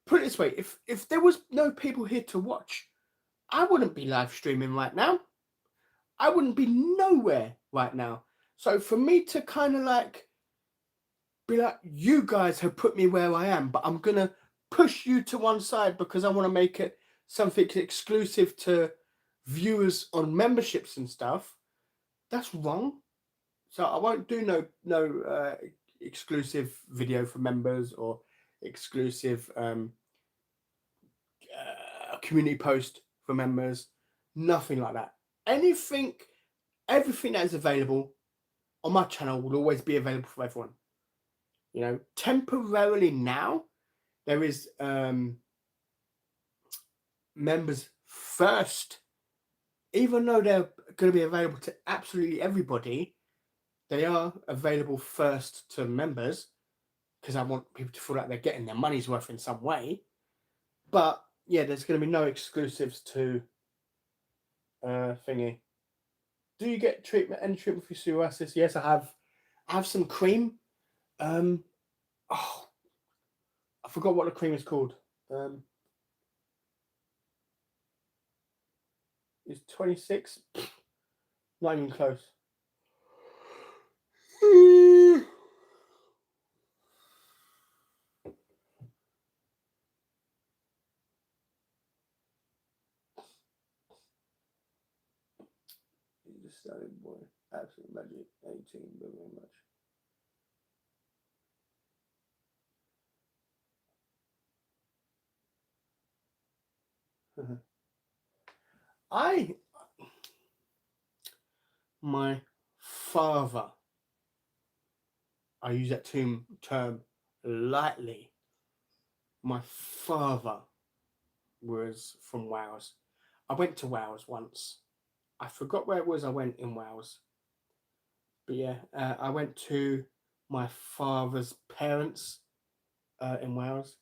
put it this way: if there was no people here to watch, I wouldn't be live streaming right now. I wouldn't be nowhere right now. So for me to kind of like be like, you guys have put me where I am, but I'm gonna push you to one side because I want to make it something exclusive to viewers on memberships and stuff, that's wrong. So I won't do no exclusive video for members or exclusive community post for members. Nothing like that. Everything that is available on my channel will always be available for everyone. You know, temporarily now there is members first, even though they're going to be available to absolutely everybody. They are available first to members because I want people to feel like they're getting their money's worth in some way. But yeah, there's going to be no exclusives to thingy. Do you get any treatment for psoriasis? Yes, I have. I have some cream. Oh, I forgot what the cream is called. It's 26. Not even close. Just started, boy. Absolute magic. 18 very much. My father, I use that term lightly. My father was from Wales. I went to Wales once. I forgot where it was I went in Wales. But yeah, I went to my father's parents in Wales.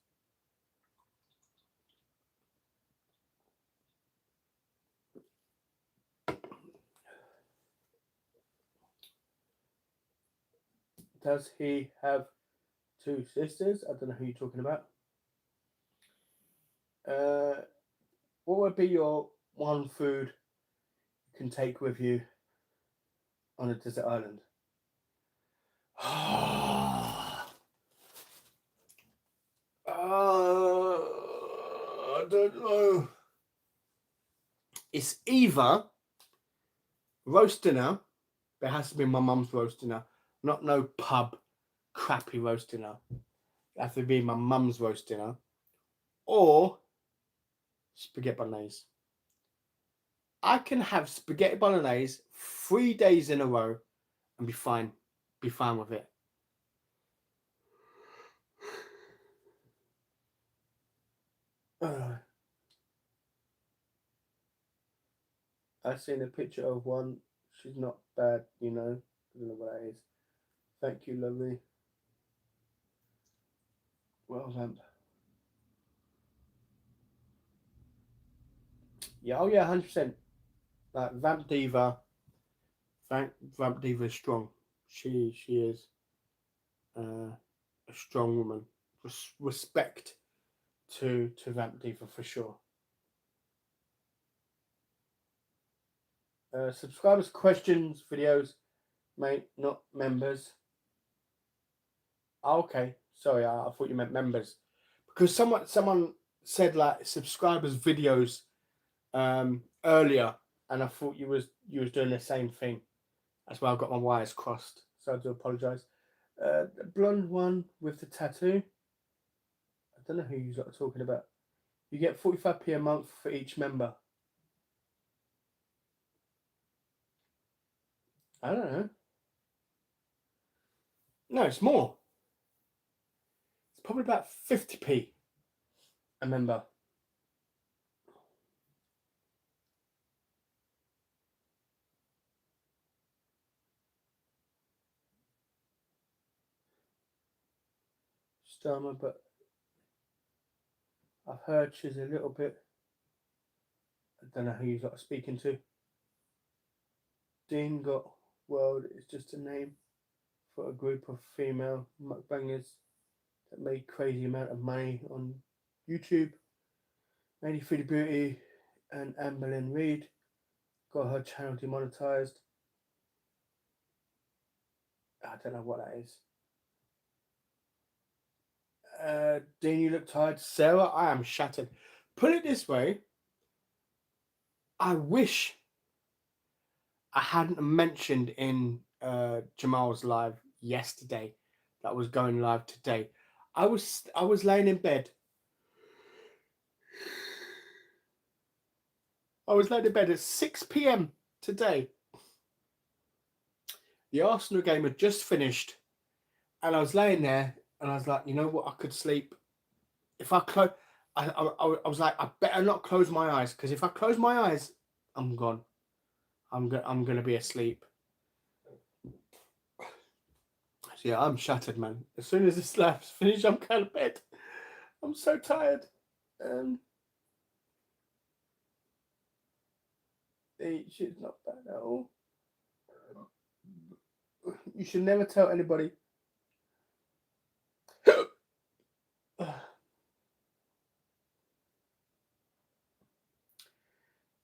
Does he have 2 sisters? I don't know who you're talking about. What would be your one food you can take with you on a desert island? I don't know. It's either roast dinner. It has to be my mum's roast dinner, not no pub crappy roast dinner. It has to be my mum's roast dinner, or spaghetti bolognese. I can have spaghetti bolognese 3 days in a row and be fine. Be fine with it. I've seen a picture of one. She's not bad, you know. I don't know what that is. Thank you, lovely. Well done. Yeah, oh yeah, 100%. Like Vamp Diva. Vamp Diva is strong. She is a strong woman. Respect to Vamp Diva for sure. Subscribers, questions, videos, mate, not members. Oh, okay, sorry, I thought you meant members, because someone said like subscribers, videos earlier, and I thought you was doing the same thing. That's why I've got my wires crossed. So I do apologise. The blonde one with the tattoo. I don't know who you are talking about. You get 45p a month for each member. I don't know. No, it's more. It's probably about 50p a member. Starmer, but I've heard she's a little bit. I don't know who you're speaking to. Dean got World is just a name for a group of female mukbangers that made crazy amount of money on YouTube. Mainly Foodie Beauty and Amberlyn Reed got her channel demonetized. I don't know what that is. Dean, you look tired. Sarah, I am shattered. Put it this way, I wish I hadn't mentioned in Jamal's live yesterday that was going live today. I was laying in bed. I was laying in bed at 6 p.m. today. The Arsenal game had just finished, and I was laying there, and I was like, you know what, I could sleep if I close. I was like, I better not close my eyes, because if I close my eyes, I'm gone. I'm gonna be asleep. So yeah, I'm shattered, man. As soon as this lap's finished, I'm going to bed. I'm so tired. The shit's not bad at all. You should never tell anybody.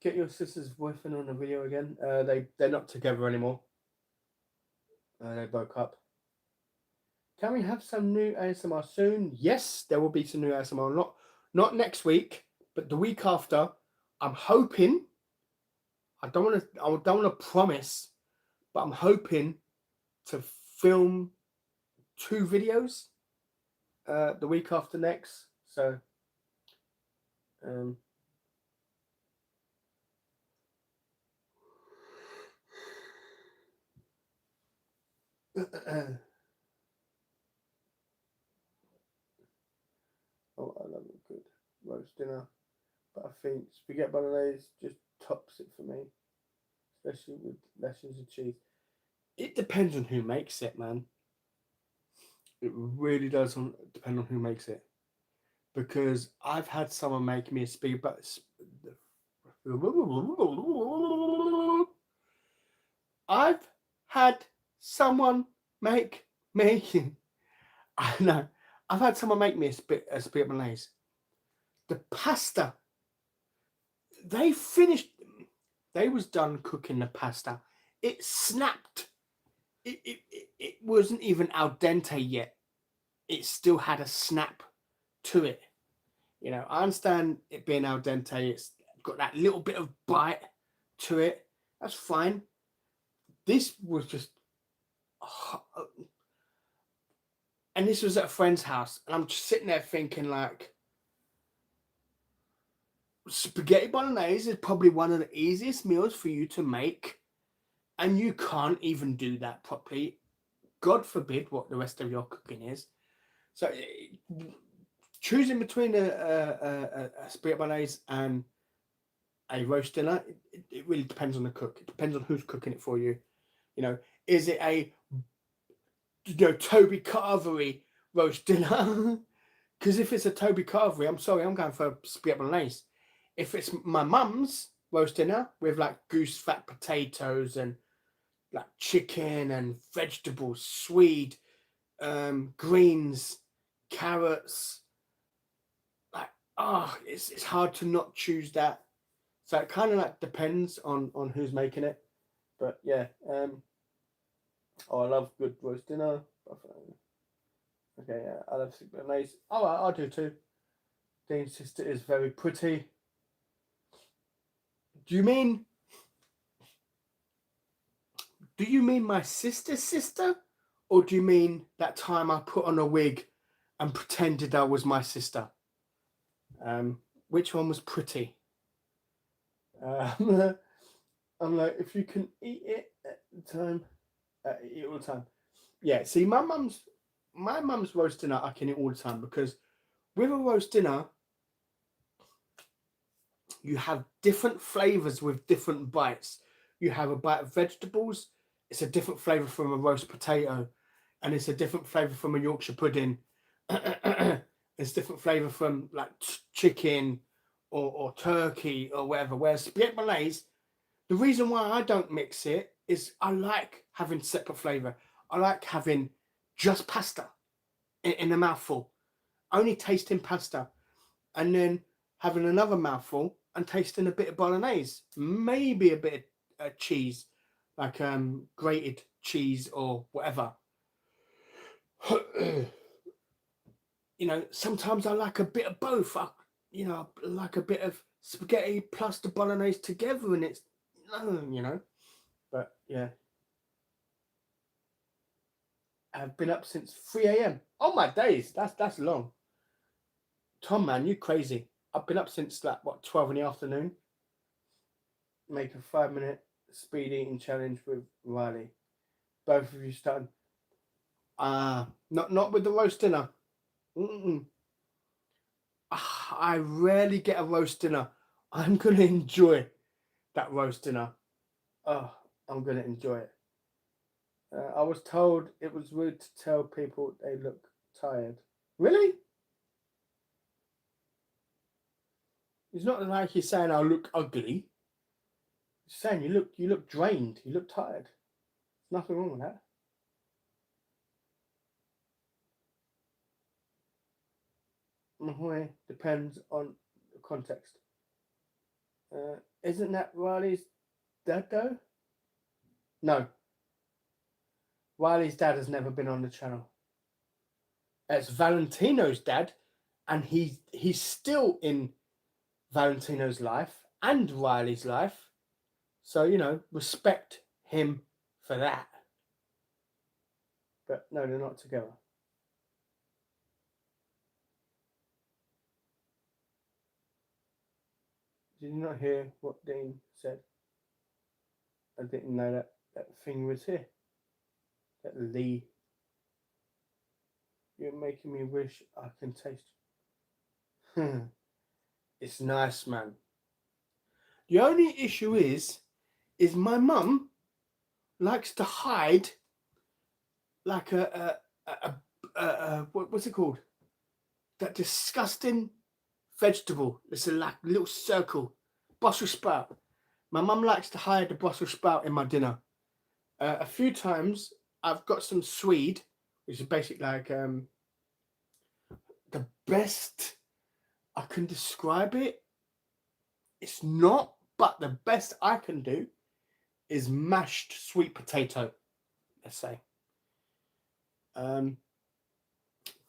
Get your sister's boyfriend on the video again. They're not together anymore. They broke up. Can we have some new ASMR soon? Yes, there will be some new ASMR. Not next week, but the week after. I'm hoping. I don't want to promise, but I'm hoping to film 2 videos the week after next. So oh, I love a good roast dinner, but I think spaghetti bolognese just tops it for me, especially with lessons of cheese. It depends on who makes it, man. It really does depend on who makes it, because I've had someone make me a spaghetti. I've had someone make me. I know. I've had someone make me a spaghetti bolognese. The pasta. They finished. They was done cooking the pasta. It snapped. It wasn't even al dente yet. It still had a snap to it. You know, I understand it being al dente. It's got that little bit of bite to it. That's fine. This was just, and this was at a friend's house, and I'm just sitting there thinking, like, spaghetti bolognese is probably one of the easiest meals for you to make, and you can't even do that properly. God forbid what the rest of your cooking is. So choosing between a spaghetti bolognese and a roast dinner, it really depends on the cook. It depends on who's cooking it for you. You know, is it a Toby Carvery roast dinner? Because if it's a Toby Carvery, I'm sorry, I'm going for spaghetti bolognese. If it's my mum's roast dinner with like goose fat potatoes and like chicken and vegetables, swede, greens, carrots, like it's hard to not choose that. So it kind of like depends on who's making it. But yeah, I love good roast dinner. Okay, yeah, I love spaghetti bolognese. Oh, I do too. Dean's sister is very pretty. Do you mean my sister's sister? Or do you mean that time I put on a wig and pretended I was my sister? Which one was pretty? I'm like, if you can eat it at the time, eat it all the time. Yeah, see, my mum's roast dinner, I can eat all the time, because with a roast dinner, you have different flavors with different bites. You have a bite of vegetables, it's a different flavor from a roast potato, and it's a different flavor from a Yorkshire pudding. It's different flavor from like chicken or turkey or whatever. Whereas spaghetti bolognese, the reason why I don't mix it is I like having separate flavor. I like having just pasta in a mouthful, only tasting pasta, and then having another mouthful and tasting a bit of bolognese, maybe a bit of cheese, like grated cheese or whatever. you know, sometimes I like a bit of both. You know, I like a bit of spaghetti plus the bolognese together, and it's, you know. But yeah, I've been up since 3 a.m. Oh my days, that's long. Tom, man, you crazy. I've been up since like what 12 in the afternoon. Make a 5 minute speed eating challenge with Riley. Both of you starting. Not with the roast dinner. Mm-mm. I rarely get a roast dinner. I'm gonna enjoy that roast dinner. Oh, I'm gonna enjoy it. I was told it was rude to tell people they look tired. Really? It's not like you're saying I look ugly. You're saying you look drained. You look tired. There's nothing wrong with that. Mahoy depends on the context. Isn't that Riley's dad though? No, Riley's dad has never been on the channel. It's Valentino's dad, and he's still in Valentino's life and Riley's life. So, you know, respect him for that. But no, they're not together. Did you not hear what Dean said? I didn't know that thing was here. That Lee. You're making me wish I can taste. It's nice, man. The only issue is my mum likes to hide like what's it called? That disgusting vegetable. It's a like little circle, Brussels sprout. My mum likes to hide the Brussels sprout in my dinner. A few times I've got some Swede, which is basically like the best I can describe it. It's not, but the best I can do is mashed sweet potato. Let's say, um,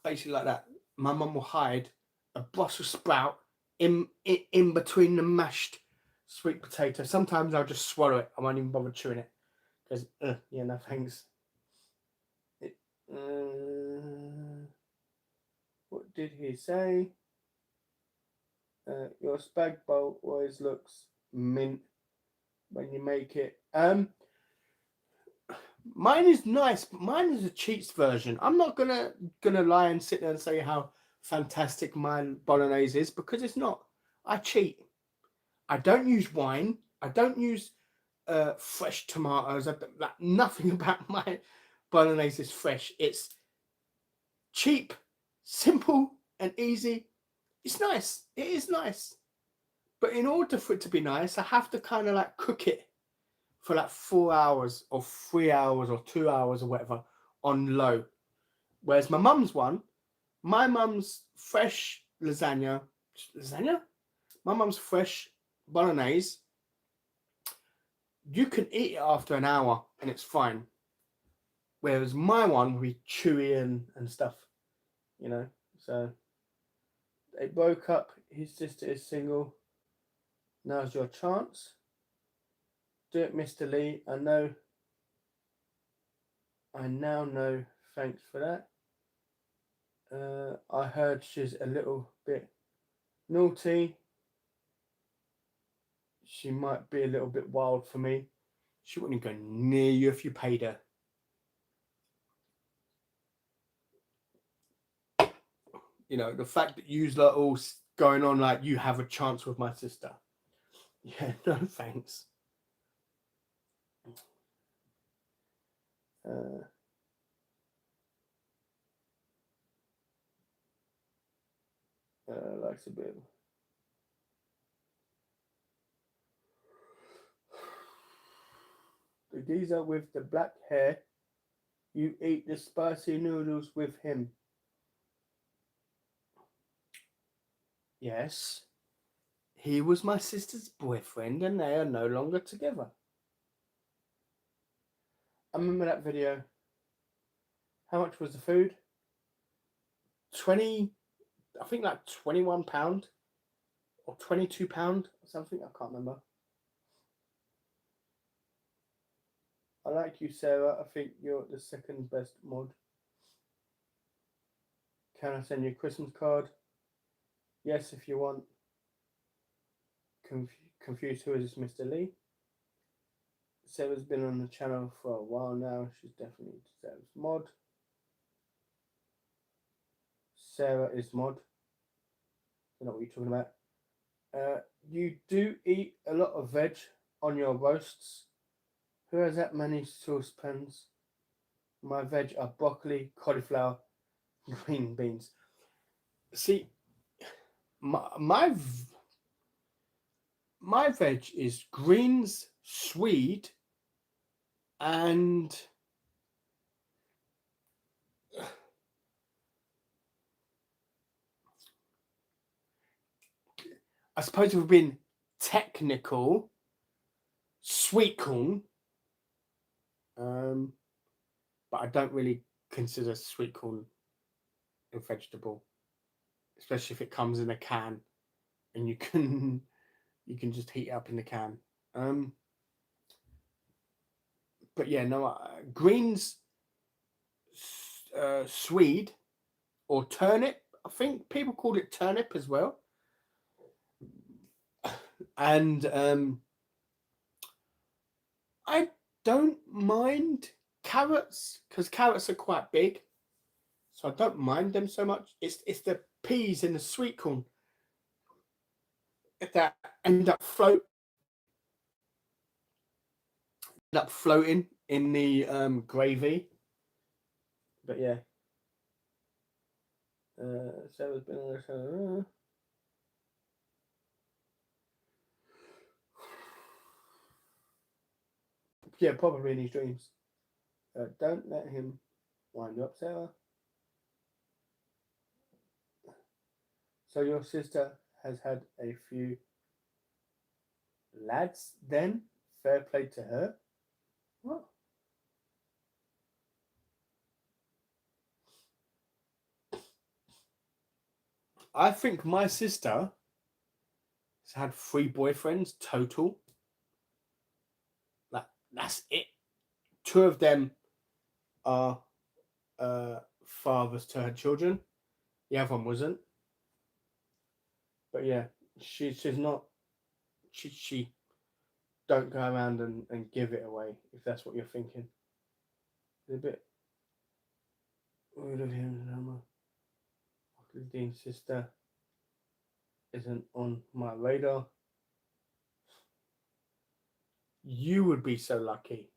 basically like that. My mum will hide a Brussels sprout in between the mashed sweet potato. Sometimes I'll just swallow it. I won't even bother chewing it because yeah, no thanks. It, what did he say? Your spag bowl always looks mint when you make it. Mine is nice, but mine is a cheats version. I'm not gonna lie and sit there and say how fantastic my bolognese is because it's not. I cheat. I don't use wine. I don't use fresh tomatoes. Like nothing about my bolognese is fresh. It's cheap, simple, and easy. It's nice. It is nice. But in order for it to be nice, I have to kind of like cook it for like 4 hours or 3 hours or 2 hours or whatever on low. Whereas my mum's fresh lasagna. My mum's fresh bolognese. You can eat it after an hour and it's fine. Whereas my one will be chewy and stuff, you know. So they broke up. His sister is single. Now's your chance. Do it, Mr. Lee. I know. I now know. Thanks for that. I heard she's a little bit naughty. She might be a little bit wild for me. She wouldn't go near you if you paid her. You know, the fact that you's like all going on like you have a chance with my sister. Yeah, no thanks. Likes a bit. The geezer with the black hair, you eat the spicy noodles with him. Yes, he was my sister's boyfriend and they are no longer together. I remember that video. How much was the food? 20, I think like £21 or £22 or something. I can't remember. I like you, Sarah. I think you're the second best mod. Can I send you a Christmas card? Yes, if you want. Confused, who is this, Mr. Lee? Sarah's been on the channel for a while now. She's definitely deserves mod. Sarah is mod. I don't know what you're talking about. You do eat a lot of veg on your roasts. Who has that many saucepans? My veg are broccoli, cauliflower, green beans. See, my veg is greens, swede, and I suppose it would have been technical, sweet corn. But I don't really consider sweet corn a vegetable, especially if it comes in a can and you can just heat it up in the can. But yeah, no, greens, swede or turnip. I think people called it turnip as well. And I don't mind carrots because carrots are quite big, so I don't mind them so much. It's the peas and the sweet corn that end up floating in the gravy. But yeah, Sarah's been on the show. Yeah, probably in his dreams. Don't let him wind you up, Sarah. So your sister has had a few lads then? Fair play to her. What? I think my sister has had 3 boyfriends total. That's it. 2 of them are fathers to her children. The other one wasn't. But yeah, she's not. She don't go around and give it away if that's what you're thinking. It's a bit rude of him. Dean's sister isn't on my radar. You would be so lucky.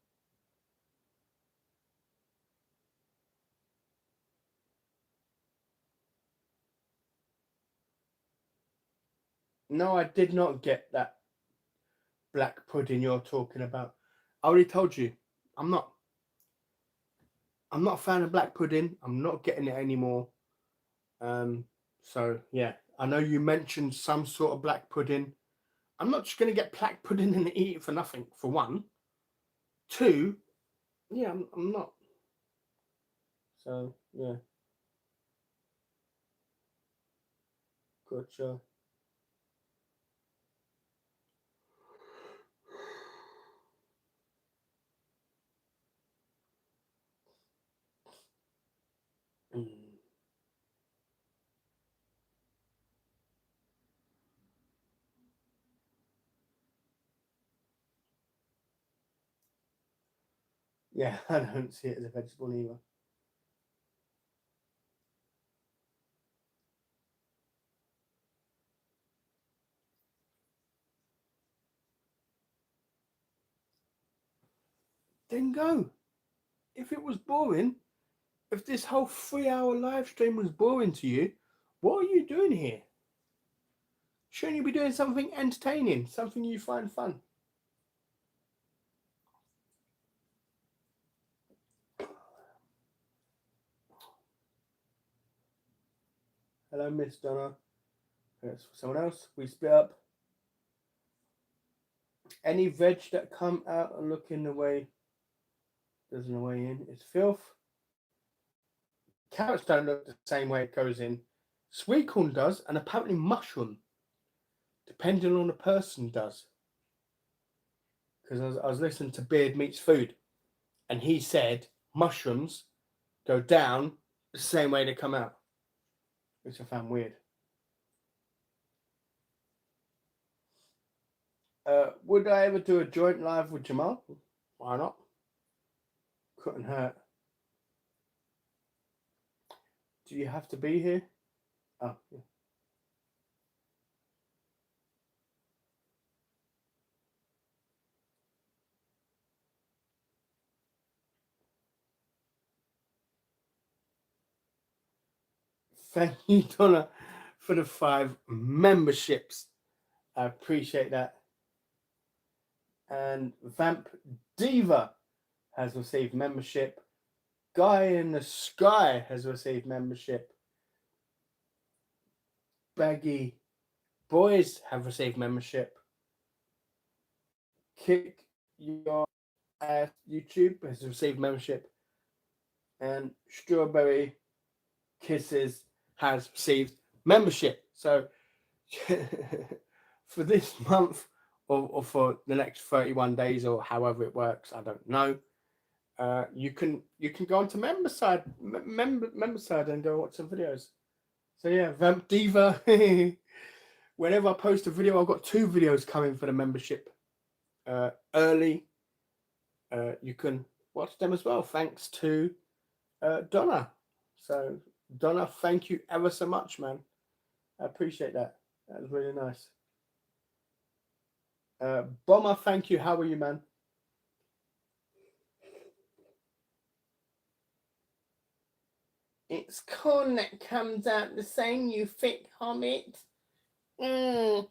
No, I did not get that black pudding you're talking about. I already told you, I'm not a fan of black pudding. I'm not getting it anymore. So yeah, I know you mentioned some sort of black pudding. I'm not just going to get black pudding and eat it for nothing, for one. 2, yeah, I'm not. So yeah, gotcha. Yeah, I don't see it as a vegetable either. Then go. If it was boring, if this whole 3-hour live stream was boring to you, what are you doing here? Shouldn't you be doing something entertaining, something you find fun? Hello, Miss Donna. That's for someone else. We split up. Any veg that come out and look in the way, doesn't the way in, it's filth. Carrots don't look the same way it goes in. Sweet corn does, and apparently mushroom, depending on the person, does. Because I was listening to Beard Meets Food, and he said mushrooms go down the same way they come out, which I found weird. Would I ever do a joint live with Jamal? Why not? Couldn't hurt. Do you have to be here? Oh, yeah. Thank you, Donna, for the 5 memberships. I appreciate that. And Vamp Diva has received membership. Guy in the Sky has received membership. Baggy Boys have received membership. Kick Your Ass YouTube has received membership. And Strawberry Kisses has received membership. So for this month or for the next 31 days or however it works, I don't know. You can go onto member side and go watch some videos. So yeah, Vamp Diva. Whenever I post a video, I've got 2 videos coming for the membership early. You can watch them as well, thanks to Donna. So Donna, thank you ever so much, man. I appreciate that. That was really nice. Bomber, thank you. How are you, man? It's corn that comes out the same, you thick hobbit. Well,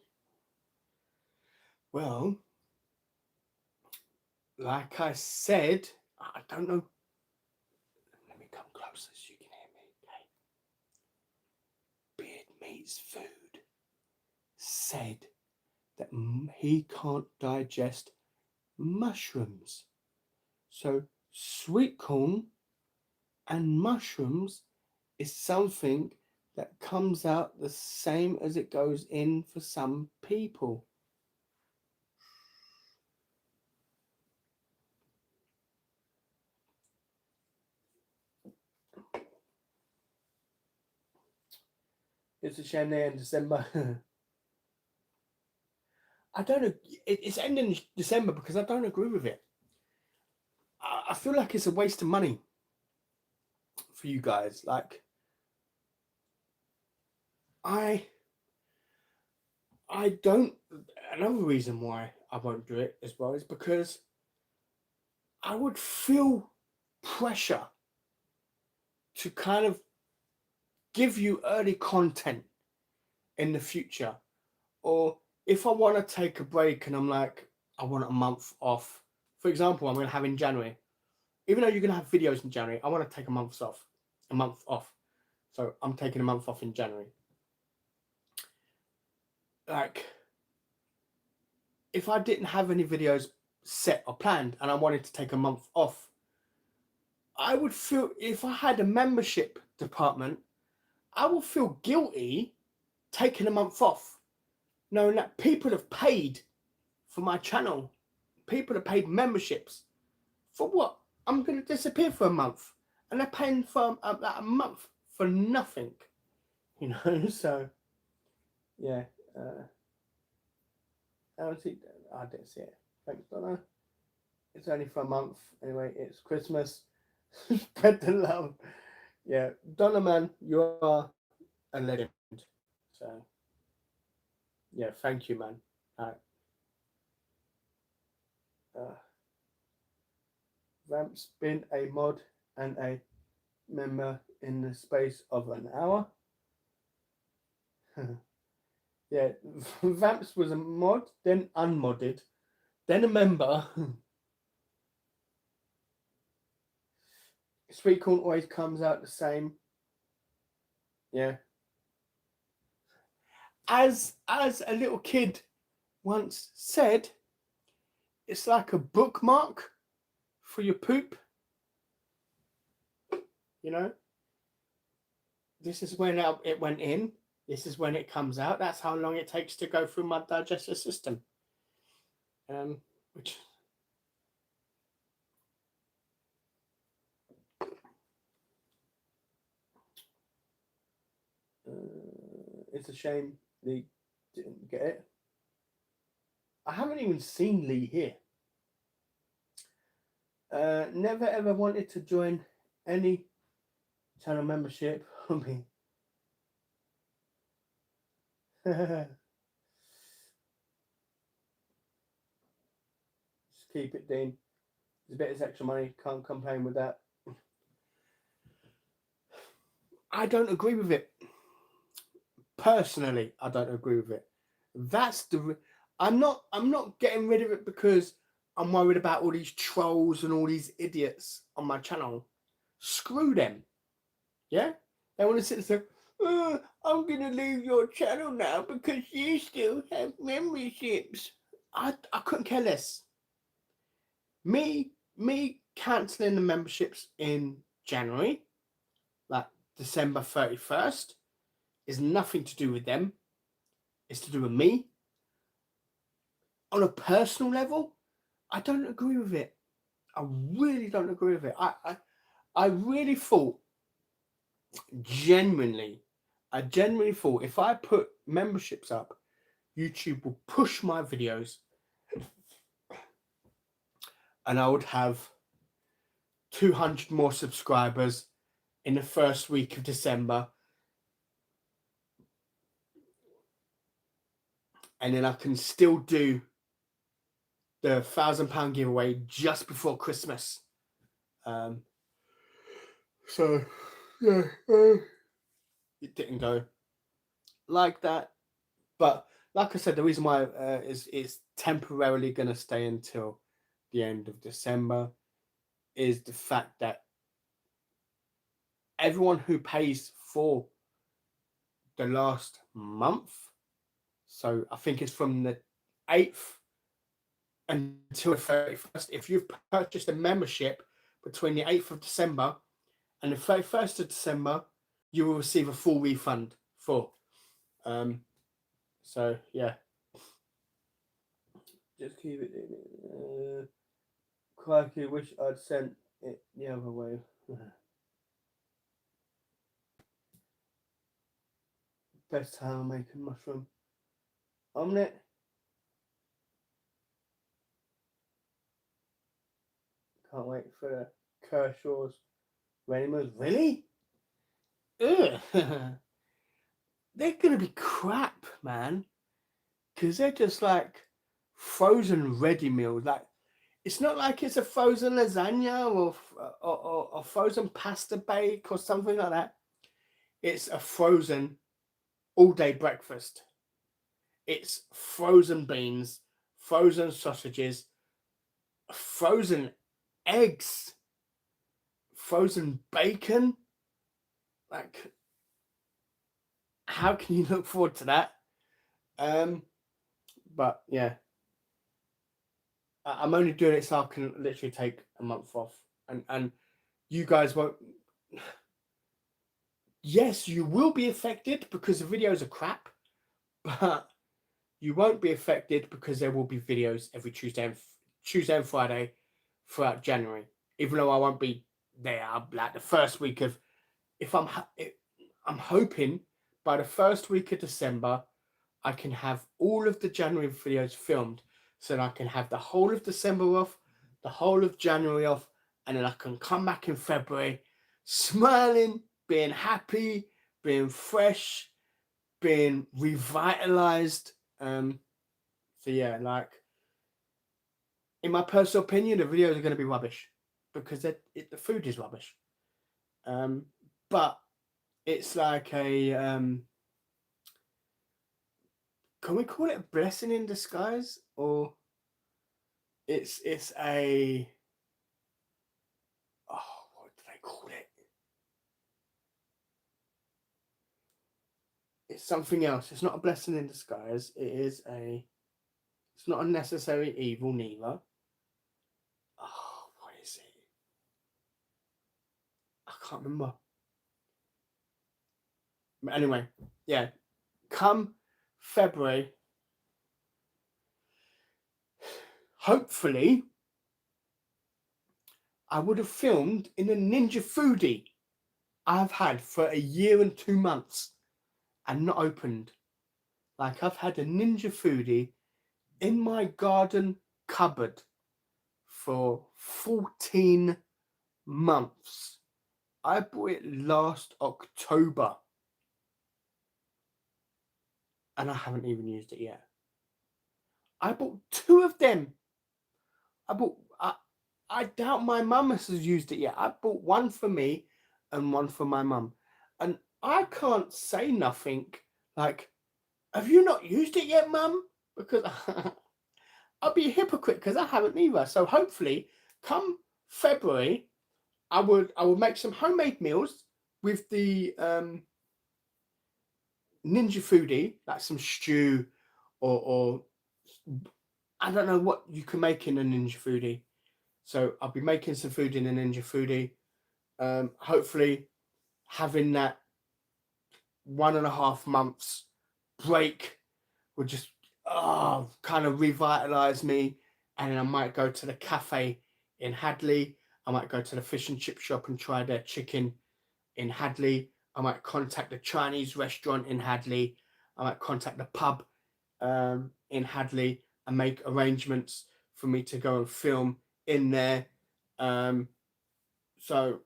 like I said, I don't know. Let me come closer so you can hear me. Okay. Beard Meets Food said that he can't digest mushrooms. So sweet corn and mushrooms is something that comes out the same as it goes in for some people. It's a shame they end December. I don't know. It's ending December because I don't agree with it. I feel like it's a waste of money for you guys. Like, I don't. Another reason why I won't do it as well is because I would feel pressure to kind of give you early content in the future. Or if I want to take a break and I'm like, I want a month off. For example, I'm going to have in January. Even though you're going to have videos in January, I want to take a month off. So I'm taking a month off in January. Like, if I didn't have any videos set or planned and I wanted to take a month off, I would feel, if I had a membership department, I would feel guilty taking a month off, knowing that people have paid for my channel. People have paid memberships. For what? I'm going to disappear for a month. And they're paying for a month for nothing. You know, so, yeah. I didn't see it. Thanks, Donna. It's only for a month. Anyway, it's Christmas. Spread the love. Yeah, Donna, man, you are a legend. So, yeah, thank you, man. Vamp's been a mod and a member in the space of an hour. Yeah, Vamps was a mod, then unmodded, then a member. Sweet corn always comes out the same. Yeah. As a little kid once said, it's like a bookmark for your poop. You know? This is when it went in. This is when it comes out. That's how long it takes to go through my digestive system. Which it's a shame they didn't get it. I haven't even seen Lee here. Never ever wanted to join any channel membership. I mean, just keep it, Dean. It's a bit of extra money. Can't complain with that. I don't agree with it. Personally, I don't agree with it. That's the. I'm not getting rid of it because I'm worried about all these trolls and all these idiots on my channel. Screw them. Yeah? They want to sit and say, oh, I'm going to leave your channel now because you still have memberships. I couldn't care less. Me cancelling the memberships in January, like December 31st, is nothing to do with them. It's to do with me. On a personal level, I don't agree with it. I really don't agree with it. I really thought, I genuinely thought if I put memberships up, YouTube will push my videos and I would have 200 more subscribers in the first week of December. And then I can still do the £1,000 giveaway just before Christmas. So, yeah, it didn't go like that. But like I said, the reason why is it's temporarily going to stay until the end of December is the fact that everyone who pays for the last month, so I think it's from the 8th until the 31st, if you've purchased a membership between the 8th of December and the 31st of December, you will receive a full refund for. So yeah, just keep it in. Crikey, wish I'd sent it the other way. Best time making mushroom omelette. Can't wait for the Kershaw's Renimers. Really? Ugh. They're gonna be crap, man. Because they're just like frozen ready meals. Like, it's not like it's a frozen lasagna or frozen pasta bake or something like that. It's a frozen all day breakfast. It's frozen beans, frozen sausages, frozen eggs, frozen bacon. Like, how can you look forward to that? But yeah, I'm only doing it so I can literally take a month off, and you guys won't. Yes, you will be affected because the videos are crap, but you won't be affected because there will be videos every Tuesday and Friday throughout January. Even though I won't be there, like the first week of, I'm hoping by the first week of December, I can have all of the January videos filmed, so that I can have the whole of December off, the whole of January off, and then I can come back in February, smiling, being happy, being fresh, being revitalized. So yeah, like, in my personal opinion, the videos are going to be rubbish because the food is rubbish. But it's like a can we call it a blessing in disguise, or it's a, oh, what do they call it? It's something else. It's not a blessing in disguise. It's not a necessary evil neither. Oh, what is it? I can't remember. But anyway, yeah. Come February, hopefully, I would have filmed in a Ninja Foodie I've had for a year and 2 months and not opened. Like, I've had a Ninja Foodie in my garden cupboard for 14 months. I bought it last October and I haven't even used it yet. I bought 2 of them. I doubt my mum has used it yet. I bought one for me and one for my mum. And I can't say nothing like, have you not used it yet, mum? Because I'll be a hypocrite because I haven't either. So hopefully, come February, I would make some homemade meals with the Ninja Foodie, like some stew or I don't know what you can make in a Ninja Foodie. So I'll be making some food in a Ninja Foodie. Hopefully having that 1.5 months break will just kind of revitalize me. And then I might go to the cafe in Hadley. I might go to the fish and chip shop and try their chicken in Hadley. I might contact the Chinese restaurant in Hadley. I might contact the pub in Hadley and make arrangements for me to go and film in there. So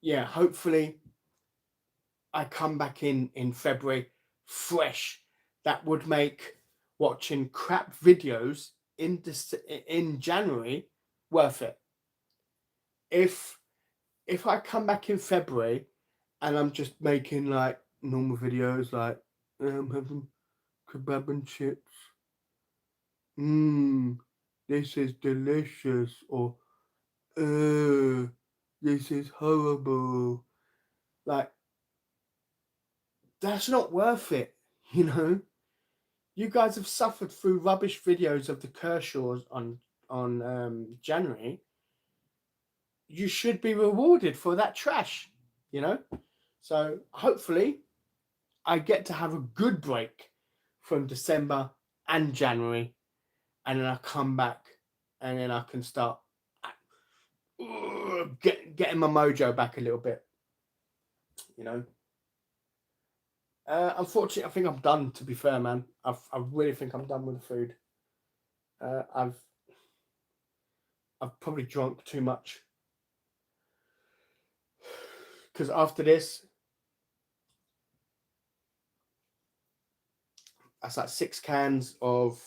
yeah, hopefully I come back in February fresh. That would make watching crap videos in January worth it. If I come back in February and I'm just making like normal videos, like I'm having kebab and chips. This is delicious, or this is horrible. Like, that's not worth it, you know. You guys have suffered through rubbish videos of the Kershaws on January. You should be rewarded for that trash, you know. So hopefully, I get to have a good break from December and January, and then I come back, and then I can start getting my mojo back a little bit, you know. Unfortunately, I think I'm done. To be fair, man, I really think I'm done with the food. I've probably drunk too much because after this, that's like 6 cans of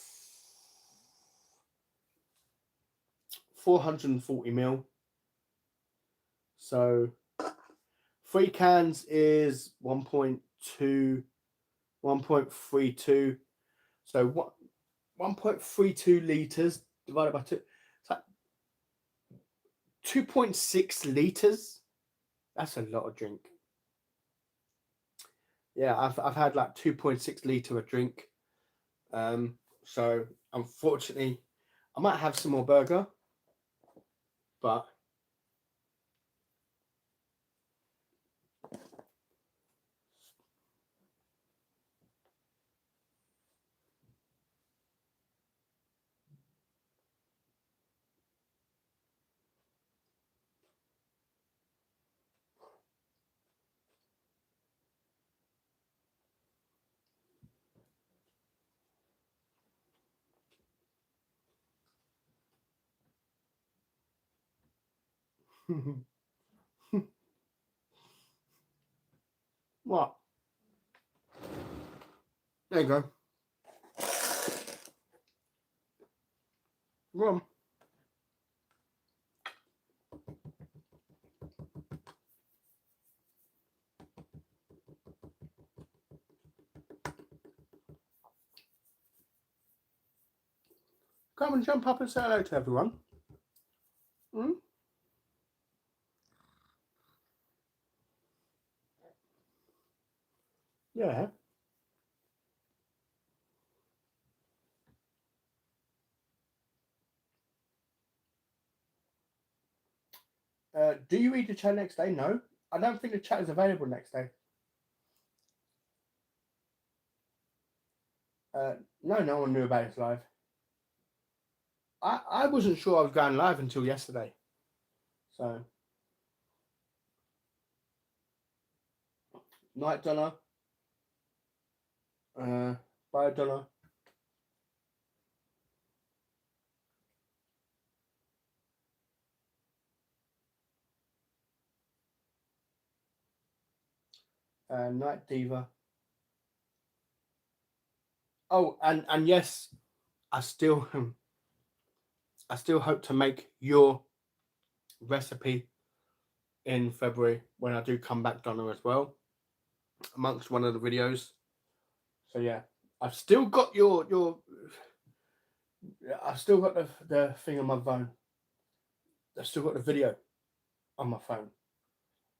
440 ml. So 3 cans is 1.2, 1.32. So what? 1.32 liters divided by 2. It's like 2.6 liters. That's a lot of drink. Yeah, I've had like 2.6 liter of drink. So unfortunately, I might have some more burger, but what? There you go. Rum. Come and jump up and say hello to everyone. Mm? Yeah. Do you read the chat next day? No. I don't think the chat is available next day. No, no one knew about this live. I wasn't sure I was going live until yesterday. So, Night Donna, Bio Donna. Night Diva. Oh, and yes, I still hope to make your recipe in February when I do come back, Donna, as well, amongst one of the videos. So yeah, I've still got I've still got the thing on my phone. I've still got the video on my phone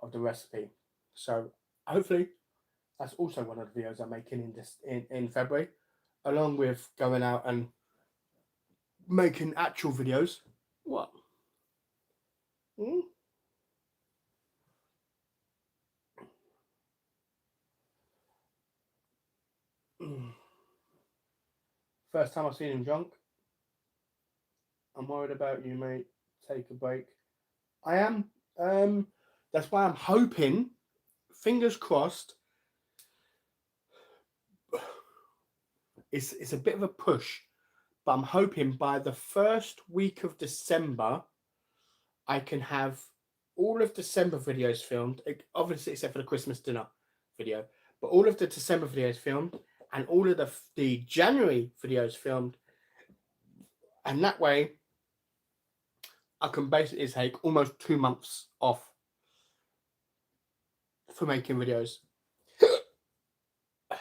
of the recipe. So hopefully that's also one of the videos I'm making in February, along with going out and making actual videos. What? Hmm? First time I've seen him drunk. I'm worried about you, mate. Take a break. I am. That's why I'm hoping, fingers crossed. It's a bit of a push, but I'm hoping by the first week of December, I can have all of December videos filmed, obviously except for the Christmas dinner video, but all of the December videos filmed and all of the January videos filmed, and that way I can basically take almost 2 months off for making videos.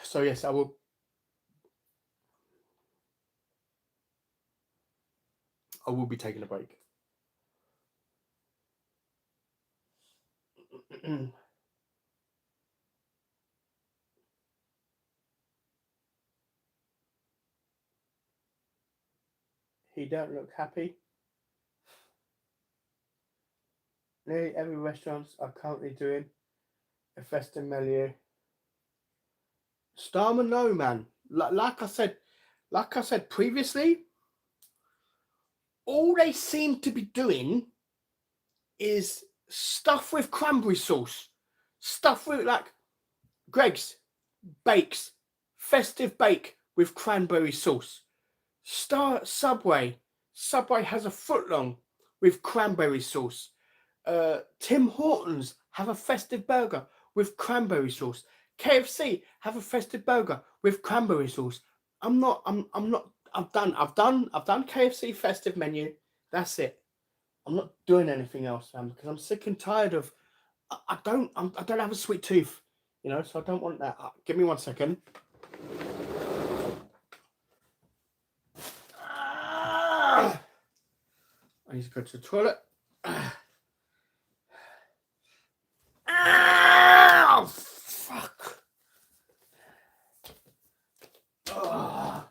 So yes, I will be taking a break. He don't look happy. Nearly every restaurant are currently doing a festive menu. Starman, no man. Like I said previously, all they seem to be doing is stuff with cranberry sauce, stuff with like Greg's bakes, festive bake with cranberry sauce. Subway has a footlong with cranberry sauce. Tim Hortons have a festive burger with cranberry sauce. KFC have a festive burger with cranberry sauce. I'm not. I've done KFC festive menu. That's it. I'm not doing anything else, because I'm sick and tired of. I don't have a sweet tooth, so I don't want that. Give me 1 second. I need to go to the toilet. Oh, fuck. Oh.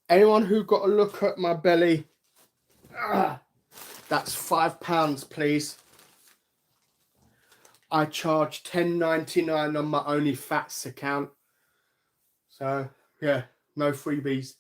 Anyone who got a look at my belly, That's £5, please. I charge $10.99 on my OnlyFats account. So yeah, no freebies.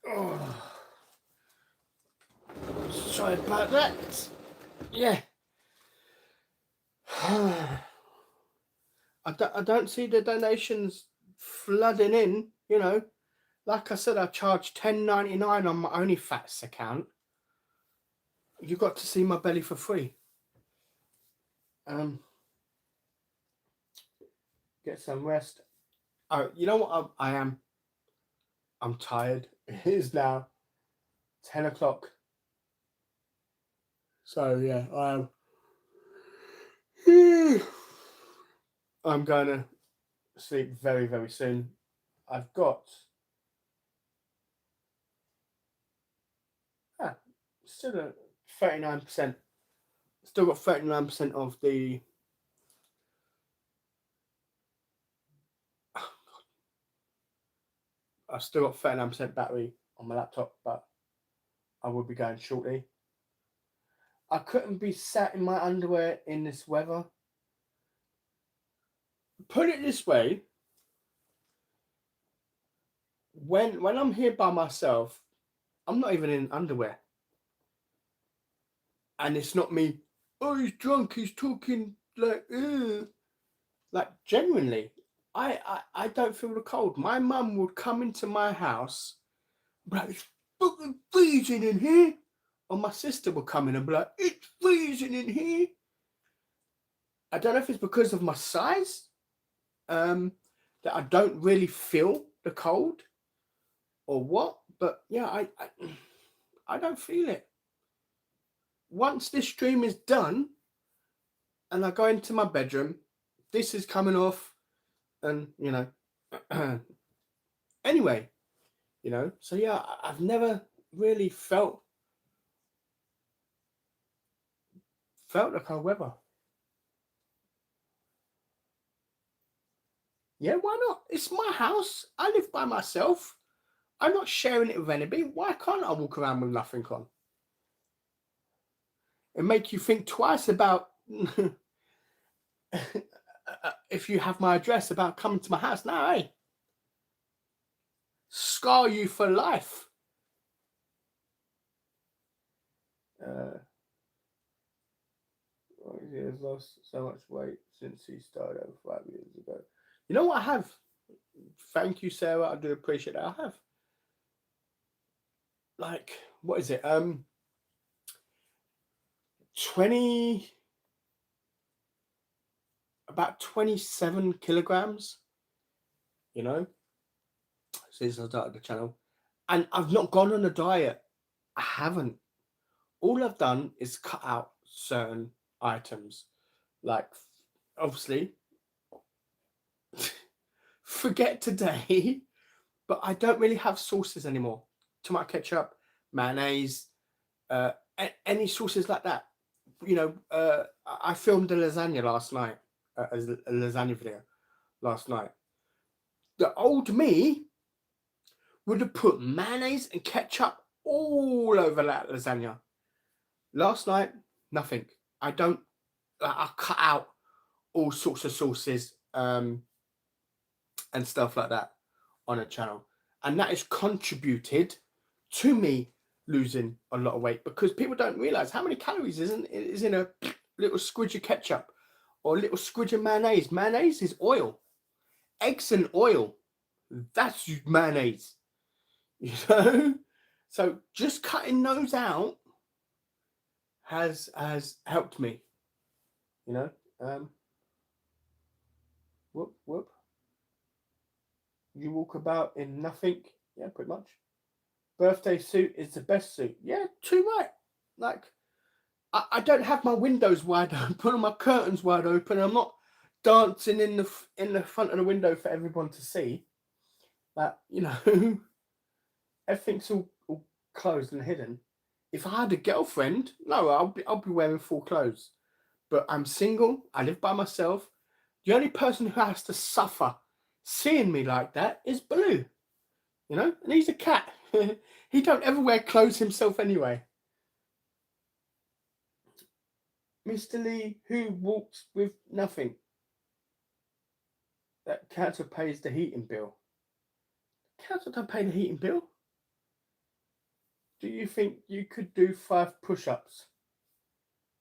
Oh, sorry about that. Yeah. I don't see the donations flooding in, you know. Like I said, I charge $10.99 on my OnlyFats account. You got to see my belly for free. Get some rest. Oh, you know what I am? I'm tired. It is now 10 o'clock. So yeah, I am. I'm going to sleep very, very soon. I've got still a 39%. Still got 39% of the. I've still got 39% battery on my laptop, but I will be going shortly. I couldn't be sat in my underwear in this weather. Put it this way, when I'm here by myself, I'm not even in underwear. And it's not me, oh, he's drunk, he's talking like, ugh. Like genuinely, I don't feel the cold. My mum would come into my house, be like, it's fucking freezing in here. Or my sister would come in and be like, it's freezing in here. I don't know if it's because of my size, that I don't really feel the cold or what, but yeah, I don't feel it. Once this stream is done and I go into my bedroom, this is coming off, and you know, anyway, you know, so yeah, I've never really felt the cold weather. Yeah, why not? It's my house. I live by myself. I'm not sharing it with anybody. Why can't I walk around with nothing on? It make you think twice about if you have my address about coming to my house. No, hey, scar you for life. He has lost so much weight since he started over 5 years ago. You know what I have? Thank you, Sarah. I do appreciate that. I have, like, what is it? 20, about 27 kilograms, you know, since I started the channel. And I've not gone on a diet. I haven't. All I've done is cut out certain items. Like, obviously, forget today, but I don't really have sauces anymore. Tomato ketchup, mayonnaise, any sauces like that. You know, I filmed a lasagna last night, a lasagna video last night. The old me would have put mayonnaise and ketchup all over that lasagna. Last night, nothing. I cut out all sorts of sauces and stuff like that on a channel. And that has contributed to me losing a lot of weight, because people don't realize how many calories is in a little squidge of ketchup or a little squidge of mayonnaise. Mayonnaise is oil. Eggs and oil. That's mayonnaise. You know? So just cutting those out has helped me. You know, whoop whoop. You walk about in nothing. Yeah, pretty much. Birthday suit is the best suit. Yeah, too right. Like I don't have my windows wide open, my curtains wide open. I'm not dancing in the front of the window for everyone to see. But you know, everything's all closed and hidden. If I had a girlfriend, no, I'll be wearing full clothes. But I'm single. I live by myself. The only person who has to suffer seeing me like that is Baloo. You know, and he's a cat. He don't ever wear clothes himself anyway. Mr. Lee, who walks with nothing. That council pays the heating bill. Council don't pay the heating bill. Do you think you could do 5 push-ups?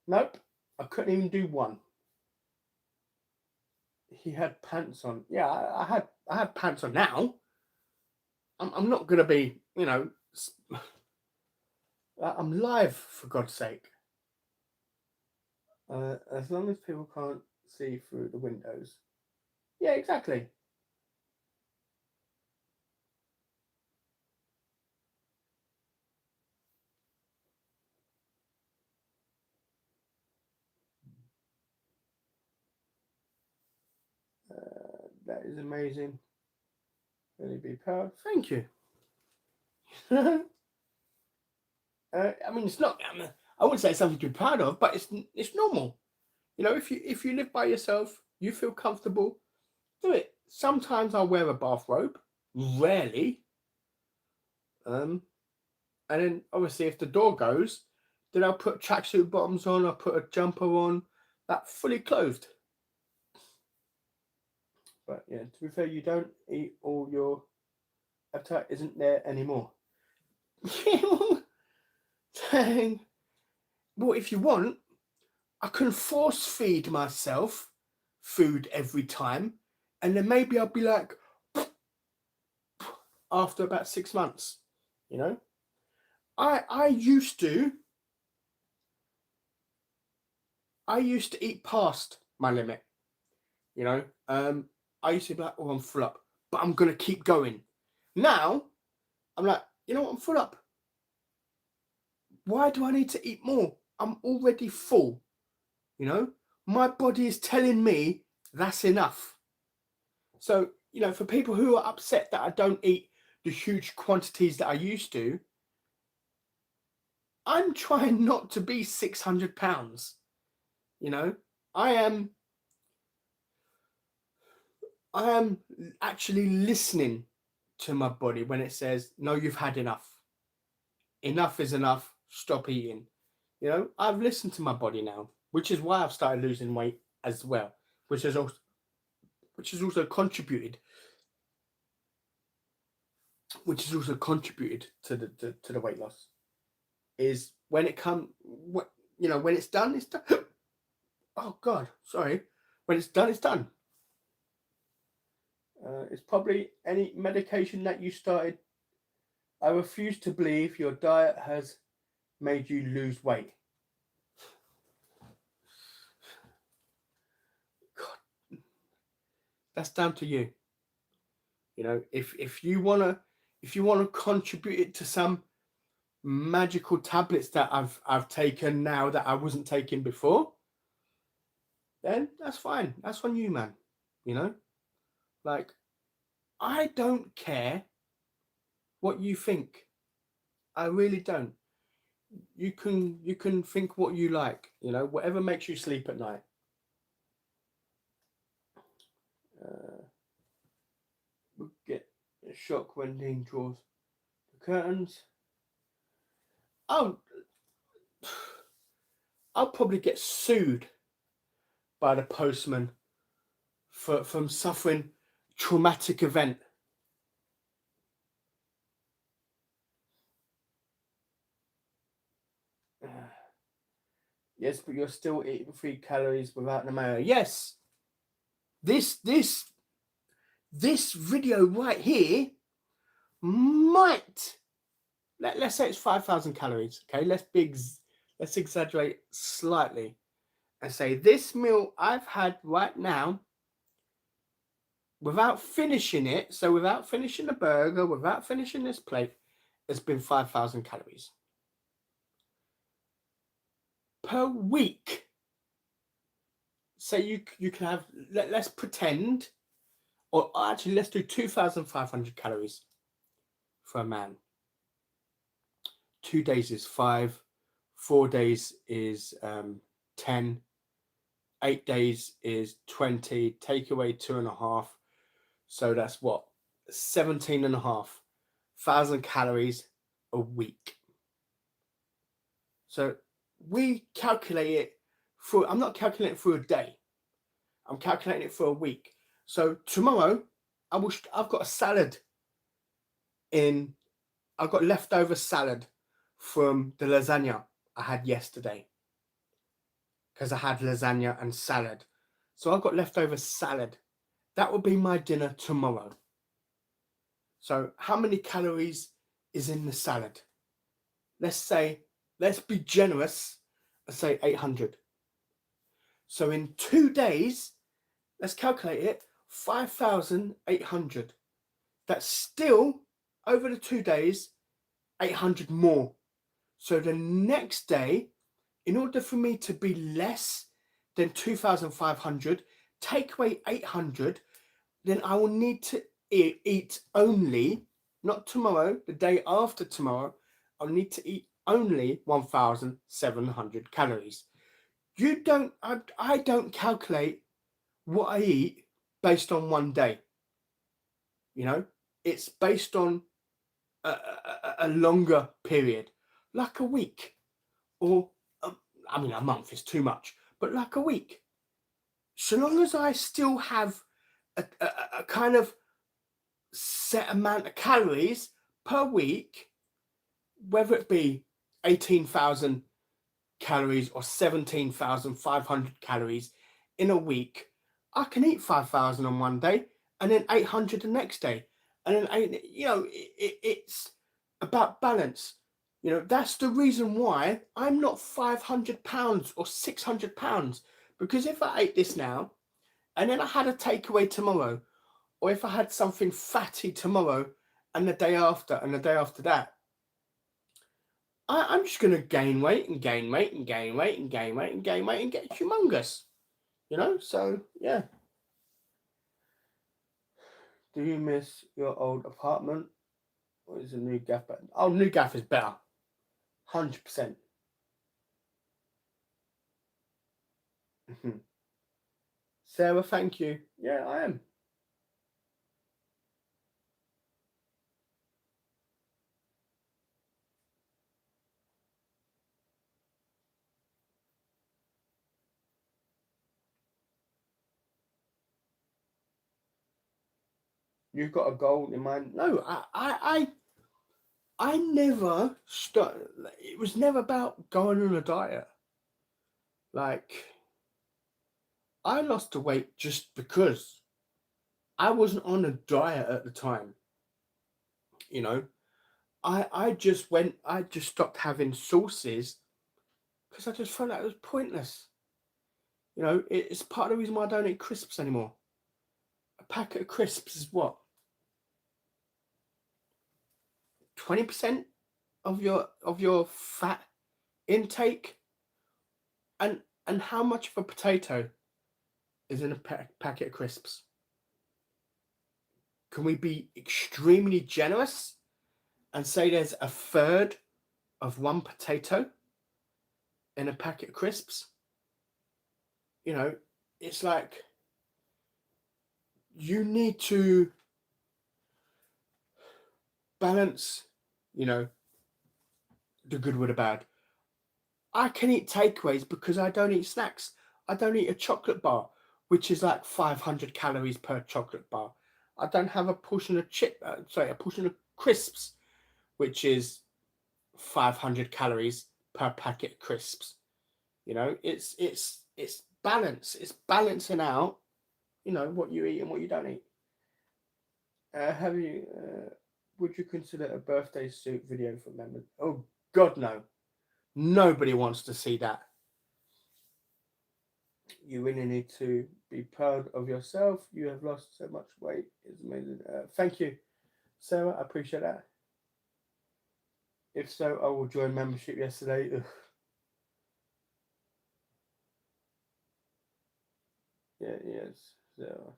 Nope. I couldn't even do 1. He had pants on. Yeah, I had pants on now. I'm not gonna be, you know, I'm live for God's sake. As long as people can't see through the windows. Yeah, exactly. That is amazing. Really be proud. Thank you. I mean, it's not. I wouldn't say it's something to be proud of, but it's normal. You know, if you live by yourself, you feel comfortable, do it. Sometimes I'll wear a bathrobe, rarely. And then obviously if the door goes, then I'll put tracksuit bottoms on. I'll put a jumper on, that fully clothed. But yeah, to be fair, you don't eat all your appetite isn't there anymore. Dang. Well, if you want, I can force feed myself food every time, and then maybe I'll be like after about 6 months. You know, I used to eat past my limit. You know, I used to be like, oh, I'm full up, but I'm gonna keep going. Now I'm like, you know what, I'm full up. Why do I need to eat more? I'm already full. You know, my body is telling me that's enough. So, you know, for people who are upset that I don't eat the huge quantities that I used to, I'm trying not to be 600 pounds. You know, I am actually listening to my body when it says, no, you've had enough. Enough is enough. Stop eating. You know, I've listened to my body now, which is why I've started losing weight as well, which has also contributed to the weight loss. Is when it come, you know, when it's done, it's done. Oh God, sorry. When it's done, it's done. It's probably any medication that you started. I refuse to believe your diet has made you lose weight. God, that's down to you. You know, if you wanna contribute it to some magical tablets that I've taken now that I wasn't taking before, then that's fine. That's on you, man. You know, like I don't care what you think. I really don't. You can think what you like. You know, whatever makes you sleep at night. We'll get a shock when Dean draws the curtains. Oh, I'll probably get sued by the postman from suffering traumatic event. Yes, but you're still eating 3 calories without the mayo. Yes, this video right here might let's say it's 5,000 calories. Okay, let's let's exaggerate slightly and say this meal I've had right now, without finishing it, so without finishing the burger, without finishing this plate, it's been 5,000 calories. Per week. So you can have, let's pretend, or actually let's do 2,500 calories for a man. 2 days is 5, 4 days is 10, 8 days is 20, take away 2.5. So that's what? 17,500 calories a week. So we calculate it through, I'm not calculating it through a day. I'm calculating it for a week. So tomorrow, I've got a salad in, I've got leftover salad from the lasagna I had yesterday. Because I had lasagna and salad. So I've got leftover salad. That will be my dinner tomorrow. So how many calories is in the salad? Let's be generous and say 800. So in 2 days, let's calculate it, 5,800. That's still, over the 2 days, 800 more. So the next day, in order for me to be less than 2,500, take away 800, then I will need to eat only, not tomorrow, the day after tomorrow, I'll need to eat only 1,700 calories. I don't calculate what I eat based on one day. You know, it's based on a longer period, like a week, or I mean, a month is too much, but like a week. So long as I still have a kind of set amount of calories per week, whether it be 18,000 calories or 17,500 calories in a week, I can eat 5,000 on one day and then 800 the next day. And then, it's about balance. You know, that's the reason why I'm not 500 pounds or 600 pounds. Because if I ate this now and then I had a takeaway tomorrow, or if I had something fatty tomorrow and the day after and the day after that, I'm just going to gain weight and gain weight and gain weight and gain weight and gain weight and get humongous, you know? So, yeah. Do you miss your old apartment? Or is a new gaff better? Oh, new gaff is better. 100%. Sarah, thank you. Yeah, I am. You've got a goal in mind? No, I never started. It was never about going on a diet. Like, I lost the weight just because I wasn't on a diet at the time. You know, I just stopped having sauces because I just felt like it was pointless. You know, it's part of the reason why I don't eat crisps anymore. A packet of crisps is what? 20% of your fat intake, and how much of a potato is in a packet of crisps? Can we be extremely generous and say there's a third of one potato in a packet of crisps? You know, it's like you need to balance, you know, the good with the bad. I can eat takeaways because I don't eat snacks. I don't eat a chocolate bar, which is like 500 calories per chocolate bar. I don't have a portion of a portion of crisps, which is 500 calories per packet of crisps. You know, it's balance. It's balancing out, you know, what you eat and what you don't eat. Would you consider a birthday suit video for members? Oh God, no. Nobody wants to see that. You really need to be proud of yourself. You have lost so much weight. It's amazing. Thank you, Sarah. I appreciate that. If so, I will join membership yesterday. Ugh. Yeah, yes. So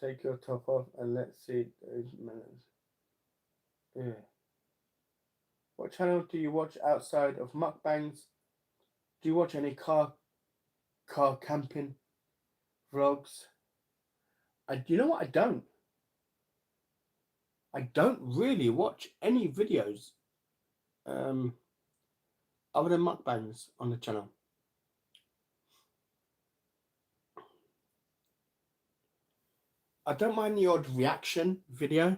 take your top off and let's see those minutes. Yeah. What channel do you watch outside of mukbangs? Do you watch any car camping vlogs? You know what? I don't. I don't really watch any videos um other than mukbangs on the channel. I don't mind the odd reaction video.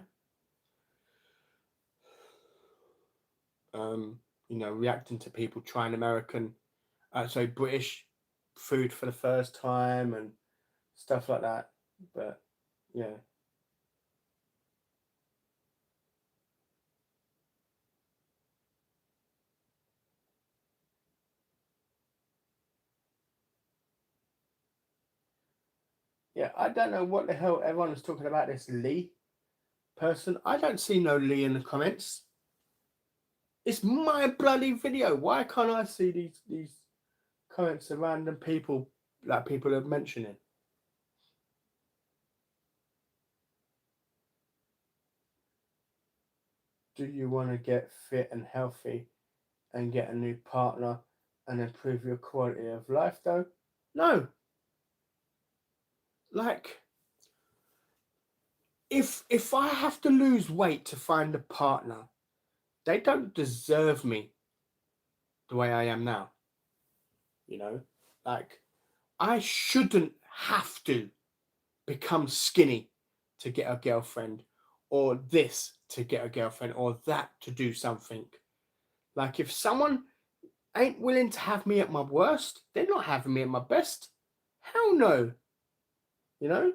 Reacting to people trying British food for the first time and stuff like that. But yeah. Yeah, I don't know what the hell everyone is talking about this Lee person. I don't see no Lee in the comments. It's my bloody video. Why can't I see these comments of random people that people are mentioning? Do you want to get fit and healthy and get a new partner and improve your quality of life though? No. Like if I have to lose weight to find a partner, they don't deserve me the way I am now. You know? Like I shouldn't have to become skinny to get a girlfriend, or this to get a girlfriend, or that to do something. Like if someone ain't willing to have me at my worst, they're not having me at my best. Hell no. You know?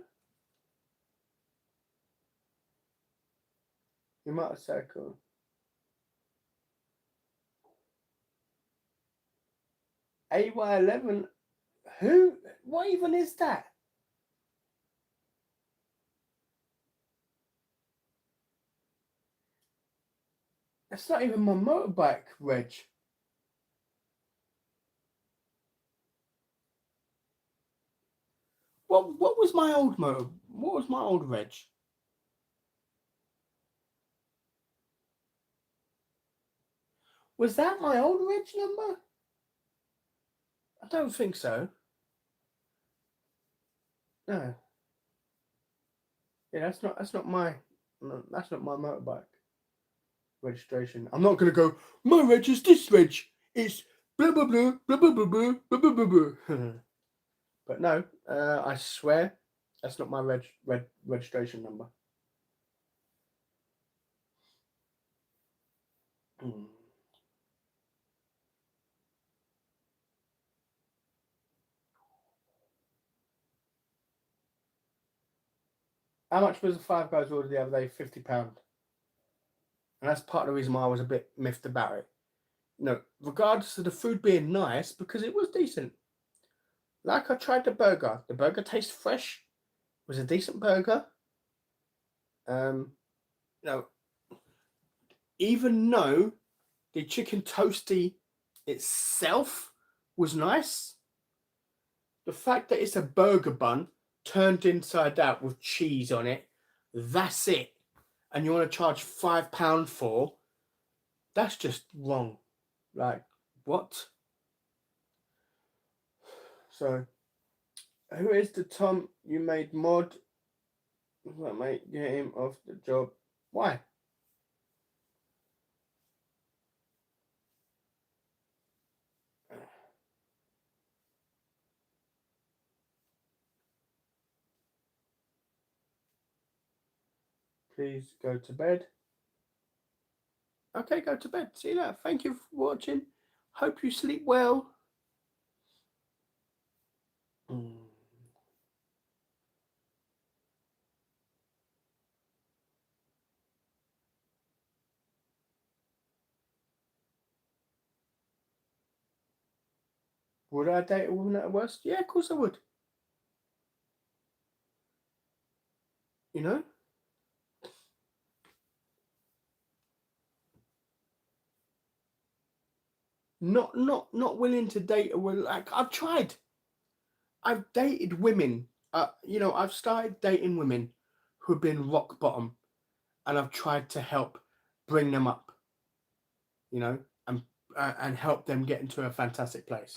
You might have said cool. AY11, who? What even is that? That's not even my motorbike reg. What was my old motor? What was my old reg? Was that my old reg number? I don't think so. No. Yeah, that's not my motorbike registration. I'm not gonna go. My reg is this reg. It's blah blah blah blah blah blah blah blah blah blah blah. But no, I swear that's not my registration number. Hmm. How much was the Five Guys order the other day? £50. And that's part of the reason why I was a bit miffed about it. Regardless of the food being nice, because it was decent. Like I tried the burger. The burger tastes fresh. It was a decent burger. Um, you know, even though the chicken toasty itself was nice, the fact that it's a burger bun turned inside out with cheese on it, that's it. And you want to charge £5 for, that's just wrong. Like, what? So, who is the Tom you made mod? What, mate? Get him off the job. Why? Please go to bed. Okay, go to bed. See you later. Thank you for watching. Hope you sleep well. Mm. Would I date a woman at her worst? Yeah, of course I would. You know? Not willing to date a woman. Like, I've tried. I've dated women. I've started dating women who've been rock bottom, and I've tried to help bring them up. You know, and help them get into a fantastic place.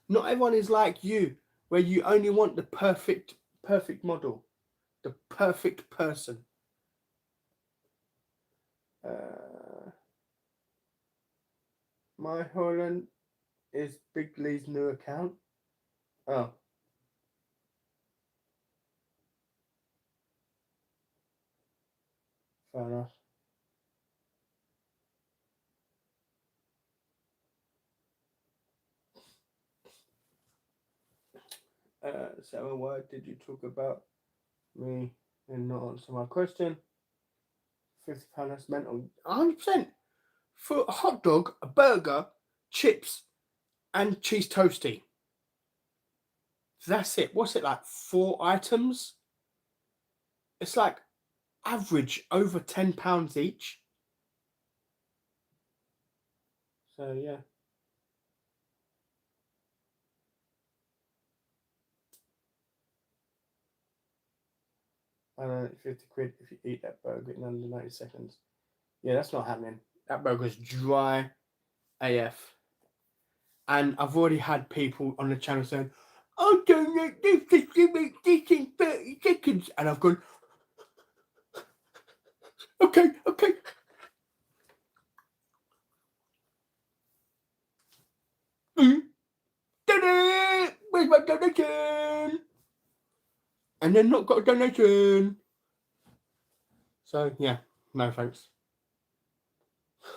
Not everyone is like you, where you only want the perfect model, the perfect person. My Holland is Big Lee's new account. Oh, fair enough. So why did you talk about me and not answer my question? £50, that's mental. 100% for a hot dog, a burger, chips, and cheese toasty. That's it. What's it like? 4 items? It's like average over £10 each. So yeah. I know, 50 quid if you eat that burger in under 90 seconds. Yeah, that's not happening. That burger's dry AF. And I've already had people on the channel saying, "I'll donate this to make this in 30 seconds." And I've gone, okay, okay. Ta-da! Where's my donation? And then not got a donation. So yeah, no thanks.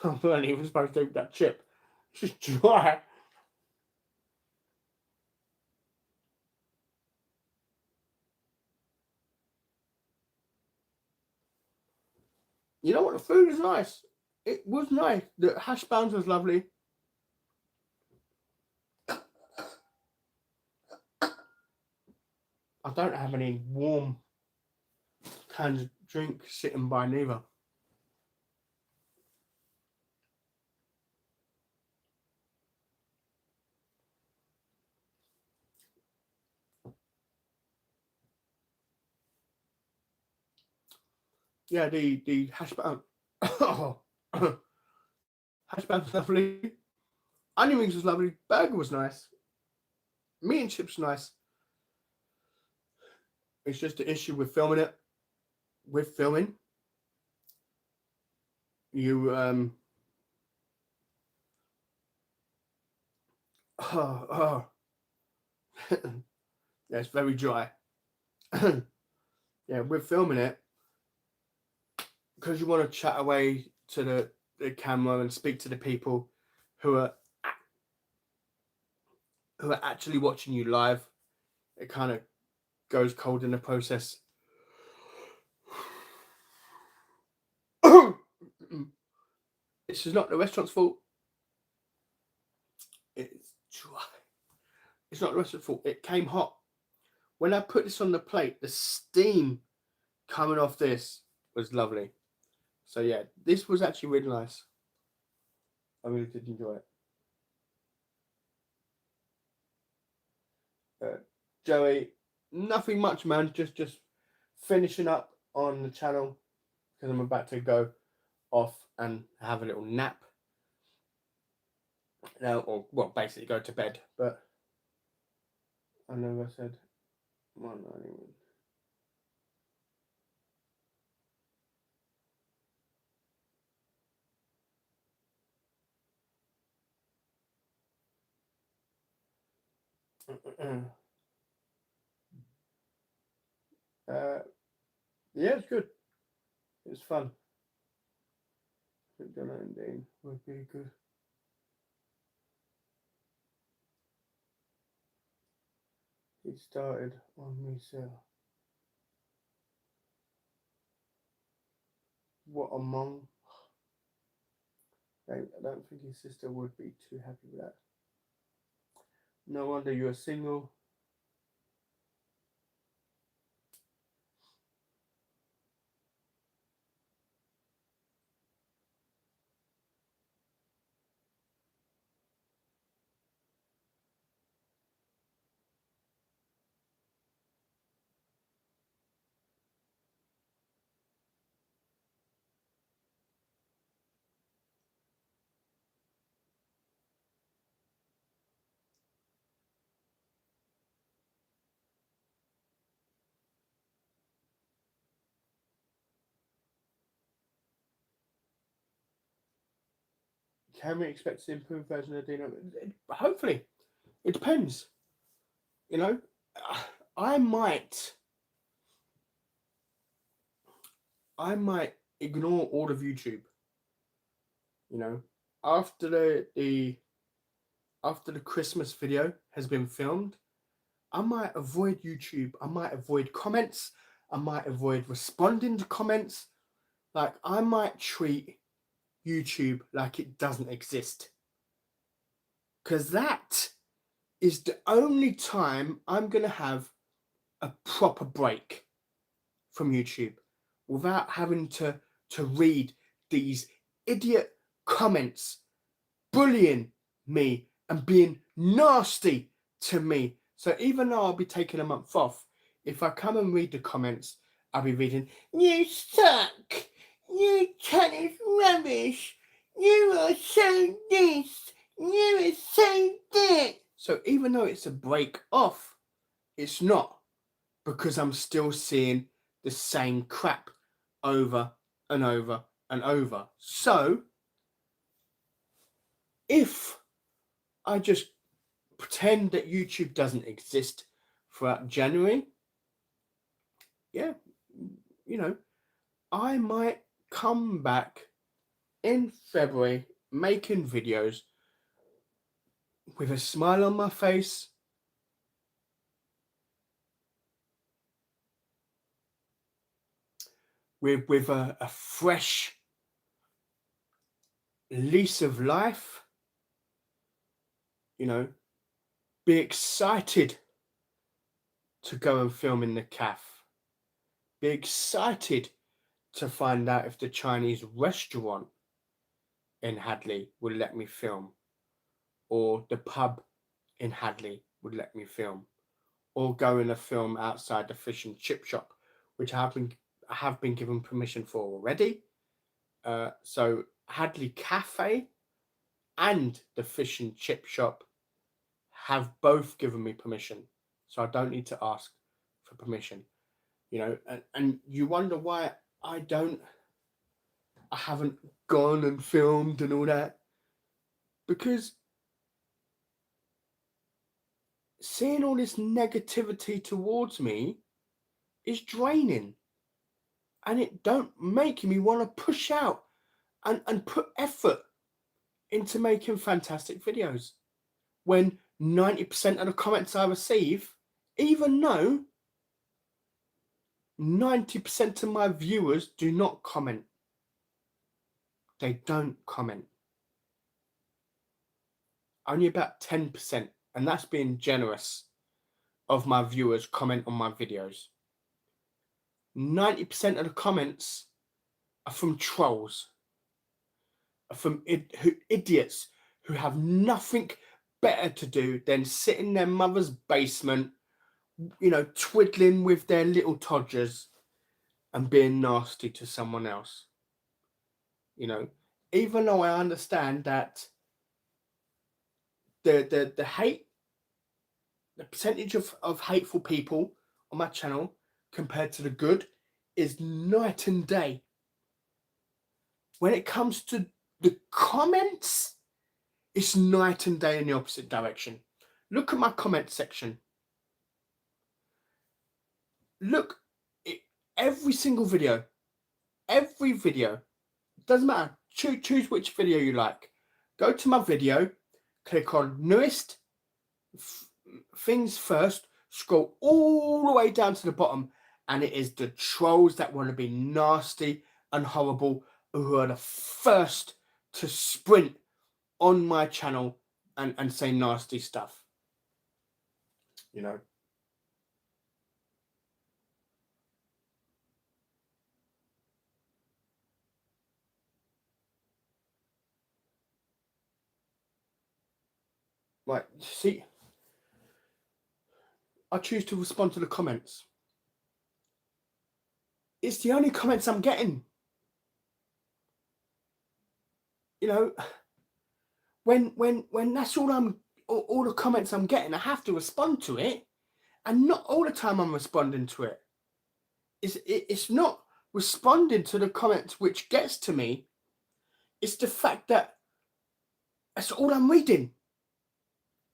I wasn't even supposed to eat that chip. It's just dry. You know what? The food is nice. It was nice. The hash browns was lovely. I don't have any warm cans of drink sitting by neither. Yeah, the hash brown. Oh, hash brown was lovely. Onion rings was lovely. Burger was nice. Meat and chips nice. It's just the issue with filming it. With filming, you oh, yeah, it's very dry. Yeah, with filming it, because you want to chat away to the camera and speak to the people who are actually watching you live. It kind of goes cold in the process. This is not the restaurant's fault. It's dry. It's not the restaurant's fault. It came hot. When I put this on the plate, the steam coming off this was lovely. So yeah, this was actually really nice. I really did enjoy it. Joey, nothing much, man. Just finishing up on the channel because I'm about to go off and have a little nap now, or well, basically go to bed. But I know I said 191. Yeah, it's good. It's fun. I think John and Dean would be good. He started on me, so what a mong. I don't think his sister would be too happy with that. No wonder you're single. Can we expect an improved version of Dino? Hopefully. It depends. You know, I might ignore all of YouTube. You know, after the Christmas video has been filmed, I might avoid YouTube. I might avoid comments. I might avoid responding to comments. Like, I might treat YouTube like it doesn't exist. Because that is the only time I'm going to have a proper break from YouTube without having to read these idiot comments bullying me and being nasty to me. So even though I'll be taking a month off, if I come and read the comments, I'll be reading, "You suck, you channel's rubbish, you are so this, you are so that." So even though it's a break off, it's not, because I'm still seeing the same crap over and over and over. So if I just pretend that YouTube doesn't exist throughout January, yeah, you know, I might come back in February making videos with a smile on my face, with a fresh lease of life, you know, be excited to go and film in the cafe, be excited to find out if the Chinese restaurant in Hadley will let me film, or the pub in Hadley would let me film, or go in a film outside the fish and chip shop, which I have been given permission for already. So Hadley Cafe and the fish and chip shop have both given me permission, so I don't need to ask for permission. You know, and you wonder why I haven't gone and filmed and all that, because seeing all this negativity towards me is draining, and it don't make me want to push out and put effort into making fantastic videos when 90% of the comments I receive, even though 90% of my viewers do not comment, they don't comment. Only about 10%, and that's being generous, of my viewers comment on my videos. 90% of the comments are from trolls, are from idiots who have nothing better to do than sit in their mother's basement, you know, twiddling with their little todgers and being nasty to someone else. You know, even though I understand that the hate, the percentage of hateful people on my channel compared to the good is night and day. When it comes to the comments, it's night and day in the opposite direction. Look at my comment section. Look, every single video, doesn't matter. Choose which video you like. Go to my video, click on newest things first, scroll all the way down to the bottom, and it is the trolls that want to be nasty and horrible, who are the first to sprint on my channel and say nasty stuff. you know. Right, see, I choose to respond to the comments. It's the only comments I'm getting. You know, when that's all the comments I'm getting, I have to respond to it, and not all the time I'm responding to it. It's not responding to the comments which gets to me. It's the fact that that's all I'm reading.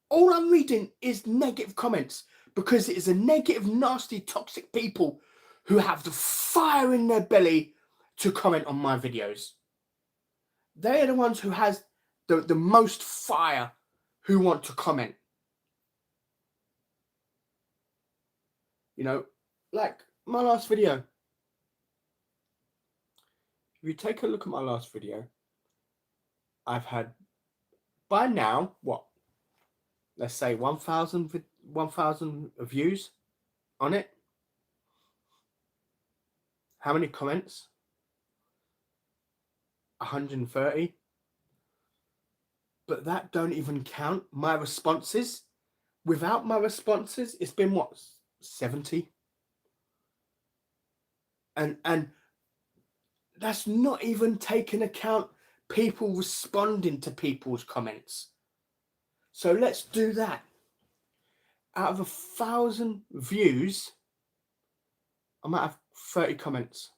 All I'm reading is negative comments, because it is a negative, nasty, toxic people who have the fire in their belly to comment on my videos. They are the ones who has the most fire, who want to comment. You know, like my last video. If you take a look at my last video, I've had, by now, what? Let's say 1,000 views on it. How many comments? 130. But that don't even count my responses. Without my responses, it's been what, 70? And that's not even taking account people responding to people's comments. So let's do that. Out of 1,000 views, I might have 30 comments.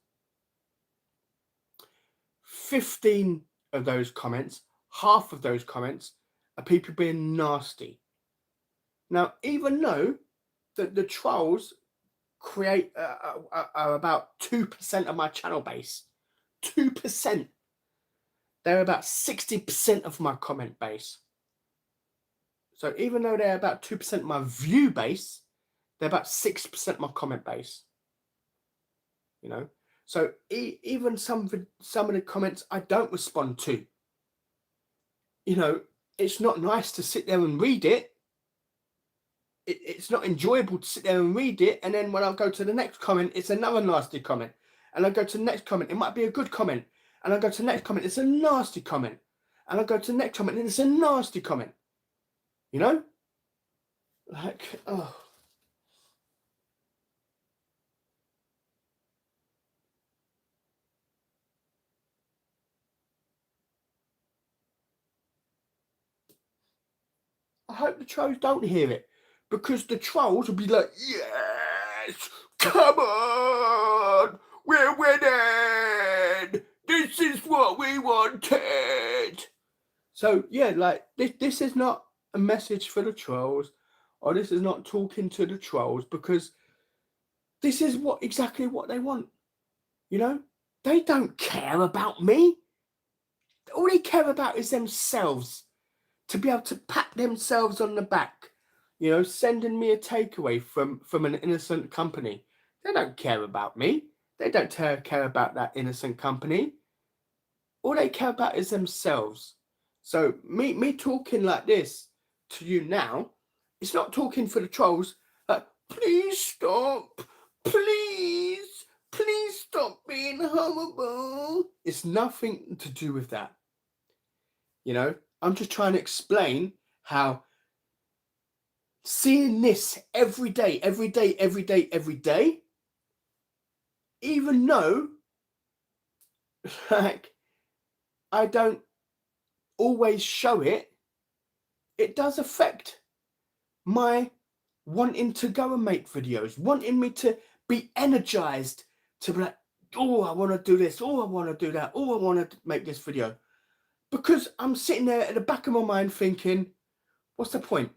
15 of those comments, half of those comments, are people being nasty. Now, even though the trolls create are about 2% of my channel base, 2%, they're about 60% of my comment base. So even though they're about 2% of my view base, they're about 6% of my comment base. You know, so even some of the comments I don't respond to. You know, it's not nice to sit there and read it. It's not enjoyable to sit there and read it, and then when I go to the next comment, it's another nasty comment, and I go to the next comment, it might be a good comment, and I go to the next comment, it's a nasty comment, and I go to the next comment, and it's a nasty comment. You know, like, oh. I hope the trolls don't hear it, because the trolls will be like, yes, come on, we're winning, this is what we wanted. So yeah, like this is not a message for the trolls, or this is not talking to the trolls, because this is exactly what they want. You know, they don't care about me. All they care about is themselves, to be able to pat themselves on the back, you know, sending me a takeaway from an innocent company. They don't care about me. They don't care about that innocent company. All they care about is themselves. So me talking like this to you now, it's not talking for the trolls. Please stop. Please stop being horrible. It's nothing to do with that. You know, I'm just trying to explain how seeing this every day, even though like I don't always show it, it does affect my wanting to go and make videos, wanting me to be energized, to be like, oh, I want to do this, oh, I want to do that, oh, I want to make this video. Because I'm sitting there at the back of my mind thinking, what's the point?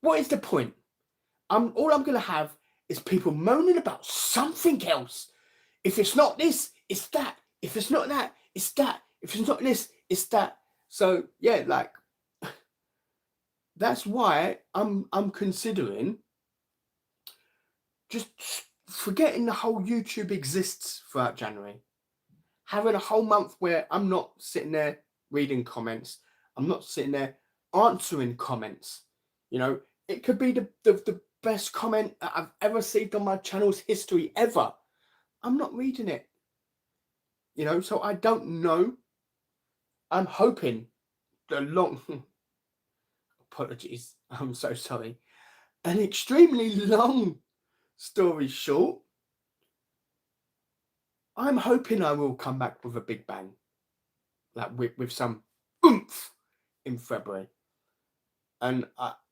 What is the point? All I'm going to have is people moaning about something else. If it's not this, it's that. If it's not that, it's that. If it's not this, it's that. So yeah, like that's why I'm considering just forgetting the whole YouTube exists throughout January. Having a whole month where I'm not sitting there reading comments. I'm not sitting there answering comments. You know, it could be the best comment that I've ever received on my channel's history ever. I'm not reading it. So I don't know. I'm hoping the long apologies. I'm so sorry. An extremely long story short, I'm hoping I will come back with a big bang, like with some oomph in February. And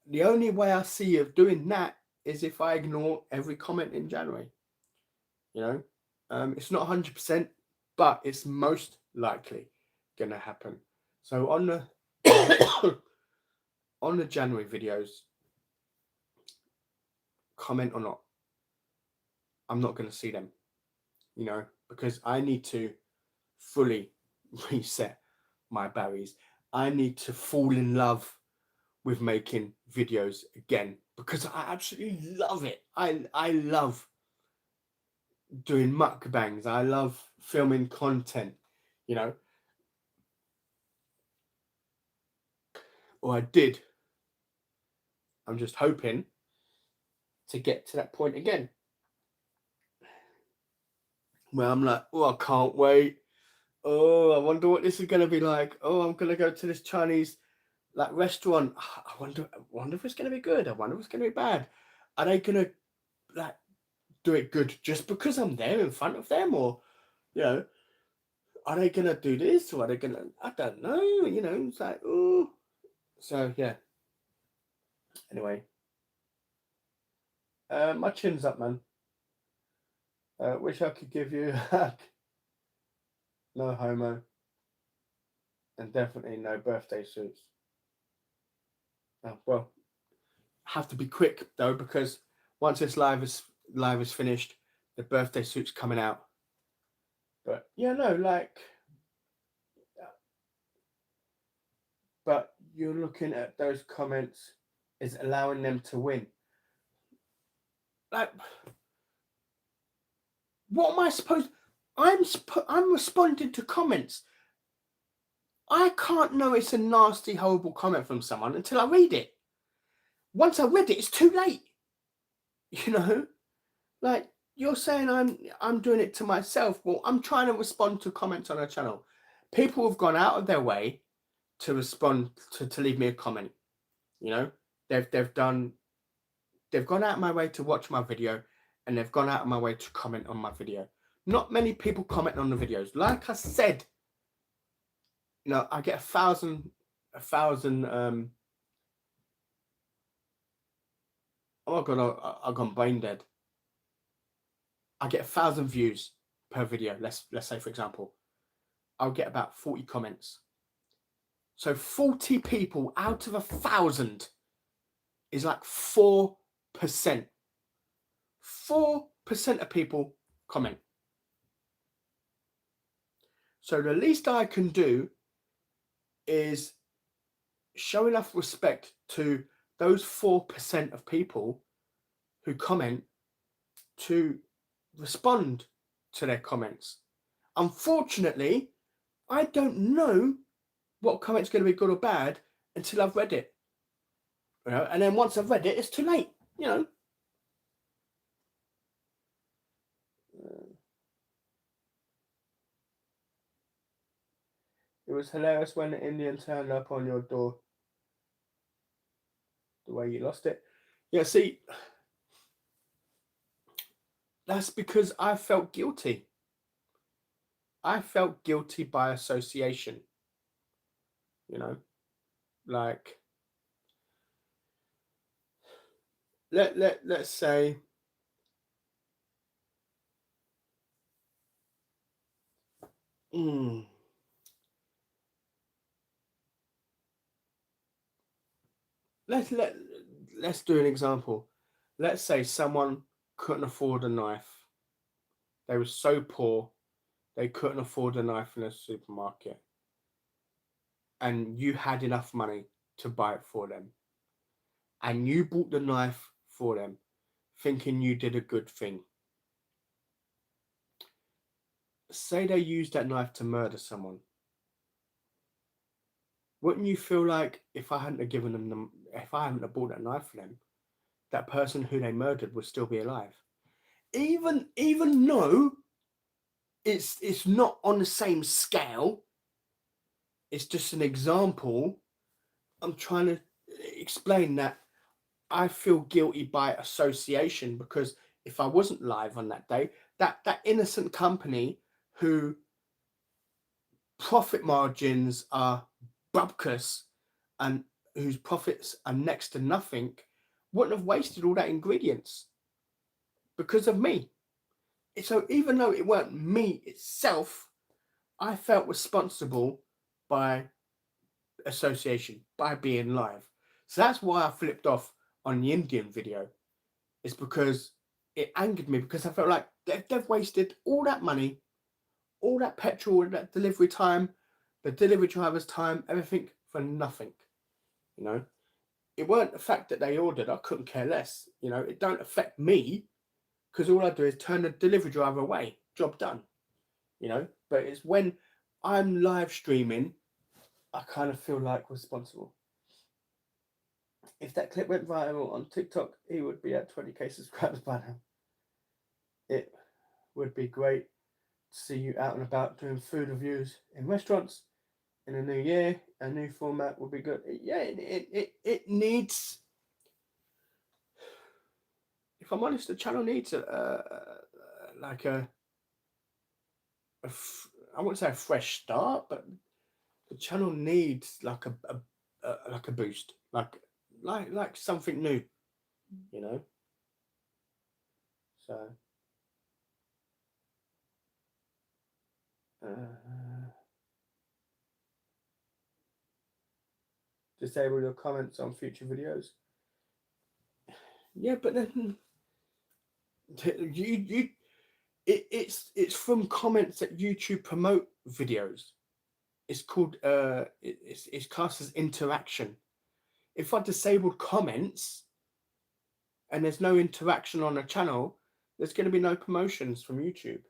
the only way I see of doing that is if I ignore every comment in January. It's not 100%, but it's most likely going to happen. So on the on the January videos, comment or not, I'm not going to see them. Because I need to fully reset my berries. I need to fall in love with making videos again because I absolutely love it. I love doing mukbangs. I love filming content, or I did. I'm just hoping to get to that point again where I'm like, oh, I can't wait. Oh, I wonder what this is going to be like. Oh, I'm going to go to this Chinese restaurant. I wonder if it's going to be good. I wonder if it's going to be bad. Are they going to do it good just because I'm there in front of them, or are they going to do this, or are they going to? I don't know. It's like, oh. So yeah. Anyway, my chin's up, man. Wish I could give you a hug. No homo. And definitely no birthday suits. Oh, well, have to be quick though, because once this live is finished, the birthday suit's coming out. But but you're looking at those comments is allowing them to win. What am I supposed? I'm responding to comments. I can't know it's a nasty, horrible comment from someone until I read it. Once I read it, it's too late. You're saying I'm doing it to myself. Well, I'm trying to respond to comments on our channel. People have gone out of their way to respond to leave me a comment. They've gone out of my way to watch my video, and they've gone out of my way to comment on my video. Not many people comment on the videos. Like I said, I get 1,000. Oh my god, I've gone brain dead. I get 1,000 views per video. Let's say, for example, I'll get about 40 comments. So 40 people out of 1,000 is like 4%. 4% of people comment. So the least I can do is show enough respect to those 4% of people who comment to respond to their comments. Unfortunately, I don't know what comment's going to be good or bad until I've read it. And then once I've read it, it's too late. It was hilarious when the Indian turned up on your door. The way you lost it. Yeah, see, that's because I felt guilty. I felt guilty by association. Let's say let's do an example. Let's say someone couldn't afford a knife. They were so poor they couldn't afford a knife in a supermarket, and you had enough money to buy it for them, and you bought the knife for them thinking you did a good thing. Say they used that knife to murder someone. Wouldn't you feel like if I hadn't have bought that knife for them, that person who they murdered would still be alive. Even though it's not on the same scale, it's just an example. I'm trying to explain that I feel guilty by association, because if I wasn't live on that day, that innocent company who profit margins are bubkus and whose profits are next to nothing wouldn't have wasted all that ingredients because of me. So even though it weren't me itself, I felt responsible by association, by being live. So that's why I flipped off on the Indian video. It's because it angered me, because I felt like they've wasted all that money, all that petrol, that delivery time, the delivery driver's time, everything for nothing. You know, it weren't the fact that they ordered. I couldn't care less. You know, it don't affect me, because all I do is turn the delivery driver away. Job done. You know, but it's when I'm live streaming, I kind of feel like responsible. If that clip went viral on TikTok, he would be at 20k subscribers by now. It would be great to see you out and about doing food reviews in restaurants in a new year. A new format would be good. Yeah, it needs. If I'm honest, the channel needs like I wouldn't say a fresh start, but the channel needs like a boost, like something new, you know. So disable your comments on future videos. Yeah, but then it's from comments that YouTube promote videos. It's called it's classed as interaction. If I disabled comments and there's no interaction on a channel, there's going to be no promotions from YouTube.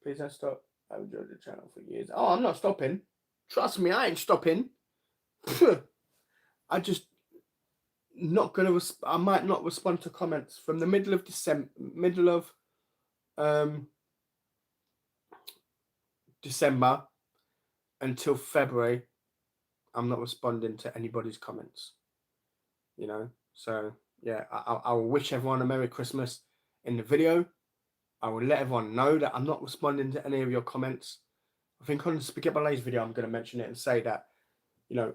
Please don't stop. I've enjoyed the channel for years. Oh, I'm not stopping. Trust me, I ain't stopping. I just not gonna. I might not respond to comments from the middle of December until February. I'm not responding to anybody's comments. You know, so yeah, I will wish everyone a Merry Christmas in the video. I will let everyone know that I'm not responding to any of your comments. I think on the Spaghetti Bolognese video, I'm going to mention it and say that, you know,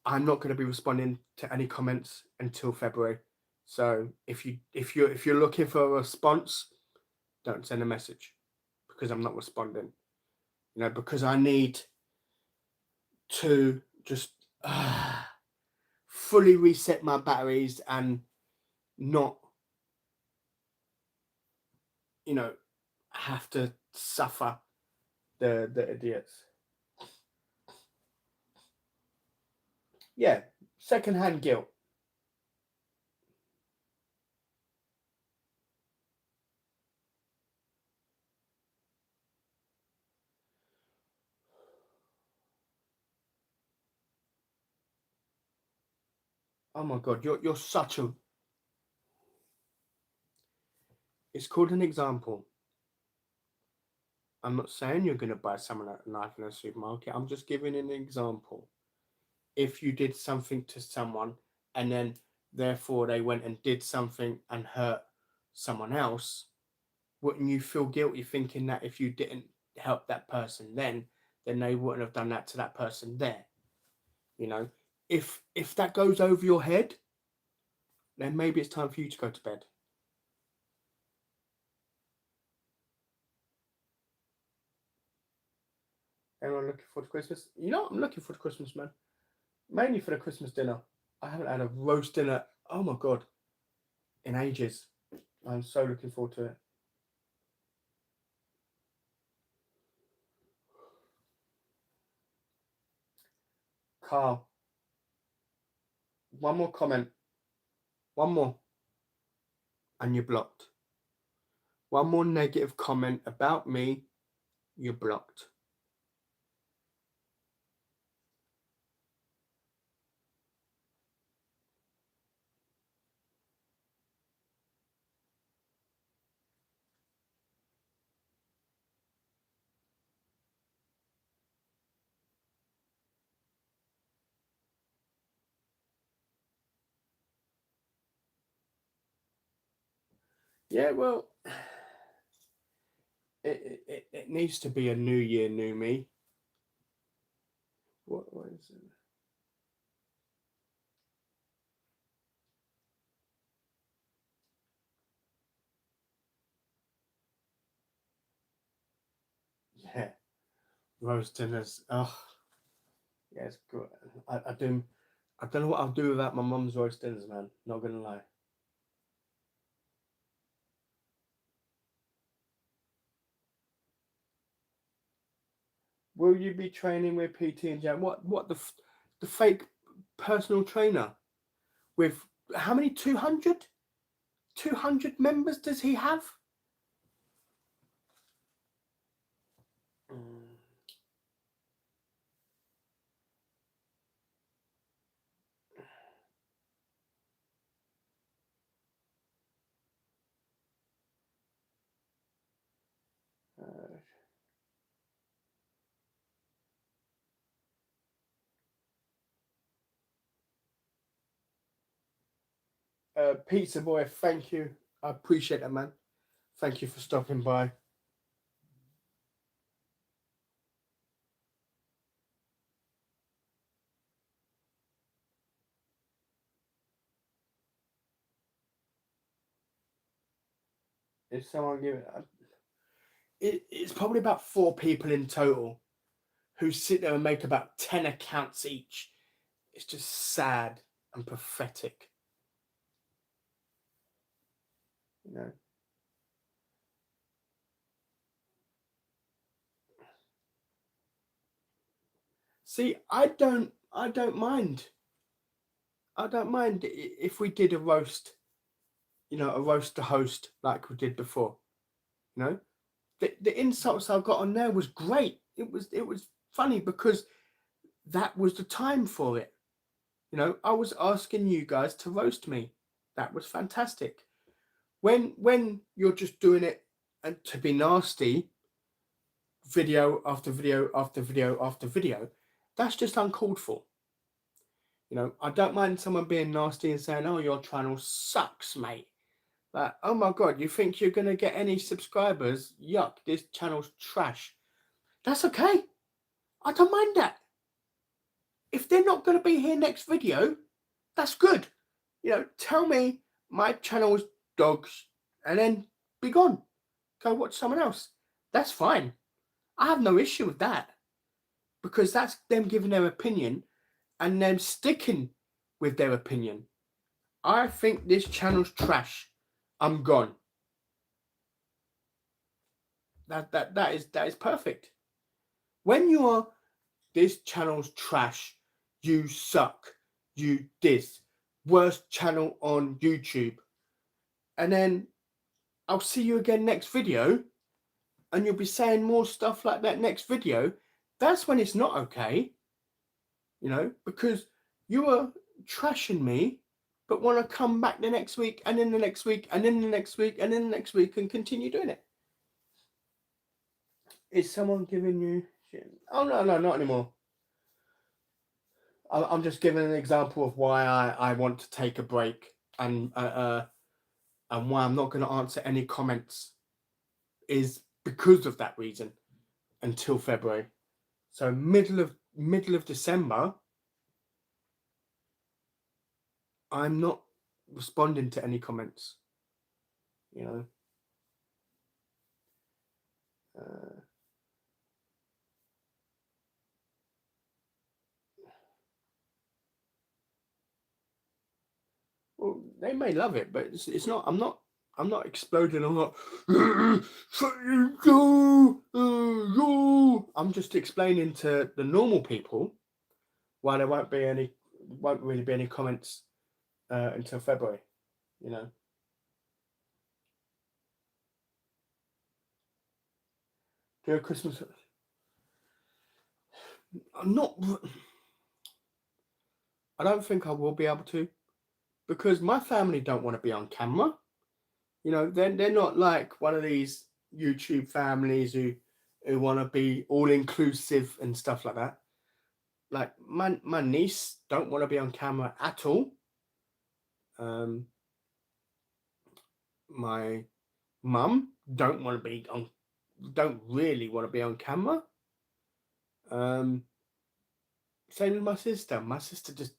I'm not going to be responding to any comments until February. So if you're looking for a response, don't send a message, because I'm not responding. You know, because I need to just fully reset my batteries and not, you know, have to suffer the idiots. Yeah, secondhand guilt. Oh my God, you're such a. It's called an example. I'm not saying you're going to buy someone a knife in a supermarket. I'm just giving an example. If you did something to someone and then therefore they went and did something and hurt someone else, wouldn't you feel guilty thinking that if you didn't help that person then they wouldn't have done that to that person there? You know, if that goes over your head, then maybe it's time for you to go to bed. Everyone looking forward to Christmas? You know, I'm looking forward to Christmas, man. Mainly for the Christmas dinner. I haven't had a roast dinner, oh my God, in ages. I'm so looking forward to it. Carl, one more comment. One more. And you're blocked. One more negative comment about me, you're blocked. Yeah, well, it needs to be a new year, new me. What is it? Yeah, roast dinners. Oh, yeah, it's good. I do. I don't know what I'll do without my mum's roast dinners, man. Not gonna lie. Will you be training with PT and Jan? What the fake personal trainer with how many 200? 200 members does he have? Mm, uh, Pizza boy, thank you. I appreciate that, man. Thank you for stopping by. If someone give it's probably about 4 people in total who sit there and make about 10 accounts each. It's just sad and pathetic, you know. See, I don't mind. I don't mind if we did a roast, a roast to host like we did before. You know, the insults I got on there was great. It was funny because that was the time for it. I was asking you guys to roast me. That was fantastic. When you're just doing it and to be nasty, video after video after video after video, that's just uncalled for. I don't mind someone being nasty and saying, "Oh, your channel sucks, mate." Like, oh my god, you think you're gonna get any subscribers? Yuck, this channel's trash. That's okay. I don't mind that. If they're not gonna be here next video, that's good. Tell me my channel's dogs and then be gone. Go watch someone else. That's fine. I have no issue with that because that's them giving their opinion and them sticking with their opinion. I think this channel's trash. I'm gone. That is perfect. When you are this channel's trash, you suck, you this, worst channel on YouTube, and then I'll see you again next video, and you'll be saying more stuff like that next video. That's when it's not okay, because you are trashing me, but want to come back the next week, and then the next week, and then the next week, and then the next week, and continue doing it. Is someone giving you shit? Oh no, no, not anymore. I'm just giving an example of why I want to take a break and why I'm not going to answer any comments is because of that reason until February. So middle of December, I'm not responding to any comments. You know. Uh, well, they may love it, but it's not. I'm not exploding. I'm not. I'm just explaining to the normal people why there won't really be any comments until February. You know. Do a Christmas. I'm not. I don't think I will be able to because my family don't want to be on camera. They're not like one of these YouTube families who want to be all inclusive and stuff like that. Like my niece don't want to be on camera at all. My Mum don't really want to be on camera. Same with my sister. My sister just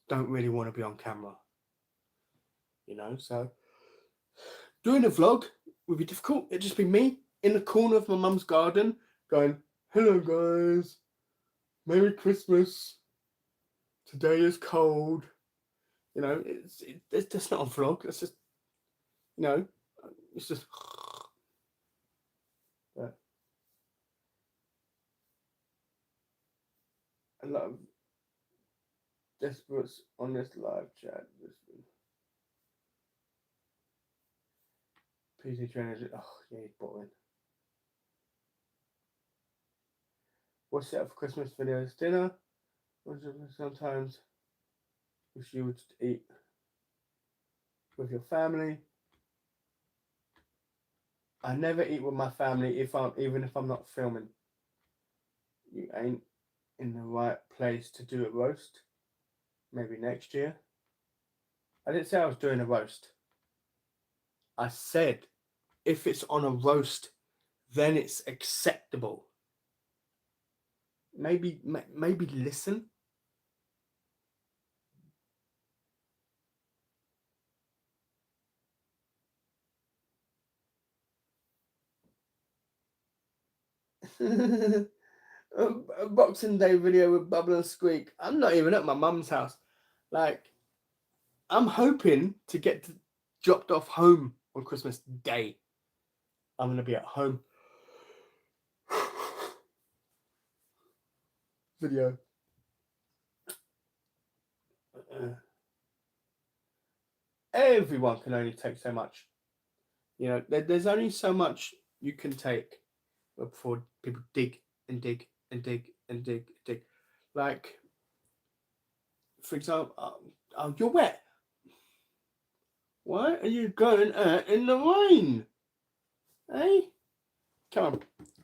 don't really want to be on camera. So doing a vlog would be difficult. It'd just be me in the corner of my mum's garden going, "Hello guys, Merry Christmas. Today is cold." It's just not a vlog. It's just, it's just. A lot of this was on this live chat. PC trainers. Oh yeah, he's bought in. What's it up for Christmas videos? Dinner. Sometimes wish you would eat with your family. I never eat with my family even if I'm not filming. You ain't in the right place to do a roast. Maybe next year. I didn't say I was doing a roast. I said if it's on a roast, then it's acceptable. Maybe listen. A Boxing Day video with Bubble and Squeak. I'm not even at my mum's house. Like, I'm hoping to get dropped off home on Christmas Day. I'm gonna be at home. Video. Everyone can only take so much. There's only so much you can take before people dig and dig and dig and dig and dig. Like, for example, oh, you're wet. Why are you going out in the rain? Hey, come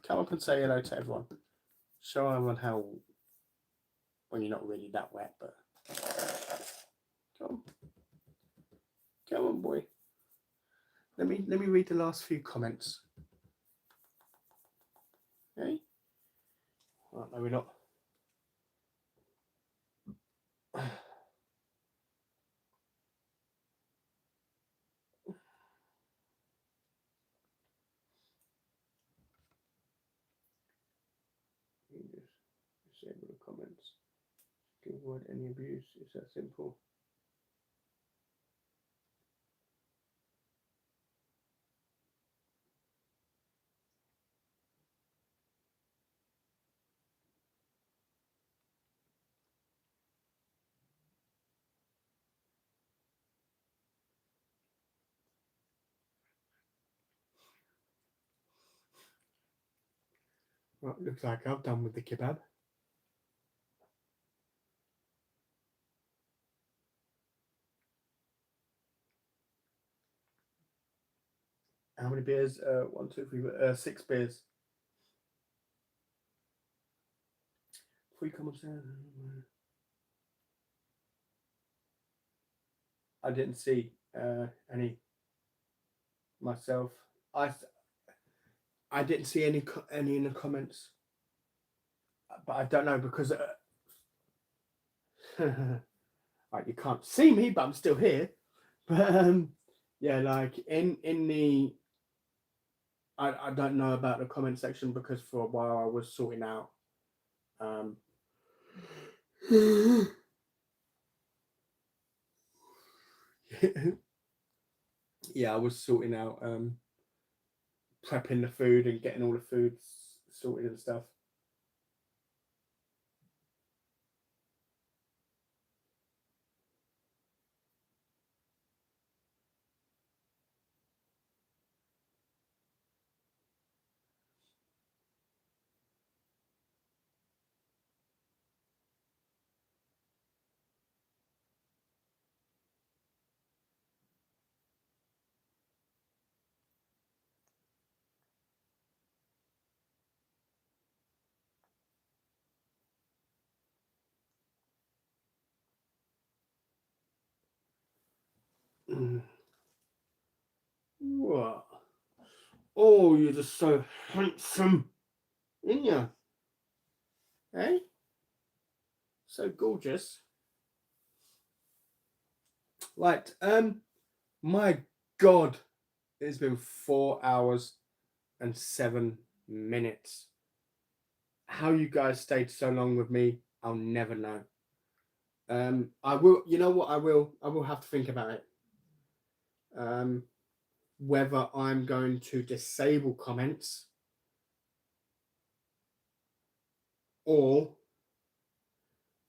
up and say hello to everyone. Show everyone how. Well, you're not really that wet, but come on, boy. Let me read the last few comments. Okay. Well, no, we're not. Just disable the comments. To avoid any abuse. It's that simple. Well, looks like I've done with the kebab. How many beers? 1, 2, 3, 6 beers. 3 comments. I didn't see any myself. I didn't see any in the comments, but I don't know because like, you can't see me, but I'm still here. But yeah, like in the I don't know about the comment section because for a while I was sorting out yeah, I was sorting out prepping the food and getting all the food sorted and stuff. What? Oh, you're just so handsome, ain't you? Eh? So gorgeous. Right. My God, it's been 4 hours and 7 minutes. How you guys stayed so long with me, I'll never know. I will. You know what? I will. I will have to think about it. Whether I'm going to disable comments or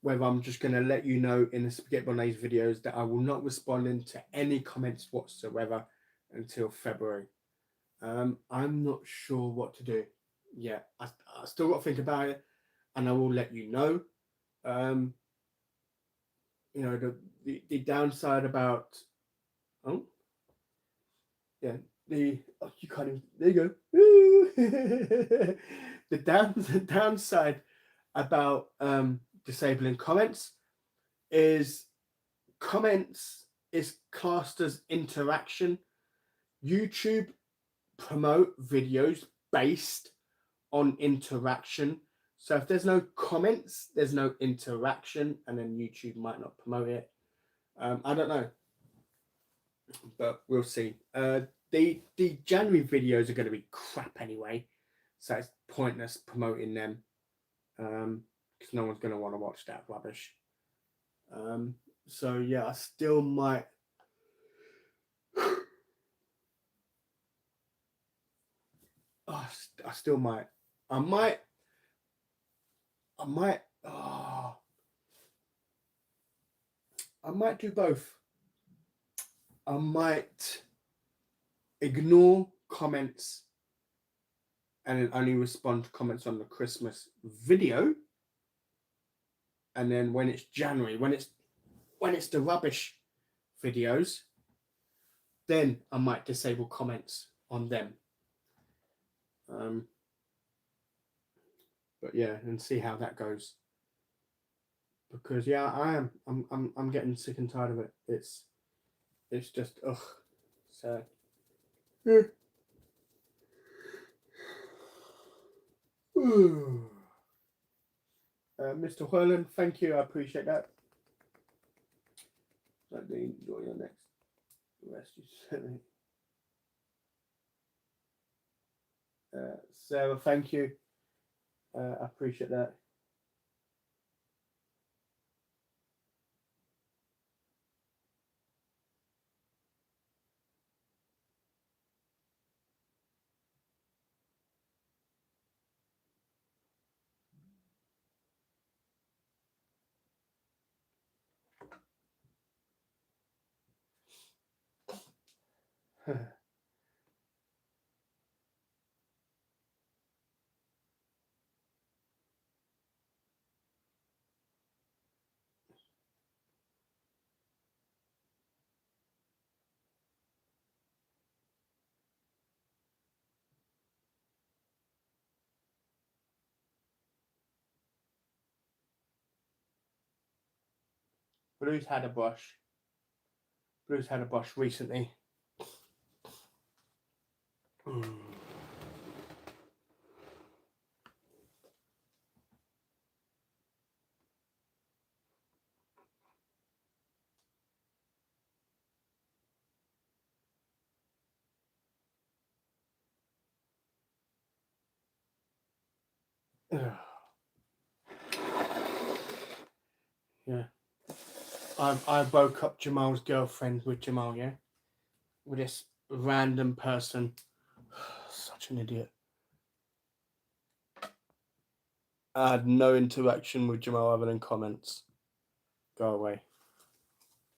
whether I'm just going to let you know in the Spaghetti Bolognese videos that I will not respond to any comments whatsoever until February. I'm not sure what to do. Yeah, I still got to think about it, and I will let you know. You know, the downside about, oh yeah, you can't even, there you go. The downside about disabling comments is comments is classed as interaction. YouTube promote videos based on interaction. So if there's no comments, there's no interaction, and then YouTube might not promote it. I don't know, but we'll see. The January videos are going to be crap anyway, so it's pointless promoting them because no one's going to want to watch that rubbish. So yeah, I still might. Oh, I still might. I might. I might. Oh, I might do both. I might ignore comments and then only respond to comments on the Christmas video. And then when it's January, when it's the rubbish videos, then I might disable comments on them. But yeah, and see how that goes. Because yeah, I'm getting sick and tired of it. It's just ugh. So yeah. Mr. Whirlan, thank you. I appreciate that. Let me enjoy your next rest you sent me. Sarah, thank you. I appreciate that. Blue's had a brush. Blue's had a brush recently. Yeah. I woke up Jamal's girlfriend with Jamal, yeah? With this random person. Such an idiot. I had no interaction with Jamal other than comments. Go away.